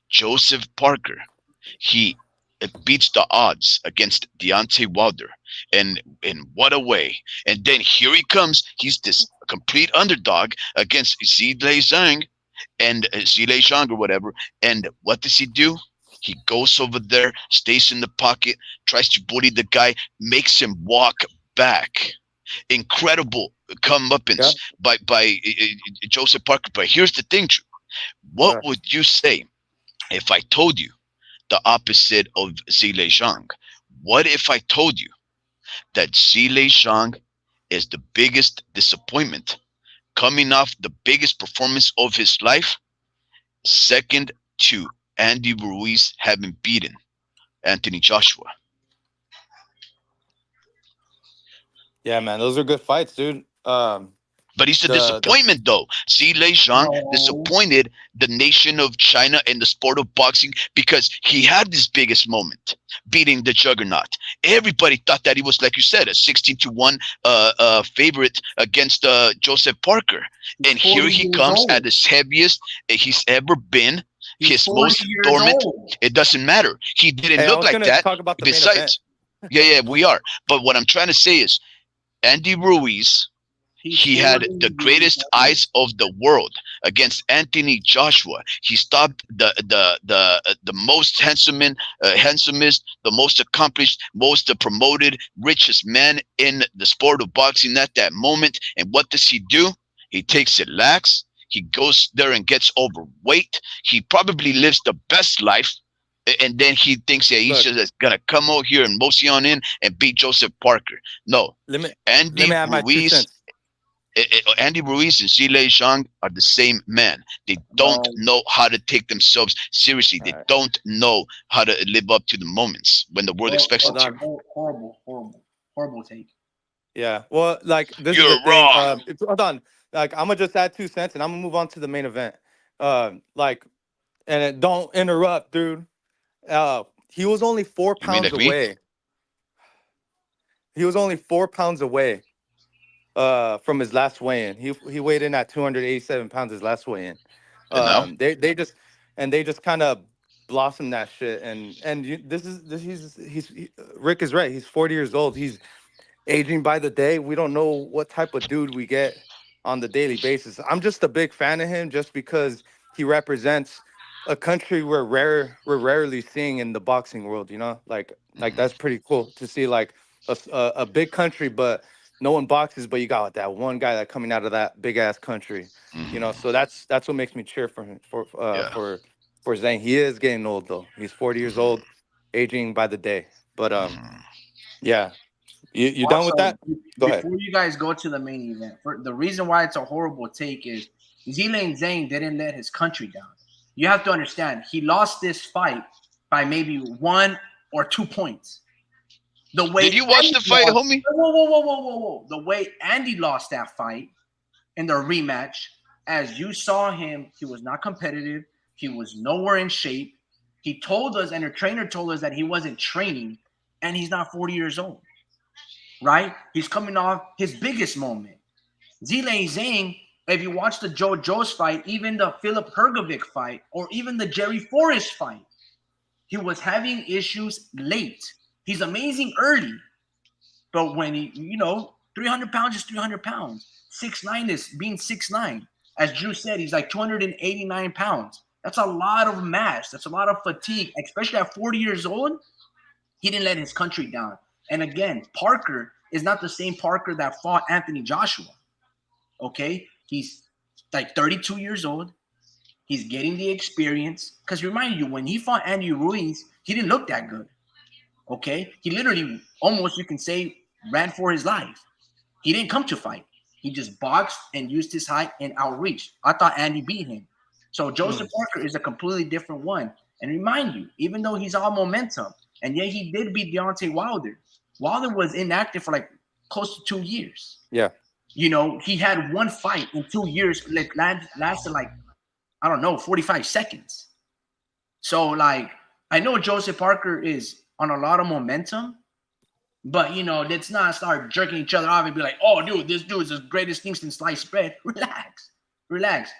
Joseph Parker, he beats the odds against Deontay Wilder. And in what a way. And then here he comes. He's this complete underdog against Zhilei Zhang and Zhilei Zhang or whatever. And what does he do? He goes over there, stays in the pocket, tries to bully the guy, makes him walk back. Incredible comeuppance by Joseph Parker. But here's the thing, Drew. What would you say if I told you the opposite of Zhilei Zhang? What if I told you that Zhilei Zhang is the biggest disappointment, coming off the biggest performance of his life, second to Andy Ruiz having beaten Anthony Joshua? Yeah, man, those are good fights, dude. But he's a disappointment, though. Zhilei Zhang disappointed the nation of China in the sport of boxing because he had this biggest moment, beating the juggernaut. Everybody thought that he was, like you said, a 16-1 favorite against Joseph Parker. And here he comes at the heaviest he's ever been. His most dormant. It doesn't matter. He didn't look like that. Talk about the Besides, yeah, we are. But what I'm trying to say is, Andy Ruiz, he had the greatest eyes of the world against Anthony Joshua. He stopped the most handsomest, the most accomplished, most promoted, richest man in the sport of boxing at that moment. And what does he do? He takes it lax. He goes there and gets overweight. He probably lives the best life. And then he thinks that he's just going to come over here and mosey on in and beat Joseph Parker. No. Andy Ruiz and Zhilei Zhang are the same man. They don't know how to take themselves seriously. They don't know how to live up to the moments when the world expects them to. Horrible take. Yeah. Well, like, this You're is the wrong. thing. Hold on. Like, I'm gonna just add 2 cents and I'm gonna move on to the main event. Don't interrupt, dude. He was only 4 pounds away. He was only 4 pounds away from his last weigh-in. He weighed in at 287 pounds his last weigh-in. They just kind of blossomed that shit. Rick is right. He's 40 years old. He's aging by the day. We don't know what type of dude we get on the daily basis. I'm just a big fan of him just because he represents a country we're rarely seeing in the boxing world, like that's pretty cool to see, like a big country, but no one boxes, but you got that one guy that coming out of that big ass country, so that's what makes me cheer for him, for Zhang. He is getting old though. He's 40 years old, aging by the day. But yeah. You done with that? Go ahead. Before you guys go to the main event, the reason why it's a horrible take is Zhilei Zhang didn't let his country down. You have to understand, he lost this fight by maybe 1 or 2 points. Did you watch the fight, homie? Whoa. The way Andy lost that fight in the rematch, as you saw him, he was not competitive. He was nowhere in shape. He told us, and her trainer told us that he wasn't training, and he's not 40 years old, right? He's coming off his biggest moment. Zhilei Zhang, if you watch the Joe Jones fight, even the Philip Hergovic fight, or even the Jerry Forrest fight, he was having issues late. He's amazing early, but when he, 300 pounds is 300 pounds. 6'9" is being 6'9". As Drew said, he's like 289 pounds. That's a lot of mass. That's a lot of fatigue, especially at 40 years old. He didn't let his country down. And again, Parker is not the same Parker that fought Anthony Joshua. Okay? He's like 32 years old. He's getting the experience. Because remind you, when he fought Andy Ruiz, he didn't look that good. Okay? He literally almost, you can say, ran for his life. He didn't come to fight. He just boxed and used his height and outreach. I thought Andy beat him. So Joseph Parker is a completely different one. And remind you, even though he's all momentum, and yet he did beat Deontay Wilder. Wilder was inactive for like close to 2 years. Yeah. He had one fight in 2 years, like lasted like, I don't know, 45 seconds. So like, I know Joseph Parker is on a lot of momentum, but let's not start jerking each other off and be like, oh, dude, this dude is the greatest thing since sliced bread. Relax.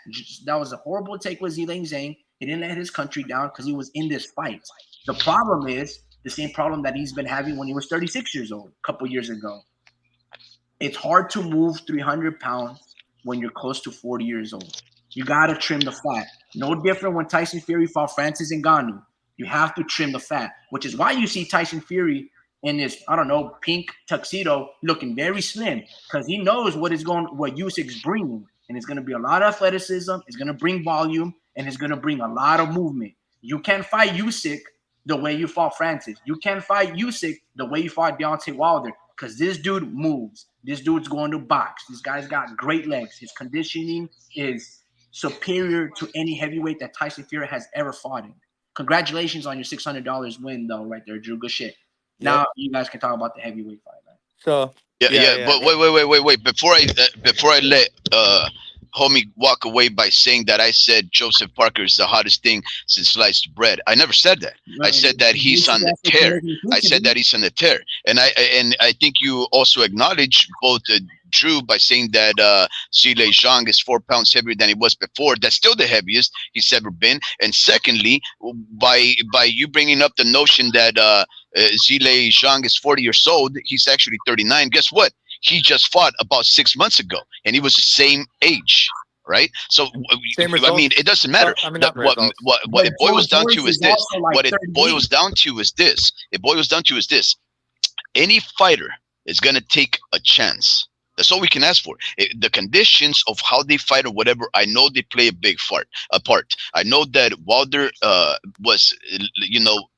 That was a horrible take with Zhilei Zhang. He didn't let his country down because he was in this fight. The problem is the same problem that he's been having when he was 36 years old, a couple years ago. It's hard to move 300 pounds when you're close to 40 years old. You got to trim the fat. No different when Tyson Fury fought Francis Ngannou. You have to trim the fat, which is why you see Tyson Fury in this, I don't know, pink tuxedo looking very slim, because he knows what Usyk's bringing. And it's going to be a lot of athleticism. It's going to bring volume, and it's going to bring a lot of movement. You can't fight Usyk the way you fought Francis. You can't fight Usyk the way you fought Deontay Wilder, because this dude moves. This dude's going to box. This guy's got great legs. His conditioning is superior to any heavyweight that Tyson Fury has ever fought in. Congratulations on your $600 win, though, right there, Drew. Good shit. Now you guys can talk about the heavyweight fight, man. So yeah. But wait. Before I let homie walk away by saying that I said Joseph Parker is the hottest thing since sliced bread. I never said that. I said that he's on the tear. And I think you also acknowledge both Drew by saying that Zhilei Zhang is 4 pounds heavier than he was before. That's still the heaviest he's ever been. And secondly, by you bringing up the notion that Zhilei Zhang is 40 years old, he's actually 39. Guess what? He just fought about 6 months ago, and he was the same age, right? So, Same I mean, it doesn't matter. What it boils down to is this. It boils down to is this. Any fighter is going to take a chance. That's all we can ask for. The conditions of how they fight or whatever, I know they play a big part. I know that Wilder was,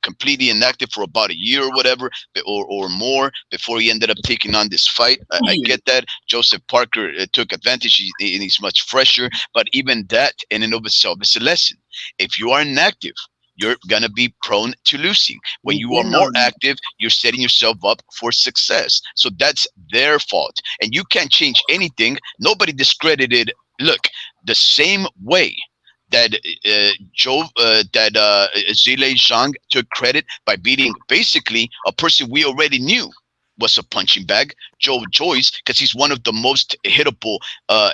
completely inactive for about a year or whatever, or more before he ended up taking on this fight. I get that. Joseph Parker took advantage, and he's much fresher. But even that, in and of itself, is a lesson. If you are inactive, you're going to be prone to losing. When you are more active, you're setting yourself up for success. So that's their fault. And you can't change anything. Nobody discredited. Look, the same way that Zhilei Zhang took credit by beating basically a person we already knew was a punching bag, Joe Joyce, because he's one of the most hittable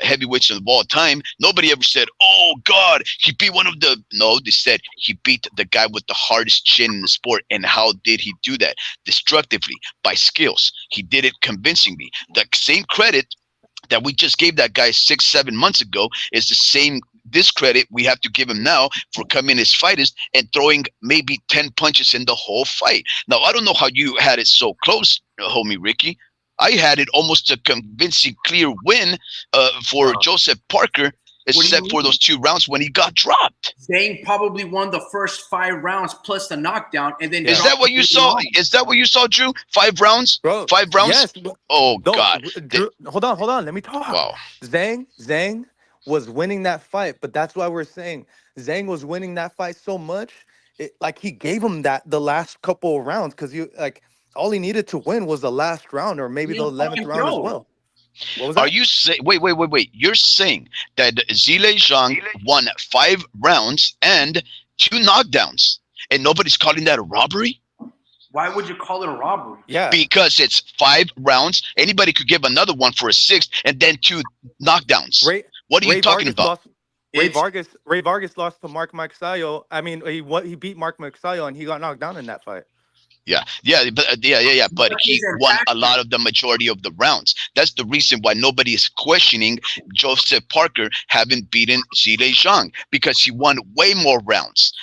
heavyweights of all time. Nobody ever said, oh, God, he beat one of the... No, they said he beat the guy with the hardest chin in the sport. And how did he do that? Destructively, by skills. He did it convincingly. The same credit that we just gave that guy 6-7 months ago is the same discredit we have to give him now for coming as fighters and throwing maybe 10 punches in the whole fight. Now, I don't know how you had it so close, homie Ricky. I had it almost a convincing, clear win for Joseph Parker, except for those 2 rounds when he got dropped. Zhang probably won the first 5 rounds plus the knockdown, and then is that what you saw? Is that what you saw, Drew? 5 rounds, bro? 5 rounds. Yes. Oh God! Drew, hold on. Let me talk. Wow. Zhang was winning that fight, but that's why we're saying Zhang was winning that fight so much. Like he gave him the last couple of rounds because all he needed to win was the last round or maybe the 11th round as well. What was Are that? you saying? Wait. You're saying that Zile Zhang won 5 rounds and 2 knockdowns, and nobody's calling that a robbery Why would you call it a robbery? Yeah. because it's 5 rounds. Anybody could give another one for a sixth, and then 2 knockdowns. Ray What are you Ray talking Vargas about? lost. It's Ray Vargas lost to Mark Magsayo. I mean, he beat Mark Magsayo and he got knocked down in that fight. Yeah. But what he isn't won a tactic. lot of the majority of the rounds. That's the reason why nobody is questioning Joseph Parker having beaten Zhile Zhang because he won way more rounds.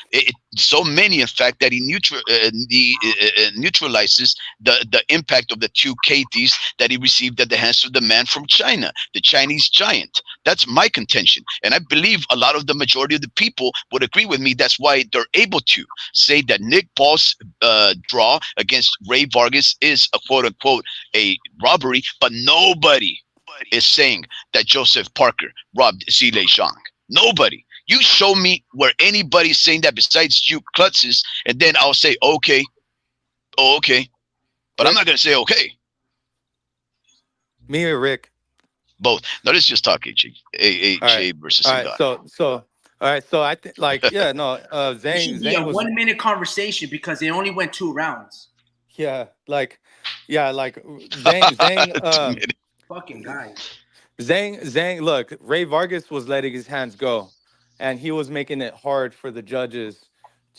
So many, in fact, that he neutralizes the impact of the 2 KTs that he received at the hands of the man from China, the Chinese giant. That's my contention, and I believe a lot of the majority of the people would agree with me. That's why they're able to say that Nick Paul's draw against Ray Vargas is a quote unquote a robbery, but nobody is saying that Joseph Parker robbed Zile Zhang. Nobody. You show me where anybody's saying that besides you klutzes, and then I'll say okay, okay, but I'm Rick, not gonna say okay. me or Rick? Both. Now let's just talk AJ, All right. versus All right. Ngannou. All right. So I think like yeah no It should be a Zhang was 1 minute conversation because it only went 2 rounds. yeah like Zhang 2 minutes. Fucking guy. Zhang, look, Ray Vargas was letting his hands go, and he was making it hard for the judges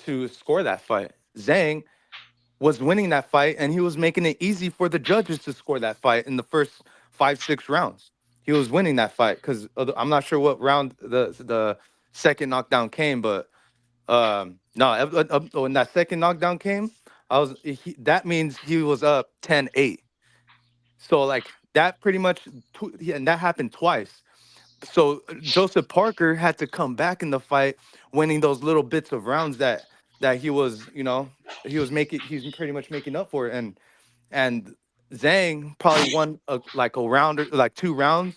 to score that fight. Zhang was winning that fight, and he was making it easy for the judges to score that fight in the first 5, 6 rounds. He was winning that fight because I'm not sure what round the second knockdown came, but no, when that second knockdown came, that means he was up 10-8. So like that pretty much, and that happened twice. So Joseph Parker had to come back in the fight, winning those little bits of rounds that he was, he's pretty much making up for it. And Zhang probably won like a round or like 2 rounds,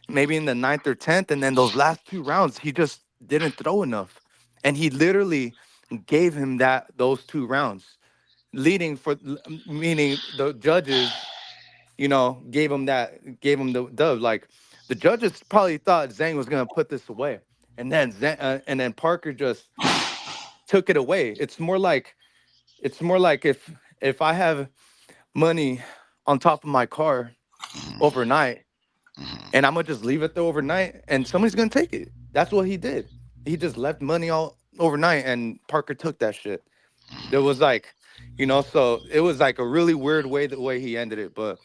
maybe in the ninth or tenth, and then those last 2 rounds he just didn't throw enough, and he literally gave him those 2 rounds, leading meaning the judges gave him the dub. Like the judges probably thought Zhang was gonna put this away, and then Parker just took it away. It's more like if I have money on top of my car overnight, and I'm gonna just leave it there overnight, and somebody's gonna take it. That's what he did. He just left money all overnight, and Parker took that shit. There was like, so it was like a really weird way the way he ended it, but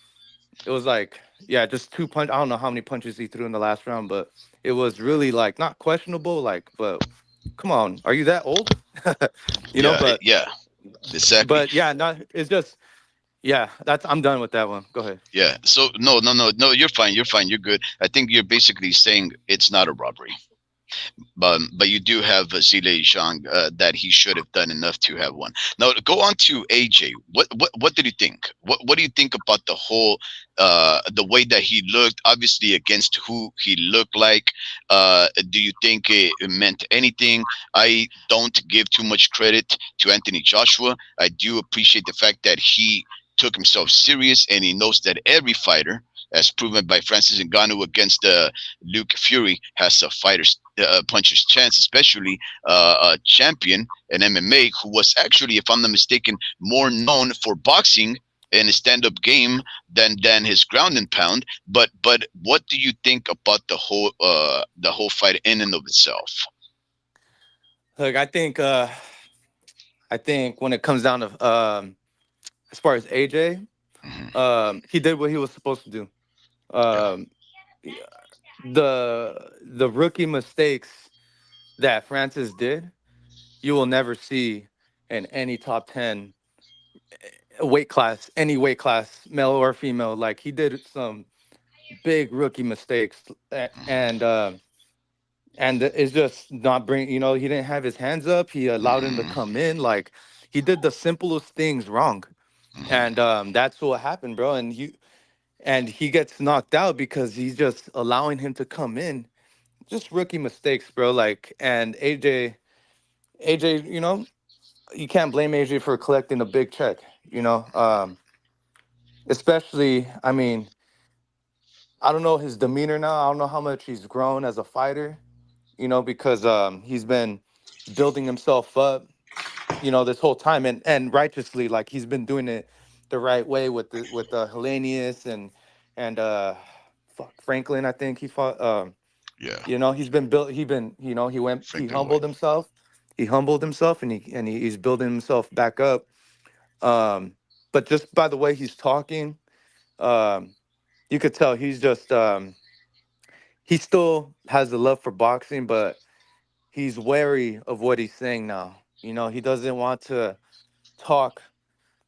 it was like, yeah, just 2 punch. I don't know how many punches he threw in the last round, but it was really like not questionable. Like, but come on, are you that old? you know, Yeah, but yeah, exactly. yeah, not. It's just yeah. I'm done with that one. Go ahead. Yeah. So no. You're fine. You're fine. You're good. I think you're basically saying it's not a robbery. But you do have Zile Zhang that he should have done enough to have won. Now go on to AJ. What did you think? What do you think about the whole the way that he looked? Obviously against who he looked like. Do you think it meant anything? I don't give too much credit to Anthony Joshua. I do appreciate the fact that he took himself serious and he knows that every fighter, as proven by Francis Ngannou against Luke Fury, has a fighter's puncher's chance, especially a champion in MMA who was actually, if I'm not mistaken, more known for boxing in his stand-up game than his ground and pound. But what do you think about the whole fight in and of itself? Look, I think when it comes down to as far as AJ, Mhm. he did what he was supposed to do. Yeah. Um, the rookie mistakes that Francis did, you will never see in any top 10 weight class, any weight class, male or female. Like he did some big rookie mistakes, and it's just not bring. He didn't have his hands up. He allowed him to Mhm. come in. Like he did the simplest things wrong, Mhm. and that's what happened, bro. And he gets knocked out because he's just allowing him to come in. Just rookie mistakes, bro. Like and AJ, you can't blame AJ for collecting a big check. Especially, I mean, I don't know his demeanor now. I don't know how much he's grown as a fighter. Because he's been building himself up, this whole time, and righteously, like he's been doing it the right way with Hellenius and fuck Franklin. I think he fought. Yeah, He's been built. He Franklin White. humbled himself, he's building himself back up. But just by the way he's talking, um, you could tell he's just he still has a love for boxing, but he's wary of what he's saying now. He doesn't want to talk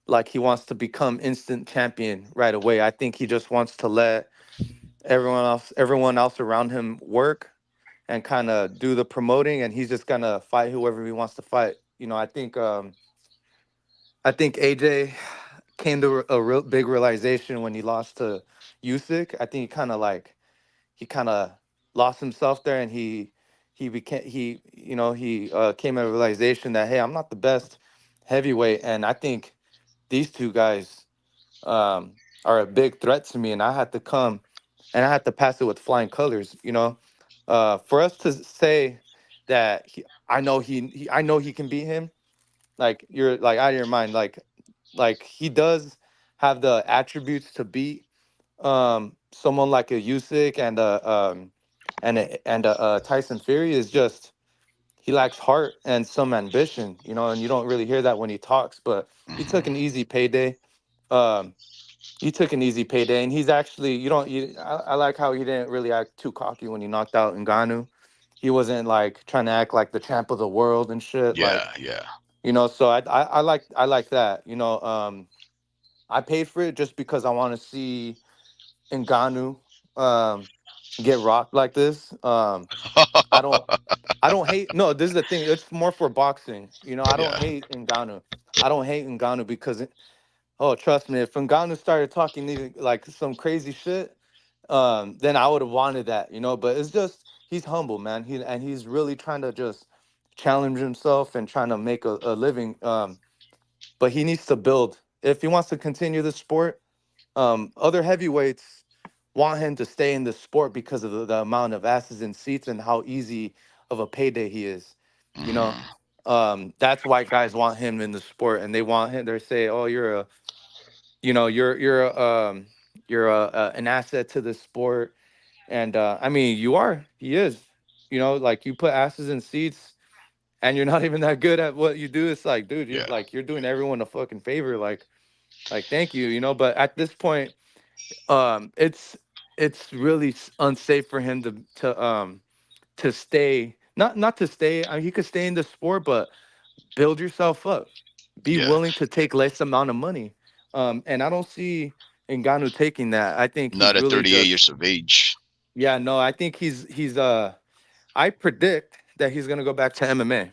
like he wants to become instant champion right away. I think he just wants to let everyone else around him work and kind of do the promoting, and he's just gonna fight whoever he wants to fight. I think AJ came to a real big realization when he lost to Usyk. I think he kind of lost himself there, and he came to a realization that, hey, I'm not the best heavyweight, and I think these two guys are a big threat to me, and I had to come and I had to pass it with flying colors. For us to say that I know he can beat him, like you're like out of your mind, like he does have the attributes to beat someone like a Usyk and a Tyson Fury. Is just he lacks heart and some ambition, and you don't really hear that when he talks. But he took Hmm. an easy payday. Um, he took an easy payday, and he's actually you don't. I like how he didn't really act too cocky when he knocked out Ngannou. He wasn't like trying to act like the champ of the world and shit. Yeah, Like yeah. so I like that. I paid for it just because I want to see Ngannou um, get rocked like this. I don't I don't hate. No, this is the thing. It's more for boxing. I don't Yeah. hate Ngannou. I don't hate Ngannou because oh, trust me, if Ngannou started talking even like some crazy shit, then I would have wanted that. But it's just he's humble, man. He's really trying to just challenge himself and trying to make a living. But he needs to build if he wants to continue the sport. Other heavyweights want him to stay in the sport because of the amount of asses and seats and how easy of a payday he is. You know, Hmm. that's why guys want him in the sport, and they want him. They say, "Oh, you're an asset to the sport," and I mean, you are. He is. Like you put asses in seats, and you're not even that good at what you do. It's like, dude, Yeah. you're doing everyone a fucking favor. Like, thank you. But at this point, it's really unsafe for him to stay, not to stay. I mean, he could stay in the sport, but build yourself up. Be Yeah. willing to take less amount of money. And I don't see Ngannou taking that. I think he's Not at really 38 just, years of age. yeah, no, I think he's I predict that he's gonna go back to MMA.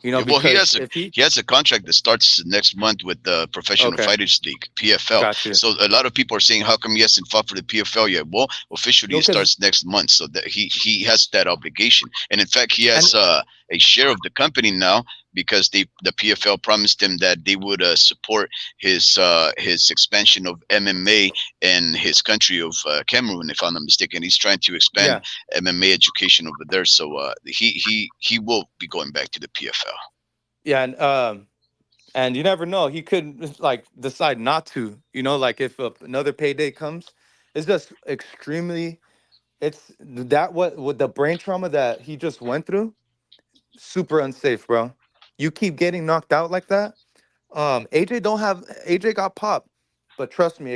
Yeah, well, he Because has a if he, he has a contract that starts next month with the Professional okay, Fighters League (PFL). got you. So a lot of people are saying, how come he hasn't fought for the PFL yet? Well, officially No, it because starts next month, so that he has that obligation. And in fact, he and has a share of the company now because the PFL promised him that they would support his expansion of MMA in his country of Cameroon, if I'm not mistaken. He's trying to expand yeah, MMA education over there, so he will be going back to the PFL. yeah, and you never know. He could like decide not to. Like if another payday comes, it's just extremely. It's that what with the brain trauma that he just went through. Super unsafe, bro. You keep getting knocked out like that. AJ got popped, but trust me,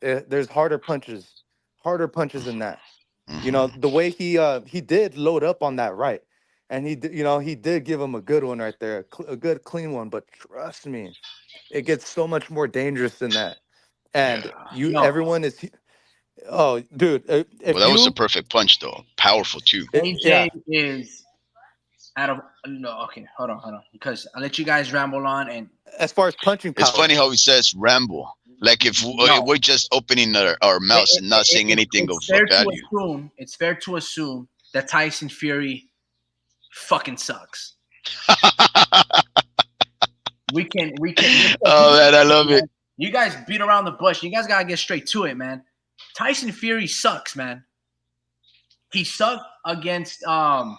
there's harder punches than that. Hmm. The way he did load up on that right, and he did give him a good one right there, a good clean one. But trust me, it gets so much more dangerous than that. And Yeah. Yo, everyone is, oh, dude, Well, if that was a you, perfect punch, though. Powerful too. AJ yeah, is out of no. Okay, hold on, because I'll let you guys ramble on and as far as punching It's power, funny how he says ramble. Like if no. we're just opening our mouths and not saying anything of It's fair to value. assume. It's fair to assume that Tyson Fury fucking sucks. We can. Oh man, I love it. You guys beat around the bush. You guys gotta get straight to it, man. Tyson Fury sucks, man. He sucked against Otto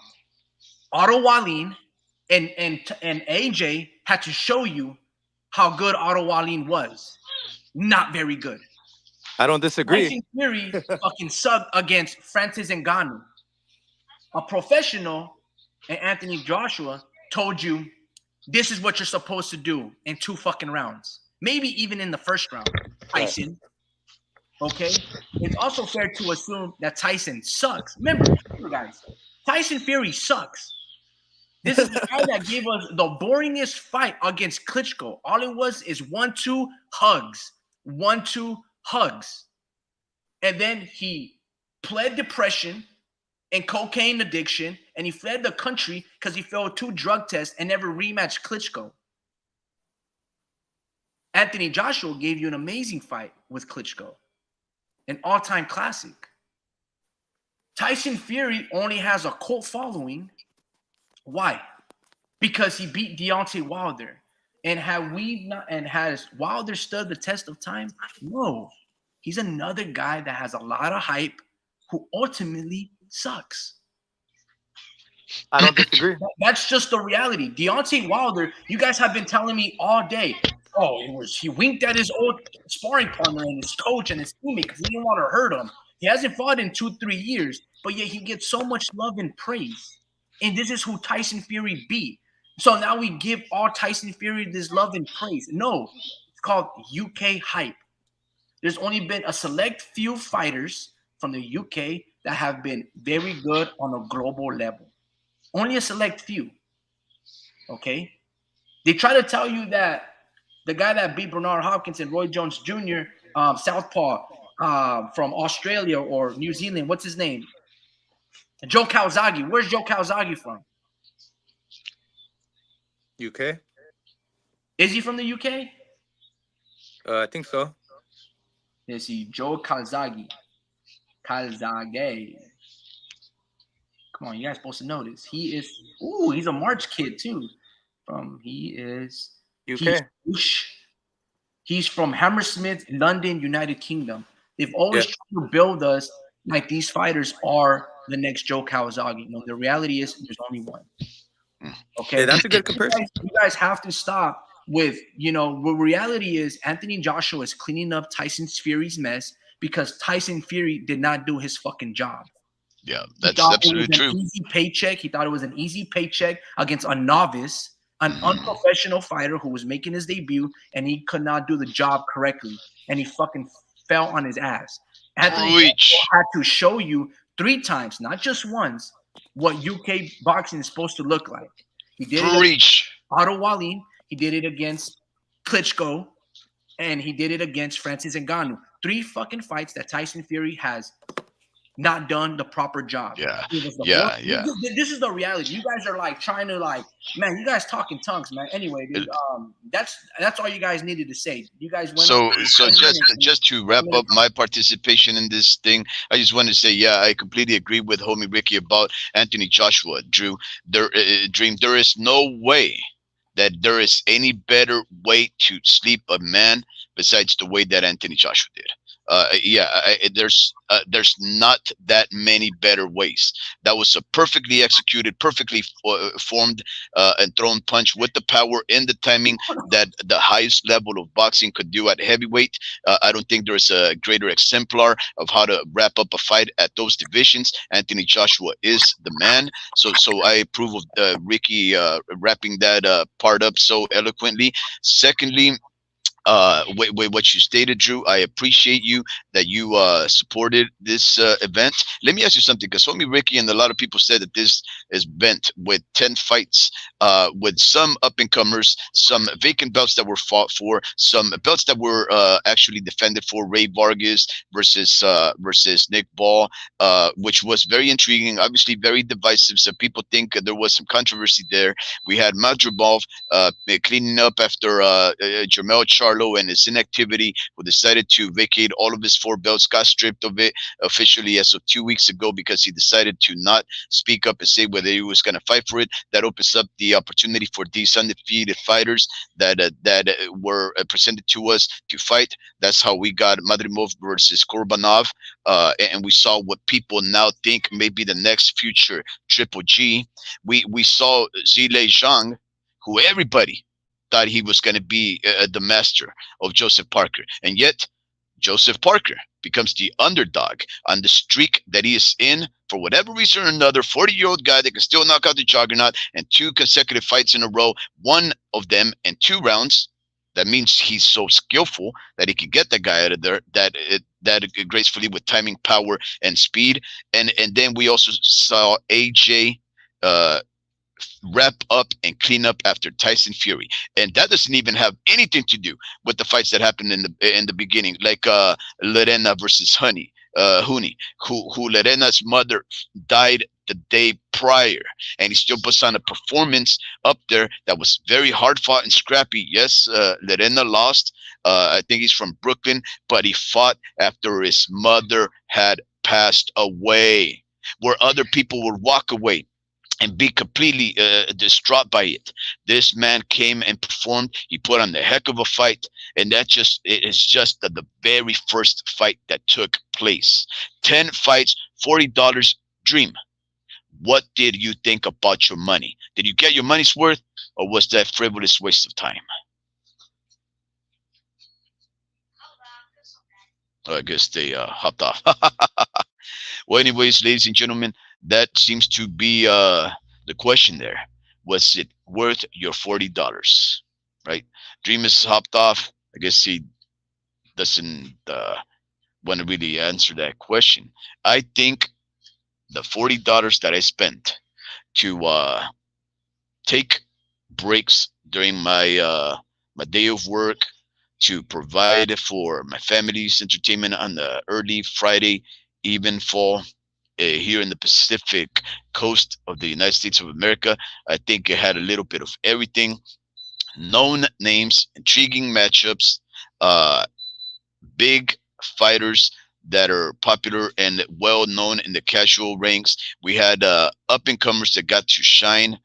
Wallin, and AJ had to show you how good Otto Wallin was. Not very good. I don't disagree. Tyson Fury fucking sucked against Francis Ngannou. A professional, and Anthony Joshua told you this is what you're supposed to do in 2 fucking rounds. Maybe even in the first round. Tyson. Okay? It's also fair to assume that Tyson sucks. Remember, guys, Tyson Fury sucks. This is the guy that gave us the boringest fight against Klitschko. All it was is 1-2 hugs. 1-2 hugs. And then he pled depression and cocaine addiction, and he fled the country because he failed 2 drug tests and never rematched Klitschko. Anthony Joshua gave you an amazing fight with Klitschko. An all-time classic. Tyson Fury only has a cult following. Why? Because he beat Deontay Wilder. And has Wilder stood the test of time? No. He's another guy that has a lot of hype who ultimately sucks. I don't disagree. That's just the reality. Deontay Wilder, you guys have been telling me all day, he winked at his old sparring partner and his coach and his teammate because he didn't want to hurt him. He hasn't fought in 2-3 years, but yet he gets so much love and praise. And this is who Tyson Fury beat. So now we give all Tyson Fury this love and praise. No, it's called UK hype. There's only been a select few fighters from the UK that have been very good on a global level. Only a select few. Okay? They try to tell you that the guy that beat Bernard Hopkins and Roy Jones Jr., Southpaw from Australia or New Zealand, what's his name? Joe Calzaghe. Where's Joe Calzaghe from? UK? Is he from the UK? I think so. Let's see. Joe Calzaghe. Calzaghe. Come on, you guys supposed to know this. He's a March kid too. He is UK. He's from Hammersmith, London, United Kingdom. They've always tried to build us like these fighters are the next Joe Calzaghe. No, the reality is there's only one. Okay, that's a good comparison. You guys have to stop with, what reality is Anthony Joshua is cleaning up Tyson Fury's mess because Tyson Fury did not do his fucking job. Yeah, that's absolutely true. Easy paycheck. He thought it was an easy paycheck against a novice, an unprofessional fighter who was making his debut, and he could not do the job correctly, and he fucking fell on his ass. Anthony had to show you 3 times, not just once, what UK boxing is supposed to look like. He did it against Otto Wallin, he did it against Klitschko, and he did it against Francis Ngannou. 3 fucking fights that Tyson Fury has not done the proper job. This is the reality. You guys are like trying to man, you guys talk in tongues, man. Anyway, dude, that's all you guys needed to say. You guys went so just to wrap up my participation in this thing, I just want to say, I completely agree with homie Ricky about Anthony Joshua. Dream, there is no way that there is any better way to sleep a man besides the way that Anthony Joshua did. There's not that many better ways. That was a perfectly executed, perfectly formed and thrown punch with the power and the timing that the highest level of boxing could do at heavyweight. I don't think there's a greater exemplar of how to wrap up a fight at those divisions. Anthony Joshua is the man. So I approve of Ricky wrapping that part up so eloquently. Secondly, what you stated, Drew, I appreciate you that you supported this event. Let me ask you something, because homie Ricky and a lot of people said that this is bent with 10 fights, with some up-and-comers, some vacant belts that were fought for, some belts that were actually defended for. Ray Vargas versus Nick Ball, which was very intriguing, obviously very divisive. Some people think there was some controversy there. We had Madribov cleaning up after Jermell Charlo and his inactivity, who decided to vacate all of his 4 belts, got stripped of it officially as of 2 weeks ago because he decided to not speak up and say whether he was going to fight for it. That opens up the opportunity for these undefeated fighters that were presented to us to fight. That's how we got Madrimov versus Korbanov, and we saw what people now think may be the next future Triple G. We saw Zile Zhang, who everybody thought he was going to be the master of Joseph Parker, and yet Joseph Parker becomes the underdog on the streak that he is in for whatever reason or another. 40-year-old guy that can still knock out the juggernaut, and 2 consecutive fights in a row, one of them in 2 rounds. That means he's so skillful that he can get the guy out of there that gracefully with timing, power, and speed. And then we also saw AJ wrap up and clean up after Tyson Fury, and that doesn't even have anything to do with the fights that happened in the beginning, like Lorena versus Honey, who Lorena's mother died the day prior, and he still puts on a performance up there that was very hard fought and scrappy. Yes, Lorena lost. I think he's from Brooklyn, but he fought after his mother had passed away, where other people would walk away and be completely distraught by it. This man came and performed. He put on the heck of a fight, and it's just the very first fight that took place. 10 fights, $40. Dream. What did you think about your money? Did you get your money's worth, or was that frivolous waste of time? I guess they hopped off. Well, anyways, ladies and gentlemen, that seems to be the question there. Was it worth your $40? Right? Dream has hopped off. I guess he doesn't want to really answer that question. I think the $40 that I spent to take breaks during my day of work, to provide for my family's entertainment on the early Friday evenfall here in the Pacific coast of the United States of America. I think it had a little bit of everything. Known names, intriguing matchups, big fighters that are popular and well known in the casual ranks. We had up and comers that got to shine.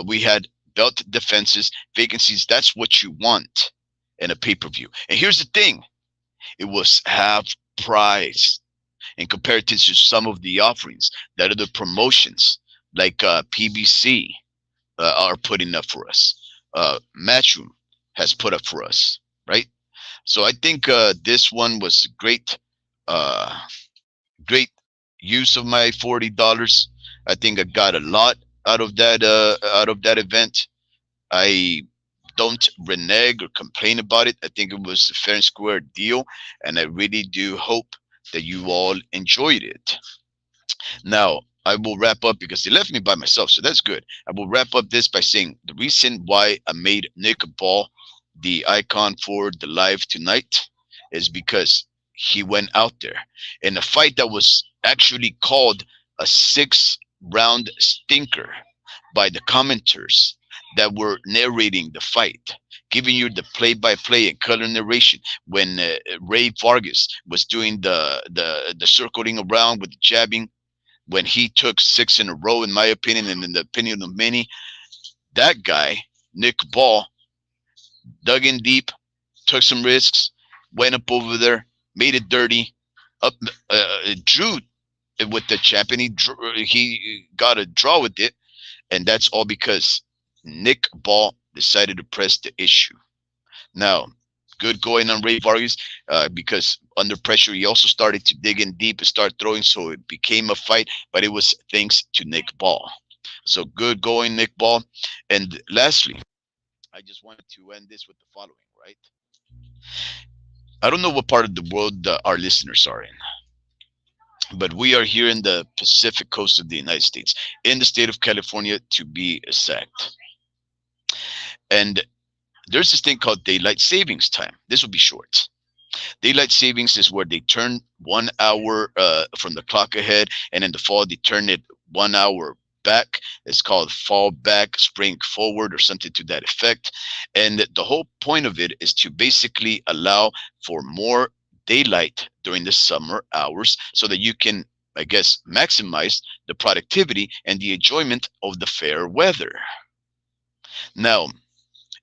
We had belt defenses, vacancies. That's what you want in a pay-per-view. And here's the thing, it was half price in comparison to some of the offerings that other promotions like PBC are putting up for us. Matchroom has put up for us, right? So I think this one was great, great use of my $40. I think I got a lot out of that event. I don't renege or complain about it. I think it was a fair and square deal, and I really do hope that you all enjoyed it. Now, I will wrap up because they left me by myself, so that's good. I will wrap up this by saying the reason why I made Nick Ball the icon for the live tonight is because he went out there in a fight that was actually called a 6-round stinker by the commenters that were narrating the fight, giving you the play-by-play and color narration when Ray Vargas was doing the circling around with the jabbing, when he took 6 in a row, in my opinion, and in the opinion of many. That guy, Nick Ball, dug in deep, took some risks, went up over there, made it dirty, drew with the champion. He got a draw with it, and that's all because Nick Ball decided to press the issue. Now, good going on Ray Vargas because under pressure he also started to dig in deep and start throwing, so it became a fight, but it was thanks to Nick Ball. So good going, Nick Ball. And lastly, I just wanted to end this with the following, right? I don't know what part of the world our listeners are in, but we are here in the Pacific coast of the United States, in the state of California to be exact. And there's this thing called daylight savings time. This will be short. Daylight savings is where they turn 1 hour from the clock ahead, and in the fall they turn it 1 hour back. It's called fall back, spring forward, or something to that effect. And the whole point of it is to basically allow for more daylight during the summer hours so that you can I guess, maximize the productivity and the enjoyment of the fair weather. Now,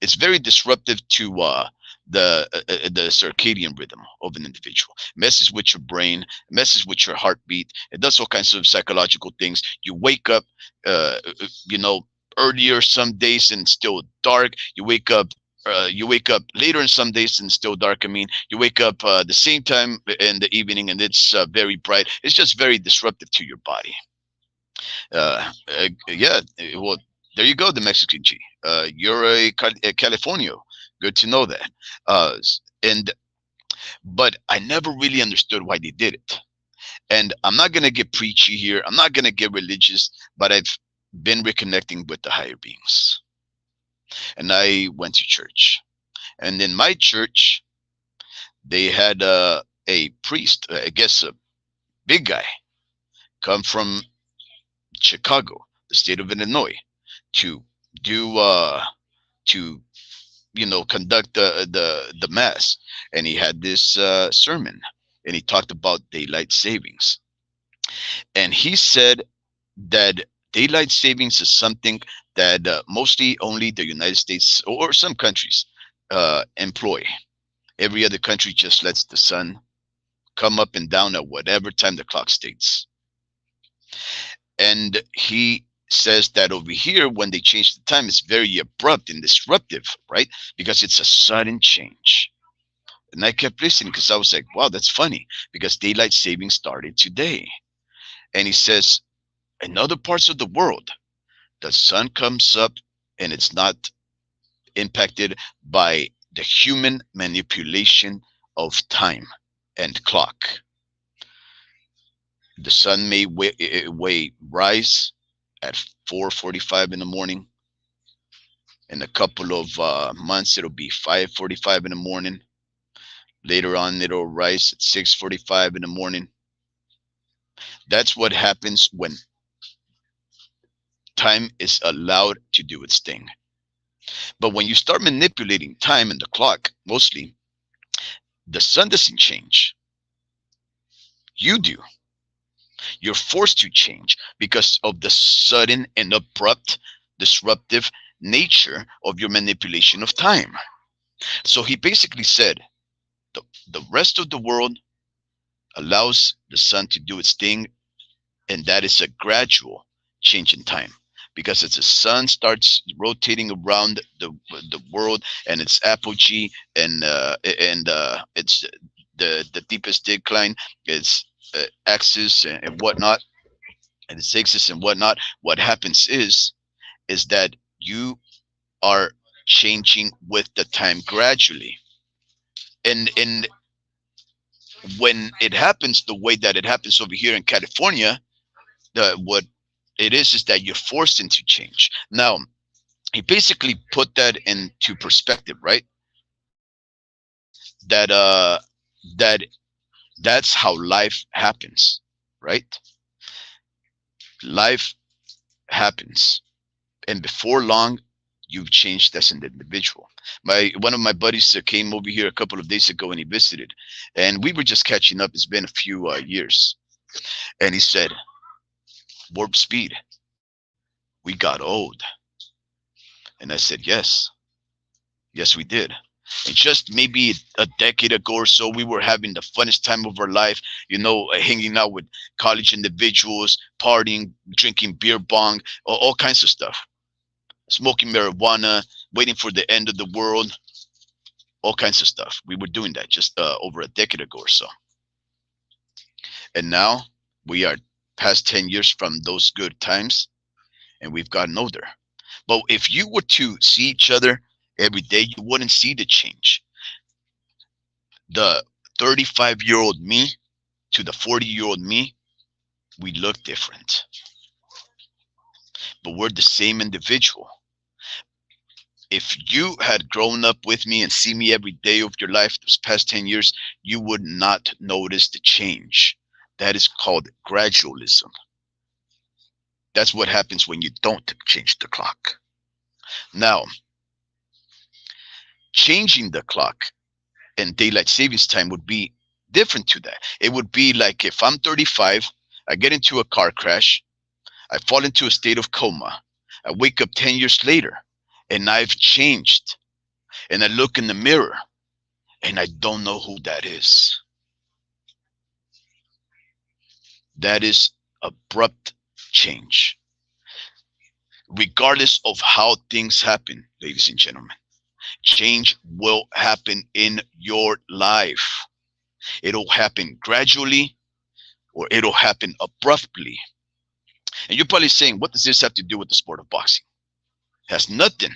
it's very disruptive to the circadian rhythm of an individual. Messes with your brain, messes with your heartbeat. It does all kinds of psychological things. You wake up, you know, earlier some days and still dark. You wake up later in some days and still dark. I mean, you wake up the same time in the evening and it's very bright. It's just very disruptive to your body. Yeah, well, there you go, the Mexican G. You're a Californio. Good to know that. And but I never really understood why they did it. And I'm not gonna get preachy here. I'm not gonna get religious, but I've been reconnecting with the higher beings. And I went to church. And in my church, they had a priest, I guess a big guy, come from Chicago, the state of Illinois, to do to conduct the mass, and he had this sermon, and he talked about daylight savings, and he said that daylight savings is something that mostly only the United States or some countries employ. Every other country just lets the sun come up and down at whatever time the clock states. And he says that over here, when they change the time, it's very abrupt and disruptive, right? Because it's a sudden change. And I kept listening because I was like, wow, that's funny, because daylight saving started today. And he says, in other parts of the world, the sun comes up and it's not impacted by the human manipulation of time and clock. The sun may rise at 4:45 in the morning. In a couple of months, it'll be 5:45 in the morning. Later on, it'll rise at 6:45 in the morning. That's what happens when time is allowed to do its thing. But when you start manipulating time and the clock, mostly, the sun doesn't change. You do. You're forced to change because of the sudden and abrupt, disruptive nature of your manipulation of time. So he basically said the rest of the world allows the sun to do its thing, and that is a gradual change in time. Because as the sun starts rotating around the world and its apogee and it's the deepest decline, its axis and whatnot, and its axis and whatnot, what happens is that you are changing with the time gradually. And when it happens the way that it happens over here in California, what it is that you're forced into change. Now, he basically put that into perspective, right? That that that's how life happens, right? Life happens, and before long, you've changed as an individual. One of my buddies came over here a couple of days ago, and he visited, and we were just catching up. It's been a few years, and he said, "Warp speed, we got old." And I said, yes, we did. And just maybe a decade ago or so, we were having the funnest time of our life, hanging out with college individuals, partying, drinking beer bong, all kinds of stuff, smoking marijuana, waiting for the end of the world, all kinds of stuff. We were doing that just over a decade ago or so. And now we are past 10 years from those good times, and we've gotten older. But if you were to see each other every day, you wouldn't see the change. The 35-year-old me to the 40-year-old me, we look different. But we're the same individual. If you had grown up with me and see me every day of your life those past 10 years, you would not notice the change. That is called gradualism. That's what happens when you don't change the clock. Now, changing the clock and daylight savings time would be different to that. It would be like if I'm 35 I get into a car crash. I fall into a state of coma. I wake up 10 years later and I've changed. And I look in the mirror and I don't know who that is. That is abrupt change. Regardless of how things happen, ladies and gentlemen, change will happen in your life. It'll happen gradually or it'll happen abruptly. And you're probably saying, what does this have to do with the sport of boxing? It has nothing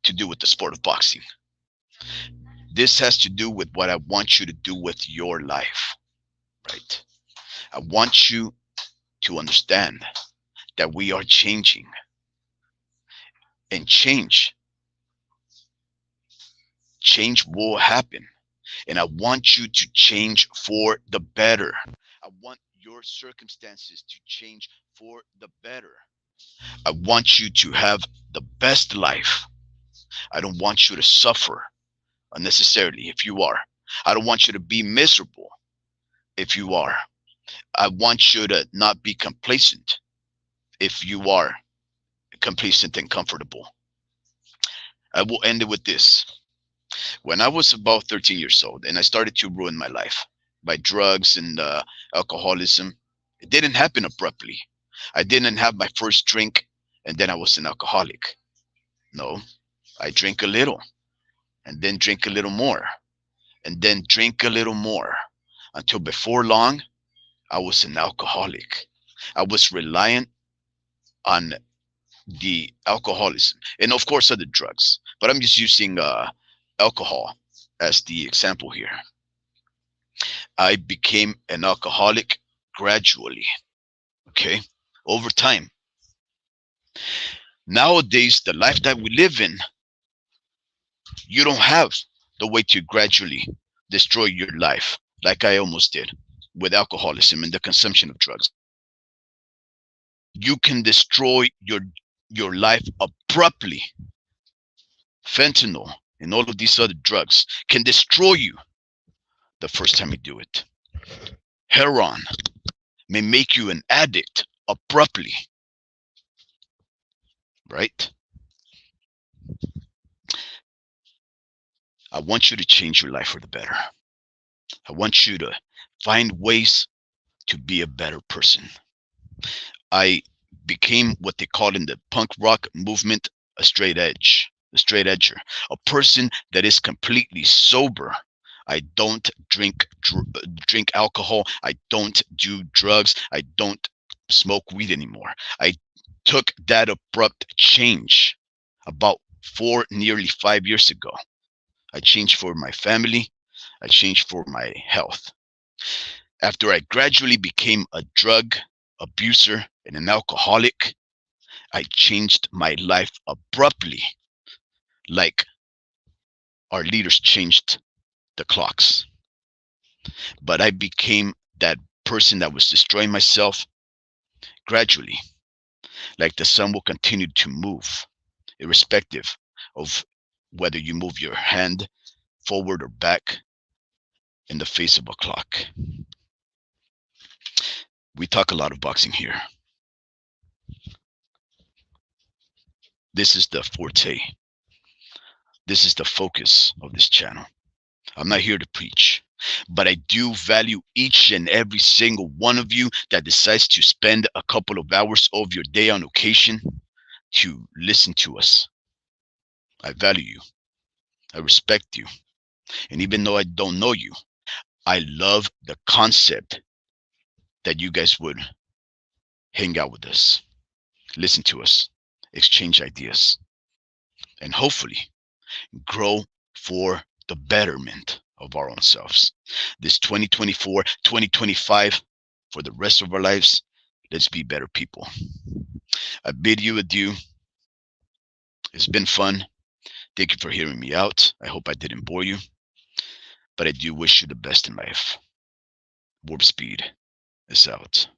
to do with the sport of boxing. This has to do with what I want you to do with your life, right? I want you to understand that we are changing, and change will happen. And I want you to change for the better. I want your circumstances to change for the better. I want you to have the best life. I don't want you to suffer unnecessarily if you are. I don't want you to be miserable if you are. I want you to not be complacent if you are complacent and comfortable. I will end it with this. When I was about 13 years old and I started to ruin my life by drugs and alcoholism, it didn't happen abruptly. I didn't have my first drink and then I was an alcoholic. No, I drank a little and then drink a little more and then drink a little more until before long, I was an alcoholic. I was reliant on the alcoholism and of course other drugs, but I'm just using alcohol as the example here. I became an alcoholic gradually, okay, over time. Nowadays, the life that we live in, you don't have the way to gradually destroy your life like I almost did with alcoholism and the consumption of drugs. You can destroy your life abruptly. Fentanyl and all of these other drugs can destroy you the first time you do it. Heroin may make you an addict abruptly, right? I want you to change your life for the better. I want you to find ways to be a better person. I became what they call in the punk rock movement a straight edger, a person that is completely sober. I don't drink alcohol. I don't do drugs. I don't smoke weed anymore. I took that abrupt change about nearly 5 years ago. I changed for my family. I changed for my health. After I gradually became a drug abuser and an alcoholic, I changed my life abruptly, like our leaders changed the clocks. But I became that person that was destroying myself gradually, like the sun will continue to move, irrespective of whether you move your hand forward or back in the face of a clock. We talk a lot of boxing here. This is the forte. This is the focus of this channel. I'm not here to preach, but I do value each and every single one of you that decides to spend a couple of hours of your day on occasion to listen to us. I value you. I respect you. And even though I don't know you, I love the concept that you guys would hang out with us, listen to us, exchange ideas, and hopefully grow for the betterment of our own selves. This 2024, 2025, for the rest of our lives, let's be better people. I bid you adieu. It's been fun. Thank you for hearing me out. I hope I didn't bore you, but I do wish you the best in life. Warp Speed is out.